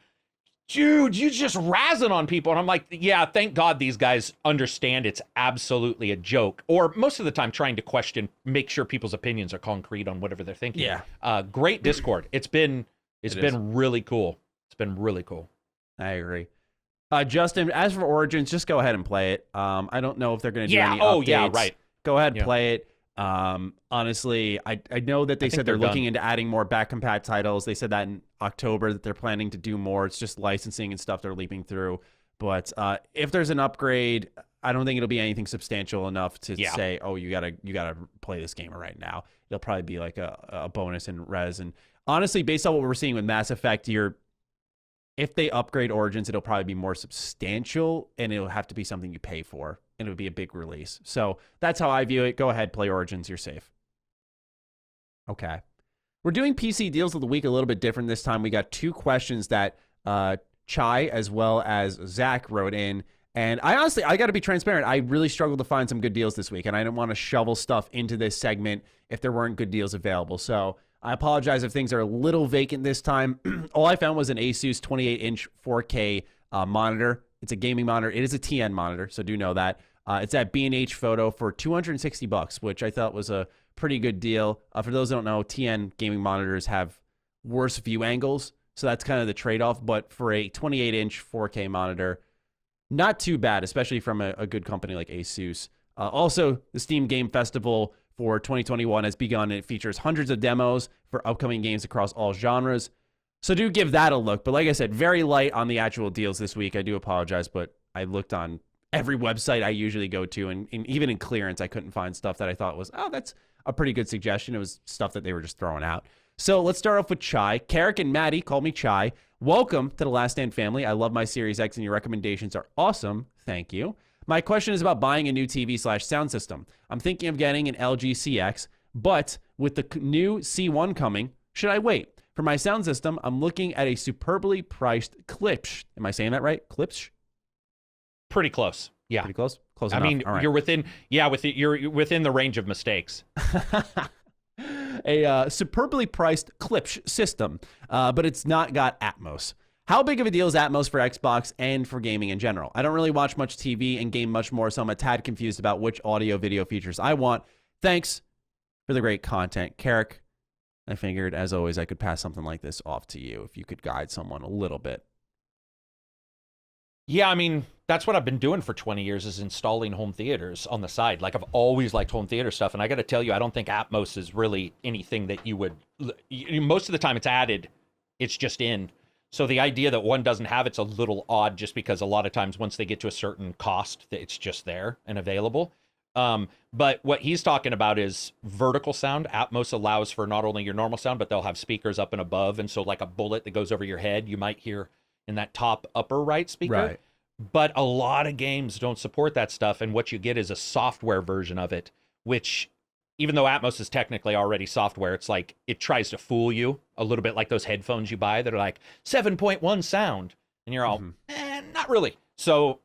you just razzing on people. And I'm like, yeah, thank God these guys understand it's absolutely a joke. Or most of the time trying to make sure people's opinions are concrete on whatever they're thinking. Yeah. Great Discord. It's been really cool. It's been really cool. I agree. Justin, as for Origins, just go ahead and play it. I don't know if they're going to do any updates. Yeah, right. Go ahead and play it. Honestly, I know that they said they're looking into adding more back compat titles. They said that in October that they're planning to do more. It's just licensing and stuff they're leaping through. But if there's an upgrade, I don't think it'll be anything substantial enough to say, oh, you gotta play this game right now. It'll probably be like a bonus in res. And honestly, based on what we're seeing with Mass Effect, if they upgrade Origins, it'll probably be more substantial, and it'll have to be something you pay for, and it'll be a big release. So that's how I view it. Go ahead, play Origins. You're safe. Okay. We're doing PC Deals of the Week a little bit different this time. We got 2 questions that Chai as well as Zach wrote in. And I got to be transparent. I really struggled to find some good deals this week, and I didn't want to shovel stuff into this segment if there weren't good deals available. So I apologize if things are a little vacant this time. All I found was an Asus 28-inch 4K monitor. It's a gaming monitor. It is a TN monitor, so do know that. It's at B&H Photo for $260, which I thought was a pretty good deal. For those who don't know, TN gaming monitors have worse view angles, so that's kind of the trade-off. But for a 28-inch 4K monitor, not too bad, especially from a good company like Asus. Also, the Steam Game Festival for 2021 has begun. It features hundreds of demos for upcoming games across all genres. So do give that a look. But like I said, very light on the actual deals this week. I do apologize, but I looked on every website I usually go to, and even in clearance, I couldn't find stuff that I thought was, oh, that's a pretty good suggestion. It was stuff that they were just throwing out. So let's start off with Chai. Carrick and Maddie call me Chai. Welcome to the Last Stand family. I love my Series X, and your recommendations are awesome. Thank you. My question is about buying a new TV/sound system. I'm thinking of getting an LG CX, but with the new C1 coming, should I wait? For my sound system, I'm looking at a superbly priced Klipsch. Am I saying that right? Klipsch? Pretty close. Yeah. Pretty close? Close enough. I mean, right. You're within the range of mistakes. A superbly priced Klipsch system, but it's not got Atmos. How big of a deal is Atmos for Xbox and for gaming in general? I don't really watch much TV and game much more, so I'm a tad confused about which audio-video features I want. Thanks for the great content, Carrick. I figured, as always, I could pass something like this off to you if you could guide someone a little bit. Yeah, I mean, that's what I've been doing for 20 years is installing home theaters on the side. Like, I've always liked home theater stuff, and I got to tell you, I don't think Atmos is really anything that you would... Most of the time it's added, it's just in. So the idea that one doesn't have it's a little odd just because a lot of times once they get to a certain cost, it's just there and available. But what he's talking about is vertical sound. Atmos allows for not only your normal sound, but they'll have speakers up and above. And so like a bullet that goes over your head, you might hear in that top upper right speaker. Right. But a lot of games don't support that stuff. And what you get is a software version of it, which even though Atmos is technically already software, it's like it tries to fool you a little bit like those headphones you buy that are like 7.1 sound. And you're all, not really. So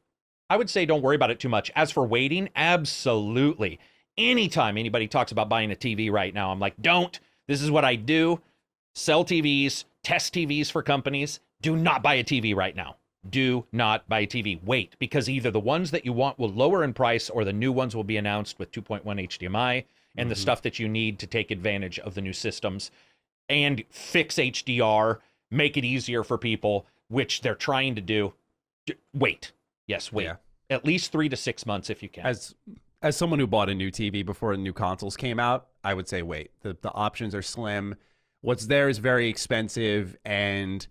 I would say don't worry about it too much. As for waiting, absolutely. Anytime anybody talks about buying a TV right now, I'm like, don't. This is what I do. Sell TVs, test TVs for companies. Do not buy a TV right now. Do not buy a TV. Wait, because either the ones that you want will lower in price or the new ones will be announced with 2.1 HDMI and the stuff that you need to take advantage of the new systems and fix HDR, make it easier for people, which they're trying to do. Wait. Yes, wait. Yeah. At least 3 to 6 months if you can. As someone who bought a new TV before the new consoles came out, I would say wait. The options are slim. What's there is very expensive, and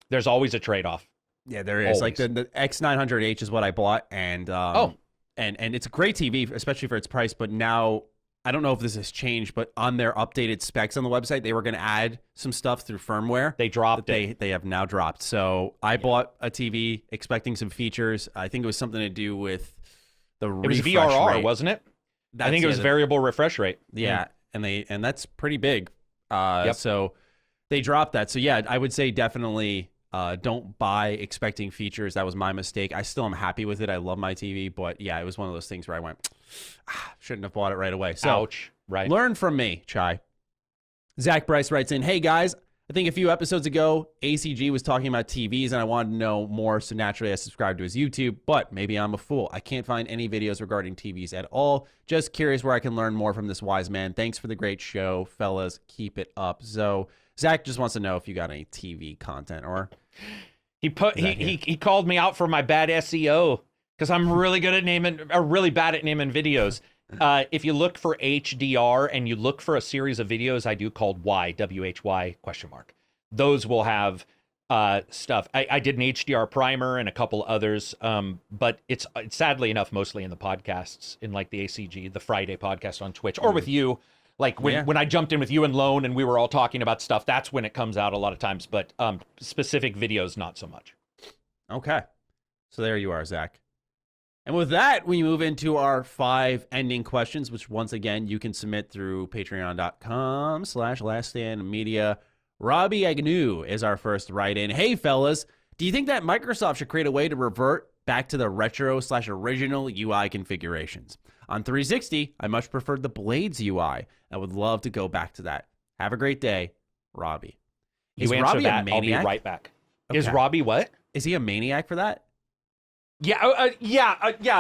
there's always a trade-off. Yeah, there is. Always. Like the X900H is what I bought, and and it's a great TV, especially for its price. But now I don't know if this has changed, but on their updated specs on the website, they were going to add some stuff through firmware. They dropped it. They have now dropped. So I bought a TV expecting some features. I think it was something to do with the it was refresh VRR, rate. wasn't it? I think it was variable refresh rate. Yeah, and that's pretty big. So they dropped that. So yeah, I would say definitely don't buy expecting features. That was my mistake. I still am happy with it. I love my TV, but yeah, it was one of those things where I went, shouldn't have bought it right away. So ouch. Right. Learn from me, Chai. Zach Bryce writes in, hey guys, I think a few episodes ago, ACG was talking about TVs and I wanted to know more, so naturally I subscribed to his YouTube, but maybe I'm a fool. I can't find any videos regarding TVs at all. Just curious where I can learn more from this wise man. Thanks for the great show, fellas. Keep it up. So Zach just wants to know if you got any TV content or... He called me out for my bad SEO because I'm really good at really bad at naming videos. If you look for HDR and you look for a series of videos I do called WHY ? Those will have stuff. I did an HDR primer and a couple others, but it's sadly enough mostly in the podcasts, in like the ACG, the Friday podcast on Twitch, or with you. Like when I jumped in with you and Lone and we were all talking about stuff, that's when it comes out a lot of times, but specific videos, not so much. Okay. So there you are, Zach. And with that, we move into our 5 ending questions, which once again, you can submit through patreon.com/laststandmedia. Robbie Agnew is our first write-in. Hey, fellas, do you think that Microsoft should create a way to revert back to the retro/original UI configurations? On 360, I much preferred the Blades UI. I would love to go back to that. Have a great day, Robbie. Is Robbie a maniac? I'll be right back. Okay. Is Robbie what? Is he a maniac for that? Yeah, I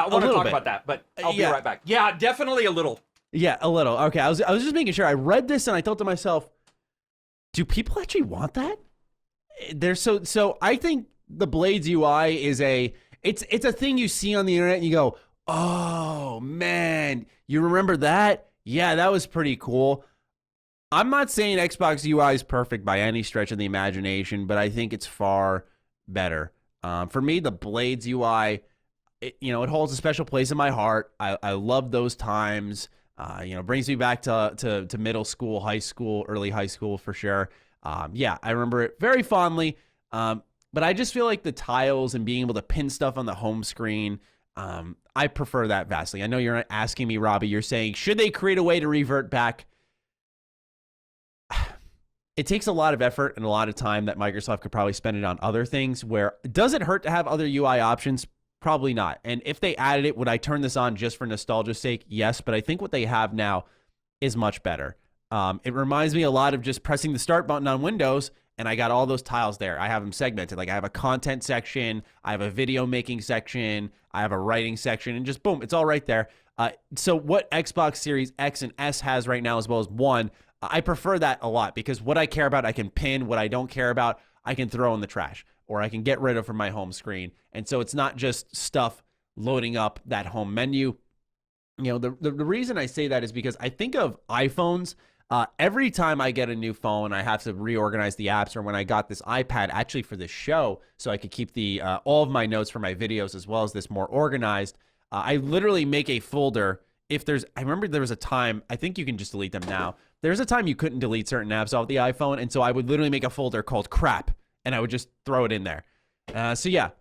want to talk about that, but I'll be right back. Yeah, definitely a little. Yeah, a little. Okay, I was just making sure. I read this and I thought to myself, do people actually want that? So I think the Blades UI is it's a thing you see on the internet and you go, oh man, you remember that? Yeah, that was pretty cool. I'm not saying Xbox UI is perfect by any stretch of the imagination, but I think it's far better. For me, the Blades UI, it holds a special place in my heart. I love those times. Brings me back to middle school, high school, early high school for sure. I remember it very fondly. But I just feel like the tiles and being able to pin stuff on the home screen, I prefer that vastly. I know you're not asking me, Robbie. You're saying, should they create a way to revert back? It takes a lot of effort and a lot of time that Microsoft could probably spend it on other things. Where does it hurt to have other UI options? Probably not. And if they added it, would I turn this on just for nostalgia's sake? Yes, but I think what they have now is much better. It reminds me a lot of just pressing the start button on Windows, and I got all those tiles there. I have them segmented. Like I have a content section, I have a video making section, I have a writing section, and just boom, it's all right there. So what Xbox Series X and S has right now, as well as One, I prefer that a lot because what I care about, I can pin. What I don't care about, I can throw in the trash or I can get rid of from my home screen. And so it's not just stuff loading up that home menu. The reason I say that is because I think of iPhones. Every time I get a new phone, I have to reorganize the apps, or when I got this iPad actually for this show, so I could keep the all of my notes for my videos as well as this more organized. I literally make a folder. I remember there was a time, I think you can just delete them now. There's a time you couldn't delete certain apps off the iPhone, and so I would literally make a folder called crap, and I would just throw it in there. To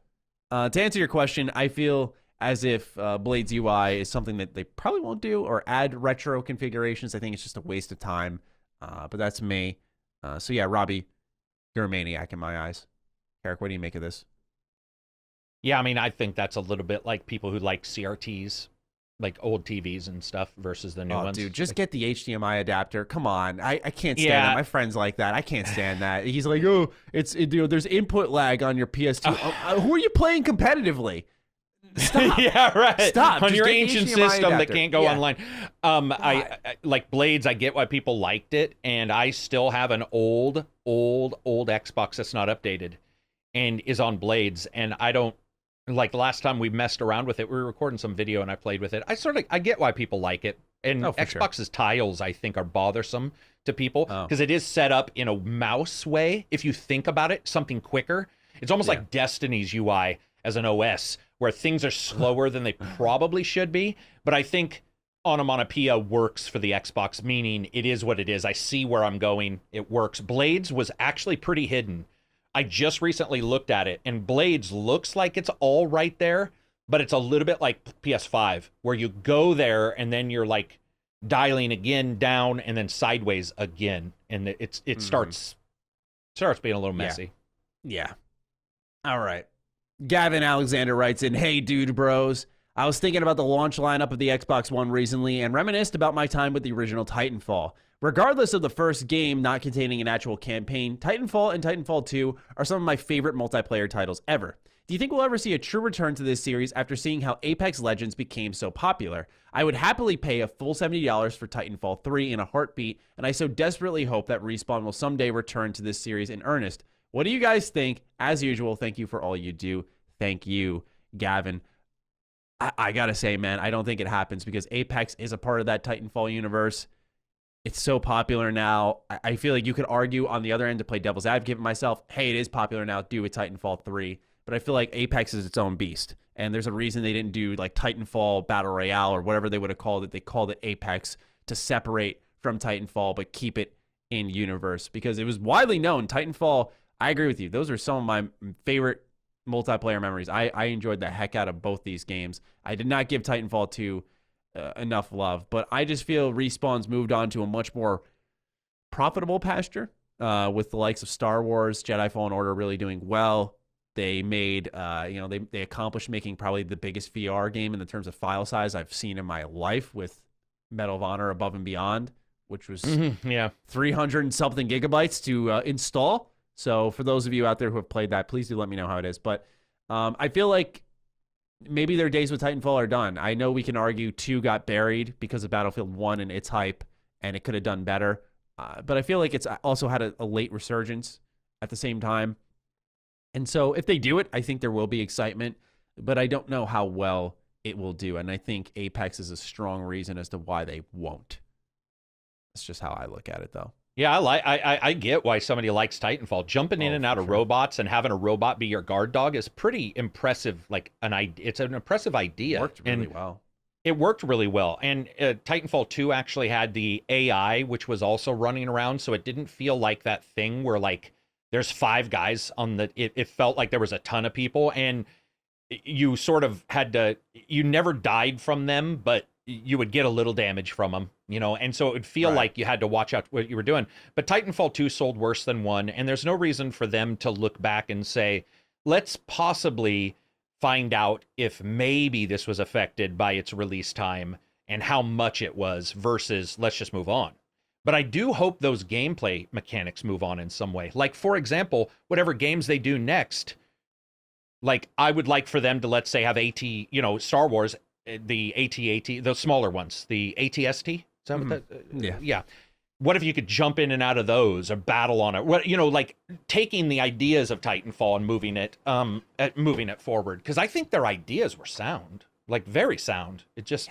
answer your question, I feel as if Blades UI is something that they probably won't do or add retro configurations. I think it's just a waste of time, but that's me. Robbie, you're a maniac in my eyes. Eric, what do you make of this? Yeah, I mean, I think that's a little bit like people who like CRTs, like old TVs and stuff versus the new ones. Dude, just get the HDMI adapter. Come on. I can't stand that. My friend's like that. I can't stand that. He's like, there's input lag on your PS2. Who are you playing competitively? Stop. Yeah, right. Stop. On just your ancient system that can't go online. I like Blades. I get why people liked it, and I still have an old Xbox that's not updated and is on Blades, and I don't. Like the last time we messed around with it, we were recording some video and I played with it. I get why people like it. And Xbox's tiles, I think, are bothersome to people because it is set up in a mouse way. If you think about it, something quicker. It's almost like Destiny's UI as an OS where things are slower than they probably should be. But I think onomatopoeia works for the Xbox, meaning it is what it is. I see where I'm going. It works. Blades was actually pretty hidden. I just recently looked at it, and Blades looks like it's all right there, but it's a little bit like PS5, where you go there and then you're like dialing again down and then sideways again, and it starts being a little messy. Yeah. All right. Gavin Alexander writes in, "Hey, dude bros. I was thinking about the launch lineup of the Xbox One recently and reminisced about my time with the original Titanfall. Regardless of the first game not containing an actual campaign, Titanfall and Titanfall 2 are some of my favorite multiplayer titles ever. Do you think we'll ever see a true return to this series after seeing how Apex Legends became so popular? I would happily pay a full $70 for Titanfall 3 in a heartbeat, and I so desperately hope that Respawn will someday return to this series in earnest. What do you guys think? As usual, thank you for all you do." Thank you, Gavin. I gotta say, man, I don't think it happens because Apex is a part of that Titanfall universe. It's so popular now. I feel like you could argue on the other end to play devil's advocate myself, hey, it is popular now, do a Titanfall 3. But I feel like Apex is its own beast. And there's a reason they didn't do like Titanfall Battle Royale or whatever they would have called it. They called it Apex to separate from Titanfall, but keep it in universe. Because it was widely known, Titanfall, I agree with you. Those are some of my favorite multiplayer memories. I enjoyed the heck out of both these games. I did not give Titanfall 2 enough love, but I just feel Respawn's moved on to a much more profitable pasture with the likes of Star Wars, Jedi Fallen Order really doing well. They made, they accomplished making probably the biggest VR game in the terms of file size I've seen in my life with Medal of Honor Above and Beyond, which was 300 and something gigabytes to install. So for those of you out there who have played that, please do let me know how it is. But I feel like maybe their days with Titanfall are done. I know we can argue 2 got buried because of Battlefield 1 and its hype, and it could have done better. But I feel like it's also had a late resurgence at the same time. And so if they do it, I think there will be excitement, but I don't know how well it will do. And I think Apex is a strong reason as to why they won't. That's just how I look at it, though. Yeah, I get why somebody likes Titanfall. Jumping in and out of robots and having a robot be your guard dog is pretty impressive. It's an impressive idea. It worked really well. It worked really well. And Titanfall 2 actually had the AI, which was also running around, so it didn't feel like that thing where like there's 5 guys on the. It felt like there was a ton of people, and you sort of had to. You never died from them, but you would get a little damage from them, and so it would feel like you had to watch out what you were doing. But Titanfall 2 sold worse than 1, and there's no reason for them to look back and say, let's possibly find out if maybe this was affected by its release time and how much it was versus let's just move on. But I do hope those gameplay mechanics move on in some way. Like, for example, whatever games they do next, like I would like for them to, let's say, have Star Wars, the AT-AT, the smaller ones, the ATST. Is that what that? Yeah. What if you could jump in and out of those or battle on it? What, like taking the ideas of Titanfall and moving it forward. Because I think their ideas were sound, like very sound. It just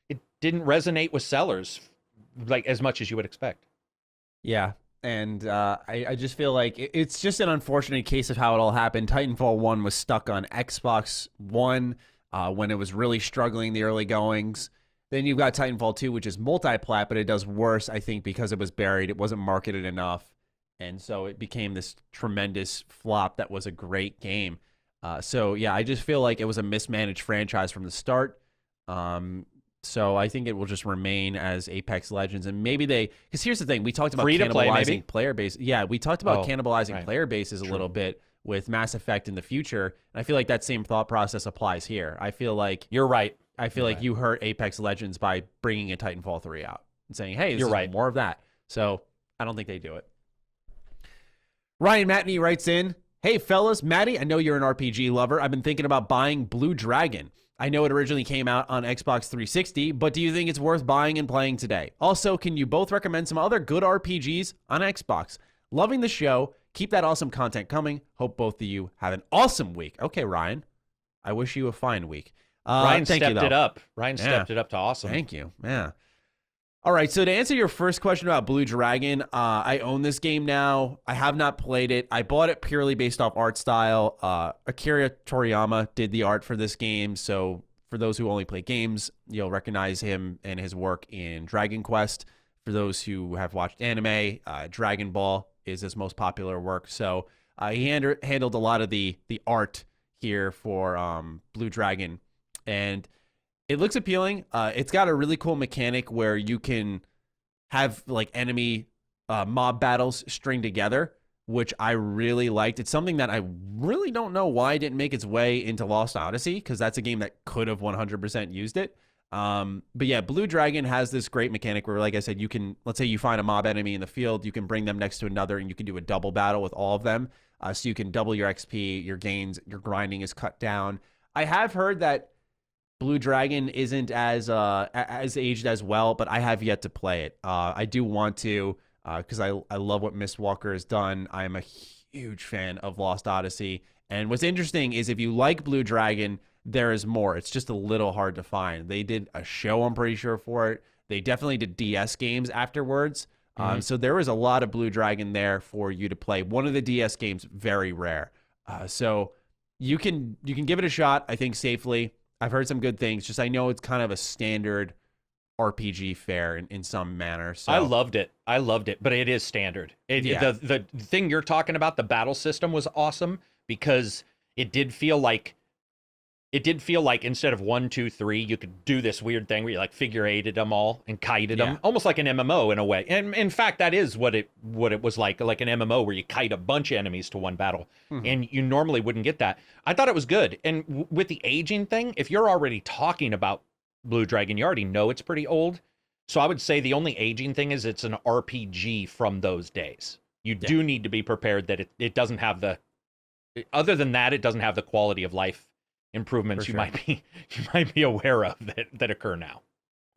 it didn't resonate with sellers like as much as you would expect. Yeah. And I just feel like it's just an unfortunate case of how it all happened. Titanfall 1 was stuck on Xbox One when it was really struggling the early goings. Then you've got Titanfall 2, which is multi-plat, but it does worse, I think, because it was buried. It wasn't marketed enough. And so it became this tremendous flop that was a great game. I just feel like it was a mismanaged franchise from the start. So I think it will just remain as Apex Legends. And maybe because here's the thing. We talked about cannibalizing player base. Yeah, we talked about cannibalizing player bases a little bit with Mass Effect in the future. And I feel like that same thought process applies here. I feel like you're right. I feel like you hurt Apex Legends by bringing a Titanfall 3 out and saying, hey, this is more of that. So I don't think they do it. Ryan Matney writes in, hey, fellas, Matty, I know you're an RPG lover. I've been thinking about buying Blue Dragon. I know it originally came out on Xbox 360, but do you think it's worth buying and playing today? Also, can you both recommend some other good RPGs on Xbox? Loving the show. Keep that awesome content coming. Hope both of you have an awesome week. Okay, Ryan. I wish you a fine week. Ryan stepped it up. Ryan stepped it up to awesome. Thank you. Yeah. All right. So to answer your first question about Blue Dragon, I own this game now. I have not played it. I bought it purely based off art style. Akira Toriyama did the art for this game. So for those who only play games, you'll recognize him and his work in Dragon Quest. For those who have watched anime, Dragon Ball is his most popular work. So he handled a lot of the art here for Blue Dragon. And it looks appealing. It's got a really cool mechanic where you can have like enemy mob battles string together, which I really liked. It's something that I really don't know why it didn't make its way into Lost Odyssey, because that's a game that could have 100% used it. But yeah, Blue Dragon has this great mechanic where, like I said, you can, let's say you find a mob enemy in the field, you can bring them next to another and you can do a double battle with all of them. So you can double your XP, your gains, your grinding is cut down. I have heard that Blue Dragon isn't as aged as well, but I have yet to play it. I do want to, because I love what Mistwalker has done. I'm a huge fan of Lost Odyssey. And what's interesting is if you like Blue Dragon, there is more. It's just a little hard to find. They did a show, I'm pretty sure, for it. They definitely did DS games afterwards. So there was a lot of Blue Dragon there for you to play. One of the DS games, very rare. So you can give it a shot, I think, safely. I've heard some good things. Just I know it's kind of a standard RPG fare in some manner. So I loved it, but it is standard. The thing you're talking about, the battle system, was awesome because it did feel like instead of 1, 2, 3, you could do this weird thing where you like figure eighted them all and kited them, almost like an MMO in a way. And in fact, that is what it was like an MMO where you kite a bunch of enemies to one battle, and you normally wouldn't get that. I thought it was good. And with the aging thing, if you're already talking about Blue Dragon, you already know it's pretty old. So I would say the only aging thing is it's an RPG from those days. You do need to be prepared that it doesn't have other than that, it doesn't have the quality of life improvements you might be aware of that occur now.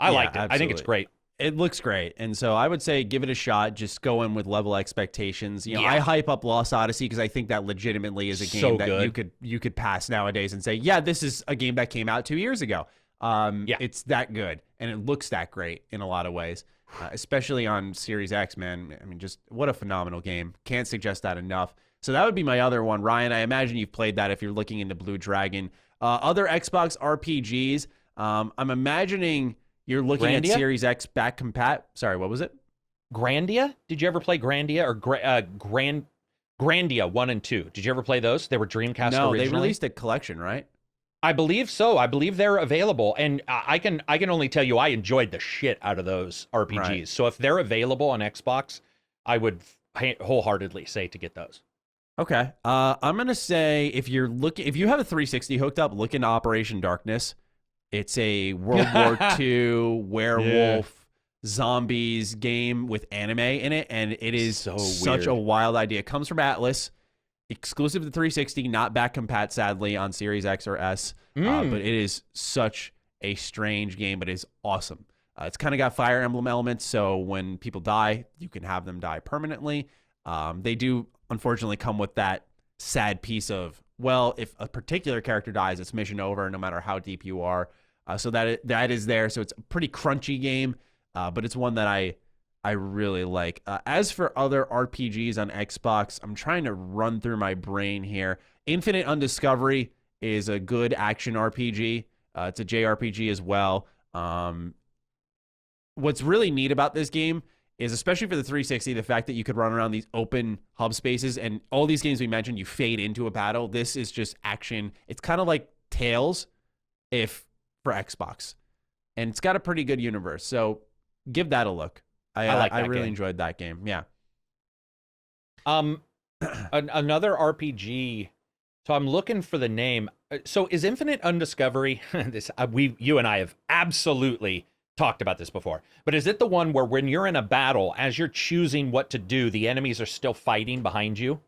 I liked it. Absolutely. I think it's great. It looks great. And so I would say give it a shot. Just go in with level expectations. I hype up Lost Odyssey because I think that legitimately is a game that you could pass nowadays and say, yeah, this is a game that came out 2 years ago. It's that good and it looks that great in a lot of ways, especially on Series X, man. I mean, just what a phenomenal game. Can't suggest that enough. So that would be my other one. Ryan, I imagine you've played that if you're looking into Blue Dragon. Other Xbox RPGs, I'm imagining you're looking at Series X back compat. Sorry, what was it? Grandia? Did you ever play Grandia or Grandia 1 and 2? Did you ever play those? They were Dreamcast originally. They released a collection, right? I believe so. I believe they're available, and I can only tell you I enjoyed the shit out of those RPGs. Right. So if they're available on Xbox, I would wholeheartedly say to get those. Okay. I'm going to say if you have a 360 hooked up, look into Operation Darkness. It's a World War II werewolf zombies game with anime in it, and it is such a wild idea. It comes from Atlas, exclusive to 360, not back compat, sadly, on Series X or S, but it is such a strange game, but it is awesome. It's kind of got Fire Emblem elements, so when people die, you can have them die permanently. They do unfortunately come with that sad piece of, well, if a particular character dies, it's mission over no matter how deep you are. So that is there. So it's a pretty crunchy game, but it's one that I really like. As for other RPGs on Xbox, I'm trying to run through my brain here. Infinite Undiscovery is a good action RPG. It's a JRPG as well. What's really neat about this game is, especially for the 360, the fact that you could run around these open hub spaces, and all these games we mentioned, you fade into a battle. This is just action. It's kind of like Tales for Xbox, and it's got a pretty good universe. So give that a look. I really enjoyed that game. Yeah. Another RPG. So I'm looking for the name. So is Infinite Undiscovery? You and I have absolutely talked about this before, but is it the one where when you're in a battle, as you're choosing what to do, the enemies are still fighting behind you,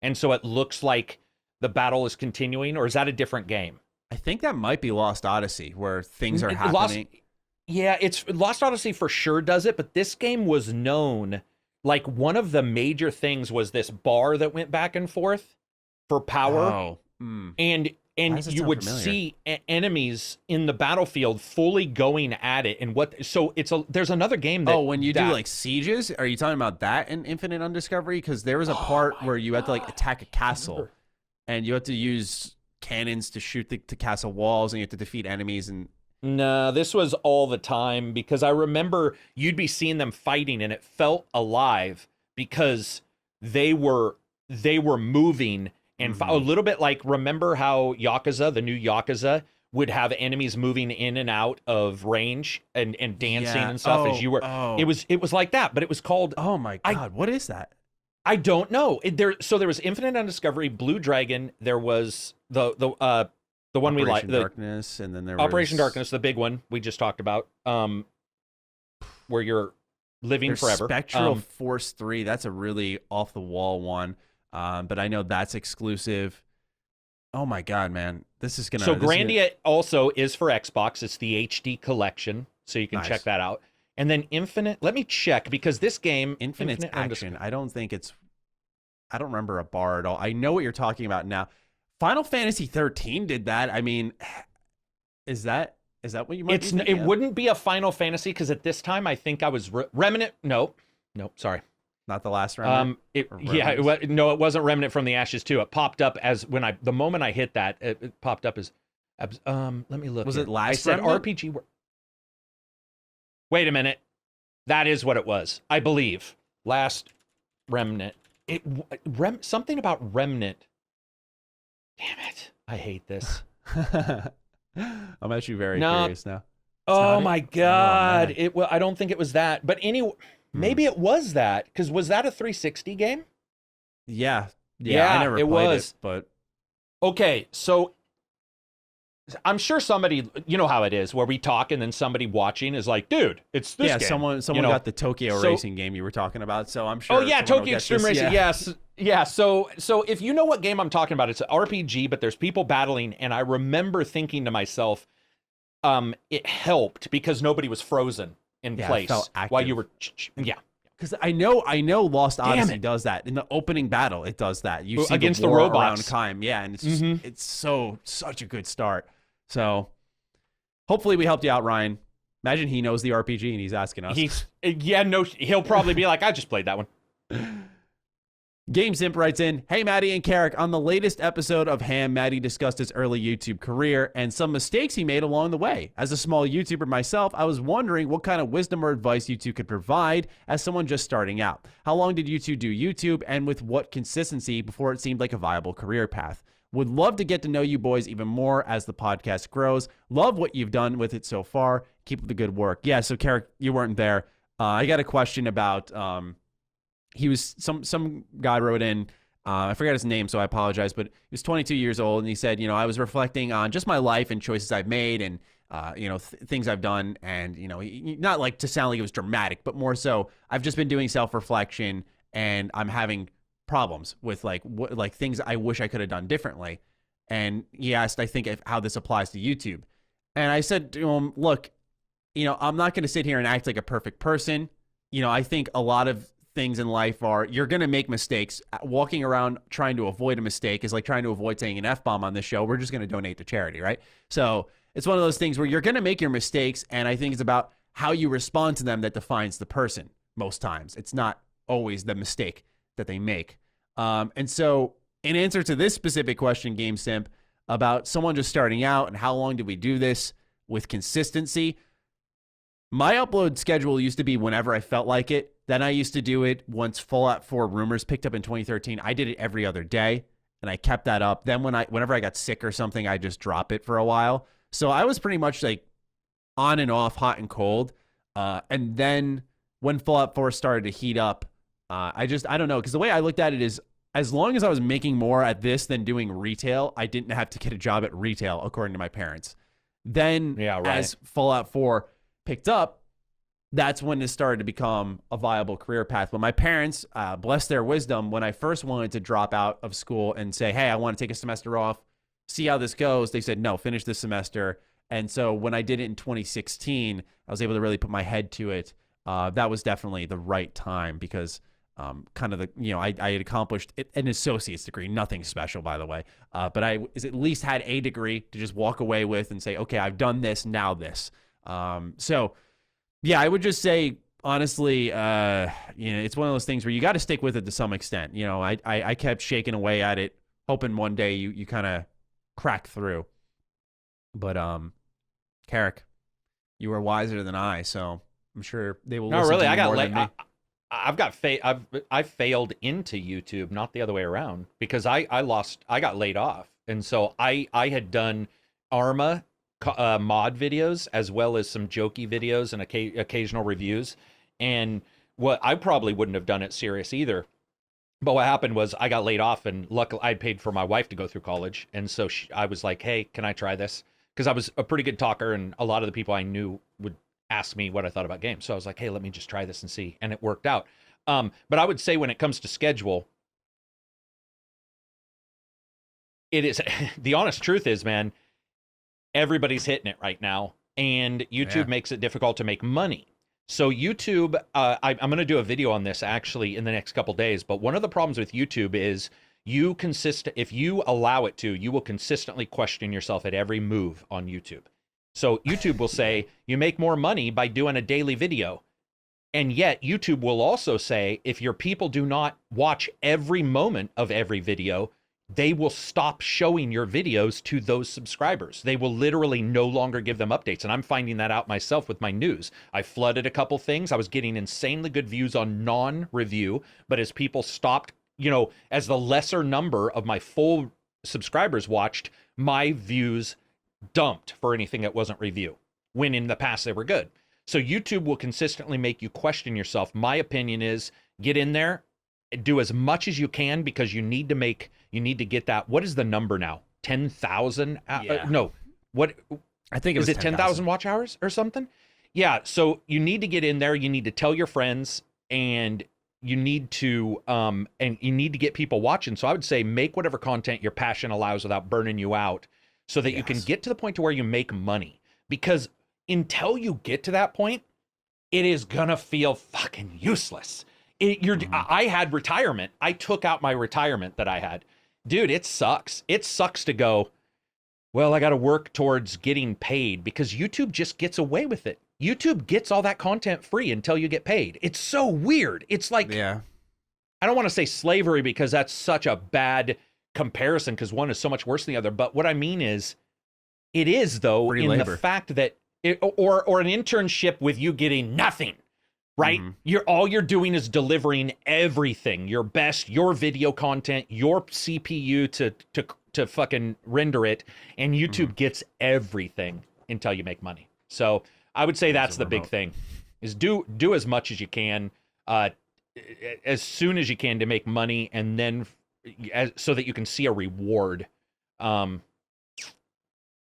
and so it looks like the battle is continuing? Or is that a different game? I think that might be Lost Odyssey, where things are happening. It's Lost Odyssey for sure does it, but this game was known, like one of the major things was this bar that went back and forth for power. And you would see enemies in the battlefield fully going at it. And there's another game that... Oh, when you do like sieges? Are you talking about that in Infinite Undiscovery? Because there was a part where you had to like attack a castle, and you had to use cannons to shoot the castle walls, and you have to defeat enemies. And no, this was all the time, because I remember you'd be seeing them fighting and it felt alive because they were moving. And a little bit like, remember how Yakuza, the new Yakuza, would have enemies moving in and out of range and dancing and stuff as you were. It was like that, but it was called. Oh my God, what is that? I don't know. So there was Infinite Undiscovery, Blue Dragon. There was the one we like, Operation Darkness, and then there was Operation Darkness, the big one we just talked about, where you're living forever. Spectral Force 3, that's a really off the wall one, but I know that's exclusive. Oh my God, man, this is gonna. So Grandia also is for Xbox. It's the HD collection, so you can check that out. And then Infinite, let me check, because this game... Infinite Action, I don't remember a bar at all. I know what you're talking about now. Final Fantasy 13 did that. I mean, is that what you might be thinking of? Wouldn't be a Final Fantasy, because at this time, I think I was... Remnant... No, sorry. Not the last Remnant? It wasn't Remnant from the Ashes 2. It popped up as... the moment I hit that, it popped up as... let me look. Was it last I said Remnant? RPG... Wait a minute. That is what it was, I believe. Last Remnant. Something about Remnant. Damn it. I hate this. I'm actually very curious now. Oh my God. I don't think it was that. But anyway, maybe it was that. Because was that a 360 game? Yeah. I never played it, but... Okay, so... I'm sure somebody, you know how it is, where we talk and then somebody watching is like, dude, it's this game. Someone got the Tokyo racing game you were talking about, so I'm sure. Oh yeah, Tokyo Extreme Racing, yes. Yeah, so if you know what game I'm talking about, it's an RPG, but there's people battling, and I remember thinking to myself, it helped because nobody was frozen in place while you were, Because I know Lost Odyssey does that. In the opening battle, it does that. You see against the war around robots. time. Yeah, and it's it's such a good start. So hopefully we helped you out, Ryan. Imagine he knows the RPG and he's asking us. He'll probably be like, I just played that one. Game Simp writes in, hey, Maddie and Carrick, on the latest episode of Ham, Maddie discussed his early YouTube career and some mistakes he made along the way. As a small YouTuber myself, I was wondering what kind of wisdom or advice you two could provide as someone just starting out. How long did you two do YouTube, and with what consistency before it seemed like a viable career path? Would love to get to know you boys even more as the podcast grows. Love what you've done with it so far. Keep up the good work. Yeah, so Carrick, you weren't there. I got a question about... he was some guy wrote in, I forgot his name, so I apologize, but he was 22 years old, and he said, I was reflecting on just my life and choices I've made and, things I've done, and, not like to sound like it was dramatic, but more so, I've just been doing self-reflection, and I'm having problems with like things I wish I could have done differently. And he asked, I think, how this applies to YouTube. And I said to him, look, I'm not going to sit here and act like a perfect person. I think a lot of things in life are, you're going to make mistakes. Walking around trying to avoid a mistake is like trying to avoid saying an F-bomb on this show. We're just going to donate to charity, right? So it's one of those things where you're going to make your mistakes, and I think it's about how you respond to them that defines the person most times. It's not always the mistake that they make. And so in answer to this specific question, Game Simp, about someone just starting out and how long did we do this with consistency, my upload schedule used to be whenever I felt like it. Then I used to do it once Fallout 4 Rumors picked up in 2013. I did it every other day, and I kept that up. Then whenever I got sick or something, I just drop it for a while. So I was pretty much like on and off, hot and cold. And then when Fallout 4 started to heat up, I don't know, because the way I looked at it is, as long as I was making more at this than doing retail, I didn't have to get a job at retail, according to my parents. Then as Fallout 4 picked up, that's when it started to become a viable career path. But my parents, bless their wisdom, when I first wanted to drop out of school and say, hey, I want to take a semester off, see how this goes, they said, no, finish this semester. And so when I did it in 2016, I was able to really put my head to it. That was definitely the right time because kind of I had accomplished an associate's degree, nothing special, by the way. But I at least had a degree to just walk away with and say, okay, I've done this, now this. So yeah, I would just say, honestly, it's one of those things where you got to stick with it to some extent. I kept shaking away at it, hoping one day you kind of crack through. But Carrick, you are wiser than I, so I'm sure they will. No, really, I failed into YouTube, not the other way around, because I got laid off, and so I had done Arma mod videos as well as some jokey videos and occasional reviews. And what I probably wouldn't have done it serious either. But what happened was I got laid off, and luckily I paid for my wife to go through college. And so I was like, hey, can I try this? Because I was a pretty good talker, and a lot of the people I knew would ask me what I thought about games. So I was like, hey, let me just try this and see. And it worked out. But I would say when it comes to schedule, it is the honest truth is, man, everybody's hitting it right now. And YouTube makes it difficult to make money. So YouTube, I'm going to do a video on this actually in the next couple days. But one of the problems with YouTube is if you allow it to, you will consistently question yourself at every move on YouTube. So YouTube will say you make more money by doing a daily video. And yet YouTube will also say if your people do not watch every moment of every video, they will stop showing your videos to those subscribers. They will literally no longer give them updates. And I'm finding that out myself with my news. I flooded a couple things. I was getting insanely good views on non-review, but as people stopped, as the lesser number of my full subscribers watched, my views dumped for anything that wasn't review, when in the past they were good. So YouTube will consistently make you question yourself. My opinion is get in there, do as much as you can, because you need to get that. What is the number now? 10,000? No. What? I think it was 10,000 watch hours or something? Yeah. So you need to get in there. You need to tell your friends, and you need to get people watching. So I would say make whatever content your passion allows without burning you out, so that you can get to the point to where you make money. Because until you get to that point, it is gonna feel fucking useless. I had retirement. I took out my retirement that I had. Dude, it sucks. It sucks to go, well, I got to work towards getting paid, because YouTube just gets away with it. YouTube gets all that content free until you get paid. It's so weird. It's like, I don't want to say slavery, because that's such a bad comparison, because one is so much worse than the other. But what I mean is, it is, though, free in labor. The fact that, or an internship with you getting nothing. Right? All you're doing is delivering everything, your best, your video content, your CPU to fucking render it, and YouTube gets everything until you make money. So I would say that's the big thing, is do as much as you can, as soon as you can, to make money, and then so that you can see a reward. Other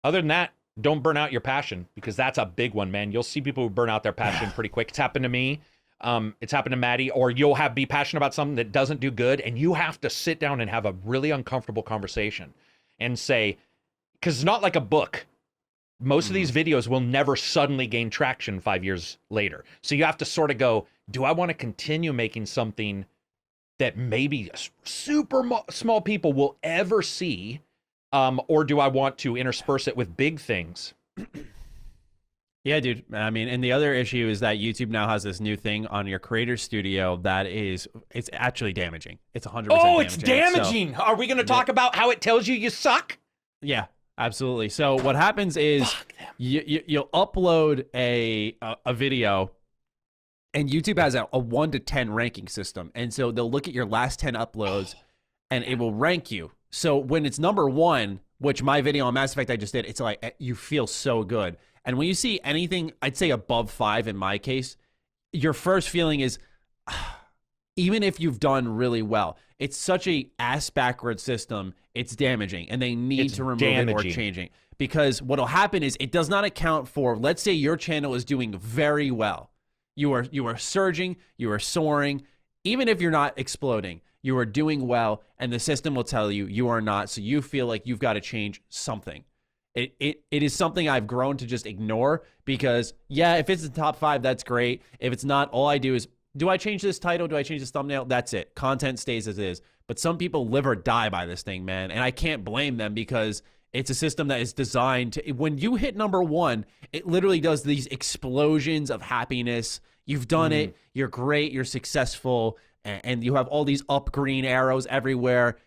than that, don't burn out your passion, because that's a big one, man. You'll see people who burn out their passion pretty quick. It's happened to me. It's happened to Maddie. Or you'll be passionate about something that doesn't do good, and you have to sit down and have a really uncomfortable conversation and say, because it's not like a book. Most of these videos will never suddenly gain traction 5 years later. So you have to sort of go, do I want to continue making something that maybe super small people will ever see? Or do I want to intersperse it with big things? Yeah, dude. I mean, and the other issue is that YouTube now has this new thing on your creator studio that it's actually damaging. It's 100% damaging. Oh, it's damaging. So, are we going to talk about how it tells you suck? Yeah, absolutely. So what happens is you'll upload a video, and YouTube has a 1 to 10 ranking system. And so they'll look at your last 10 uploads, and it will rank you. So when it's number 1, which my video on Mass Effect I just did, it's like you feel so good. And when you see anything, I'd say above 5 in my case, your first feeling is, even if you've done really well, it's such a ass-backward system, it's damaging, and they need to remove it or change it. Because what'll happen is it does not account for, let's say your channel is doing very well. You are surging, you are soaring, even if you're not exploding. You are doing well, and the system will tell you you are not, so you feel like you've got to change something. It is something I've grown to just ignore, because, yeah, if it's the top 5, that's great. If it's not, all I do is, do I change this title? Do I change this thumbnail? That's it. Content stays as is. But some people live or die by this thing, man, and I can't blame them, because it's a system that is designed to, when you hit number 1, it literally does these explosions of happiness. You've done it. You're great. You're successful. And you have all these up green arrows everywhere.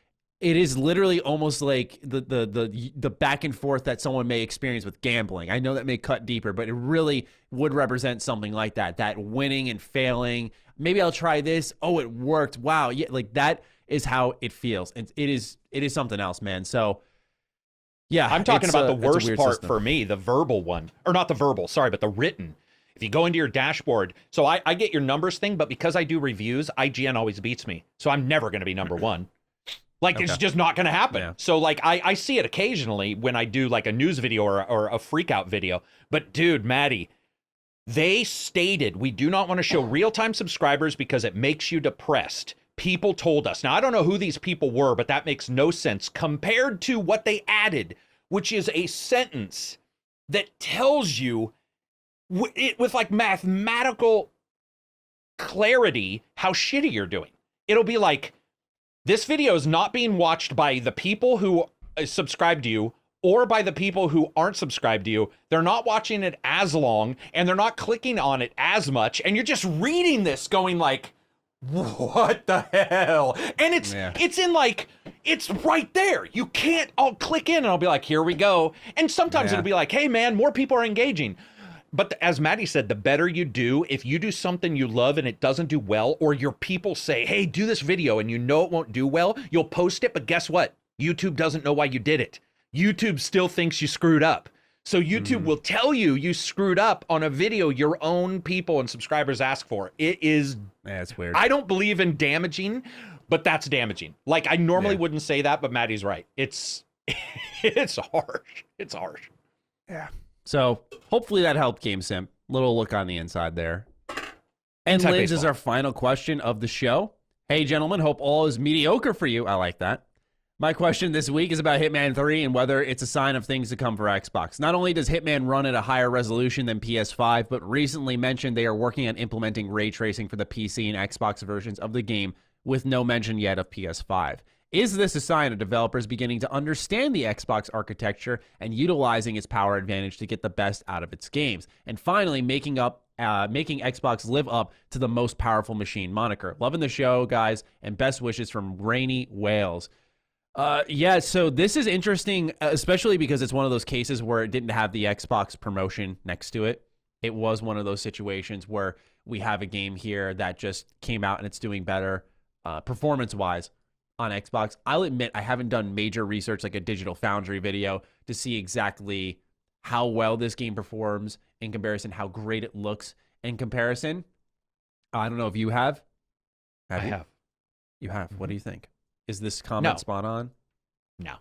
It is literally almost like the back and forth that someone may experience with gambling. I know that may cut deeper, but it really would represent something like that winning and failing. Maybe I'll try this. Oh, it worked. Wow. Yeah, like that is how it feels. And it is something else, man. So Yeah, I'm talking about the worst part system for me, the verbal one. Or not the verbal, sorry, but the written. If you go into your dashboard, so I get your numbers thing, but because I do reviews, IGN always beats me. So I'm never going to be number one. Like, it's just not going to happen. Yeah. So, like, I see it occasionally when I do, like, a news video or a freak-out video. But, dude, Maddie, they stated we do not want to show real-time subscribers because it makes you depressed. People told us. Now, I don't know who these people were, but that makes no sense compared to what they added, which is a sentence that tells you with, like, mathematical clarity how shitty you're doing. It'll be like, this video is not being watched by the people who subscribe to you or by the people who aren't subscribed to you. They're not watching it as long and they're not clicking on it as much. And you're just reading this going like, what the hell? And it's in like, it's right there. You can't, I'll click in and I'll be like, here we go. And sometimes it'll be like, hey man, more people are engaging. But as Maddie said, the better you do, if you do something you love and it doesn't do well, or your people say, hey, do this video and you know it won't do well, you'll post it. But guess what? YouTube doesn't know why you did it. YouTube still thinks you screwed up. So YouTube will tell you screwed up on a video your own people and subscribers ask for. It is... Yeah, it's weird. I don't believe in damaging, but that's damaging. Like, I normally wouldn't say that, but Maddie's right. It's harsh. It's harsh. Yeah. So hopefully that helped, GameSimp. Little look on the inside there. And Linz is our final question of the show. Hey, gentlemen, hope all is mediocre for you. I like that. My question this week is about Hitman 3 and whether it's a sign of things to come for Xbox. Not only does Hitman run at a higher resolution than PS5, but recently mentioned they are working on implementing ray tracing for the PC and Xbox versions of the game, with no mention yet of PS5. Is this a sign of developers beginning to understand the Xbox architecture and utilizing its power advantage to get the best out of its games? And finally, making Xbox live up to the most powerful machine moniker. Loving the show, guys, and best wishes from Rainy Wales. Yeah, so this is interesting, especially because it's one of those cases where it didn't have the Xbox promotion next to it. It was one of those situations where we have a game here that just came out and it's doing better performance-wise on Xbox. I'll admit I haven't done major research like a Digital Foundry video to see exactly how well this game performs in comparison, how great it looks in comparison. I don't know if you have. I have. You have. What do you think? Is this comment spot on? No.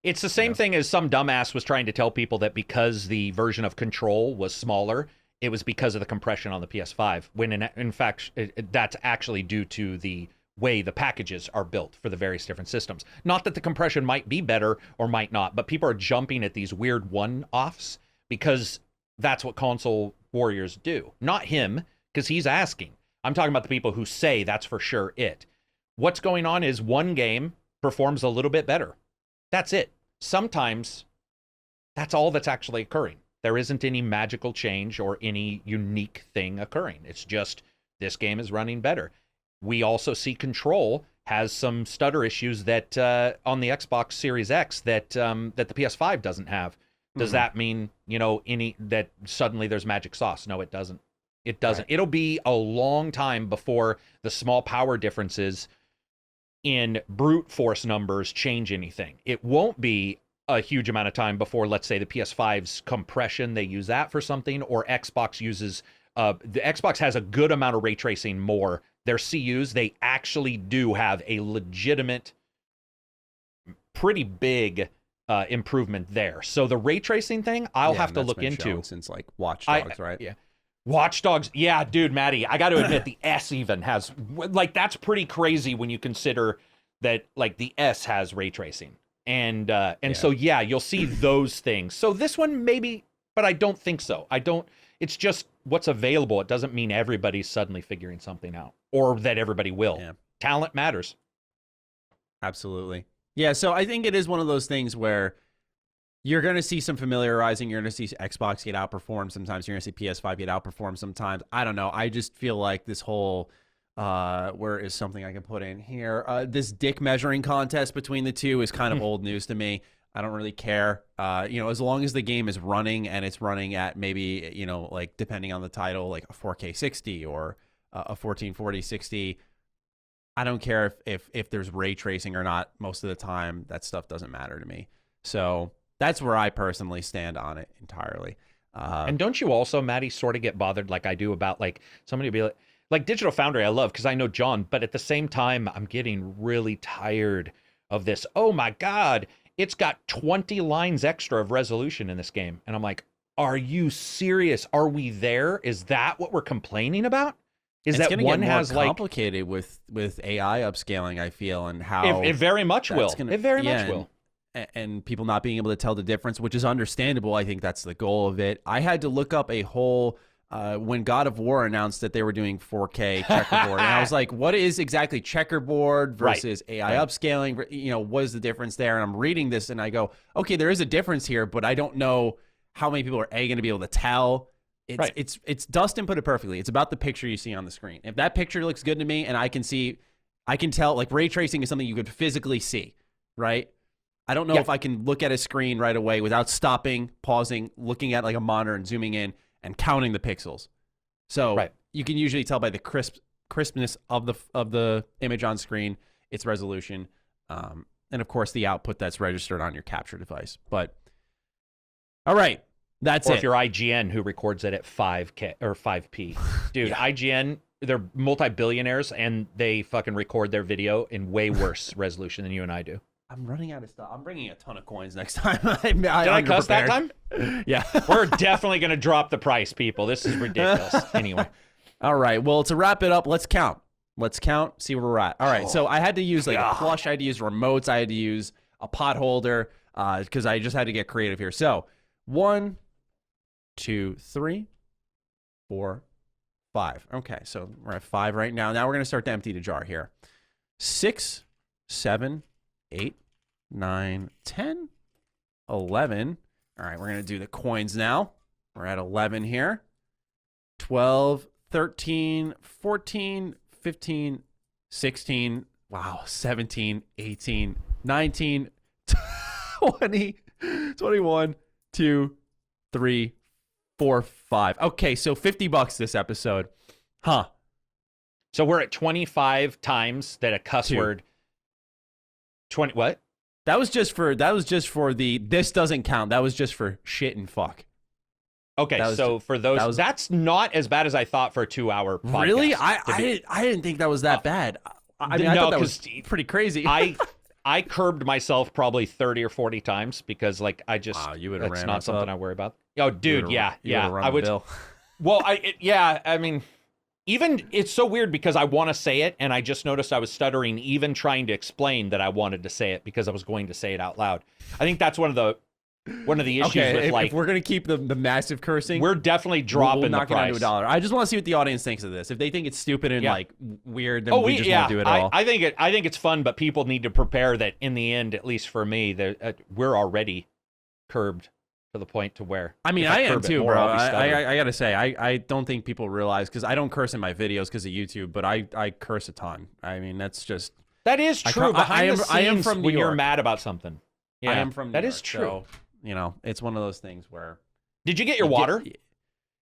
It's the same thing as some dumbass was trying to tell people that because the version of Control was smaller, it was because of the compression on the PS5, when in fact, that's actually due to the way the packages are built for the various different systems. Not that the compression might be better or might not, but people are jumping at these weird one-offs because that's what console warriors do. Not him, because he's asking. I'm talking about the people who say that's for sure it. What's going on is one game performs a little bit better. That's it. Sometimes that's all that's actually occurring. There isn't any magical change or any unique thing occurring. It's just this game is running better. We also see Control has some stutter issues that on the Xbox Series X that the PS5 doesn't have. Does that mean, that suddenly there's magic sauce? No, it doesn't. It doesn't. Right. It'll be a long time before the small power differences in brute force numbers change anything. It won't be a huge amount of time before, let's say, the PS5's compression, they use that for something, or Xbox uses, the Xbox has a good amount of ray tracing more. Their CUs, they actually do have a legitimate, pretty big improvement there. So the ray tracing thing, I'll have to look into. Since like Watch Dogs, right? Yeah. Watch Dogs, yeah, dude, Maddie, I got to admit the S even has, like, that's pretty crazy when you consider that, like, the S has ray tracing. And so, yeah, you'll see those things. So this one maybe, but I don't think so. It's just what's available. It doesn't mean everybody's suddenly figuring something out or that everybody will. Yeah. Talent matters. Absolutely. Yeah, so I think it is one of those things where you're going to see some familiarizing. You're going to see Xbox get outperformed sometimes. You're going to see PS5 get outperformed sometimes. I don't know. I just feel like this whole, where is something I can put in here? This dick measuring contest between the two is kind of old news to me. I don't really care. As long as the game is running and it's running at maybe, like depending on the title, like a 4K 60 or a 1440 60. I don't care if there's ray tracing or not. Most of the time, that stuff doesn't matter to me. So That's where I personally stand on it entirely. And don't you also, Maddie, sort of get bothered like I do about like somebody be like Digital Foundry I love because I know John, but at the same time, I'm getting really tired of this. Oh my God, it's got 20 lines extra of resolution in this game. And I'm like, are you serious? Are we there? Is that what we're complaining about? Is it's that one has complicated with AI upscaling, I feel, and how it very much will. It very much will. And people not being able to tell the difference, which is understandable. I think that's the goal of it. I had to look up a whole when God of War announced that they were doing 4K checkerboard, and I was like, what is exactly checkerboard versus AI upscaling? You know, what is the difference there? And I'm reading this and I go, okay, there is a difference here, but I don't know how many people are going to be able to tell. It's Dustin put it perfectly. It's about the picture you see on the screen. If that picture looks good to me and I can tell, like ray tracing is something you could physically see, right? I don't know if I can look at a screen right away without stopping, pausing, looking at like a monitor and zooming in and counting the pixels. So you can usually tell by the crispness of the image on screen, its resolution, and of course the output that's registered on your capture device. But all right, that's it. Or if you're IGN who records it at 5K or 5P, dude, IGN, they're multi-billionaires and they fucking record their video in way worse resolution than you and I do. I'm running out of stuff. I'm bringing a ton of coins next time. Did I cuss that time? Yeah. We're definitely going to drop the price, people. This is ridiculous. Anyway. All right. Well, to wrap it up, let's count. Let's count, see where we're at. All right. So I had to use like a plush. I had to use remotes. I had to use a pot holder because I just had to get creative here. So 1, 2, 3, 4, 5. Okay. So we're at 5 right now. Now we're going to start to empty the jar here. 6, 7, 8, 9, 10, 11. All right, we're going to do the coins now. We're at 11 here. 12, 13, 14, 15, 16. Wow, 17, 18, 19, 20, 21, 2, 3, 4, 5. Okay, so $50 this episode. Huh. So we're at 25 times that a cuss word. 20 what? That was just for the this doesn't count. That was just for shit and fuck. Okay, so for those that's not as bad as I thought for a 2-hour podcast. Really? I didn't think that was that bad. I mean, I thought that was pretty crazy. I curbed myself probably 30 or 40 times because like I just that's not something I worry about. Oh, dude, yeah. I would. Well, I mean, even it's so weird because I want to say it and I just noticed I was stuttering even trying to explain that I wanted to say it because I was going to say it out loud. I think that's one of the issues with like if we're gonna keep the massive cursing, we're definitely dropping the price. It down to $1. I just want to see what the audience thinks of this. If they think it's stupid and like weird, then we just won't do it at all. I think it's fun, but people need to prepare that in the end, at least for me, we're already curbed to the point to where I mean I am too, bro. I gotta say I don't think people realize because I don't curse in my videos because of YouTube, but I curse a ton. I mean that is true. Behind the scenes, when you're mad about something. Yeah, I am from New York, is true. So, you know, it's one of those things where. Did you get your water?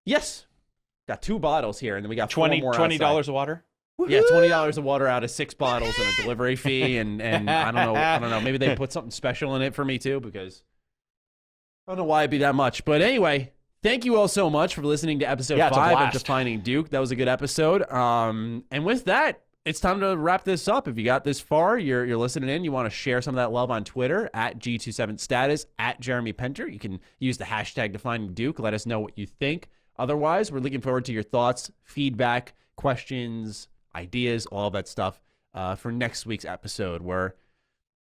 Yes, got 2 bottles here, and then we got $20 of water. Woo-hoo! Yeah, $20 of water out of 6 bottles and a delivery fee, and I don't know. Maybe they put something special in it for me too because I don't know why it'd be that much. But anyway, thank you all so much for listening to episode 5 of Defining Duke. That was a good episode. And with that, it's time to wrap this up. If you got this far, you're listening in, you want to share some of that love on Twitter at G27status, at Jeremy Penter. You can use the hashtag Defining Duke. Let us know what you think. Otherwise, we're looking forward to your thoughts, feedback, questions, ideas, all that stuff for next week's episode where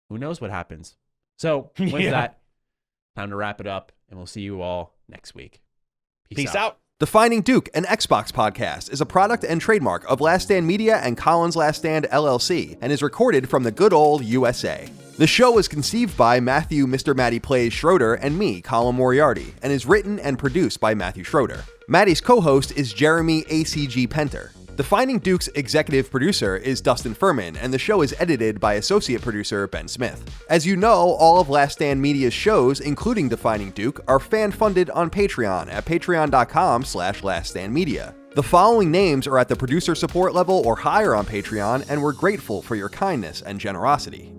who knows what happens. So with that, time to wrap it up, and we'll see you all next week. Peace out. Defining Duke, an Xbox podcast, is a product and trademark of Last Stand Media and Collins Last Stand LLC and is recorded from the good old USA. The show was conceived by Matthew Mr. Matty Plays Schroeder and me, Colin Moriarty, and is written and produced by Matthew Schroeder. Matty's co-host is Jeremy ACG Penter. Defining Duke's executive producer is Dustin Furman, and the show is edited by associate producer Ben Smith. As you know, all of Last Stand Media's shows, including Defining Duke, are fan-funded on Patreon at patreon.com/laststandmedia. The following names are at the producer support level or higher on Patreon, and we're grateful for your kindness and generosity.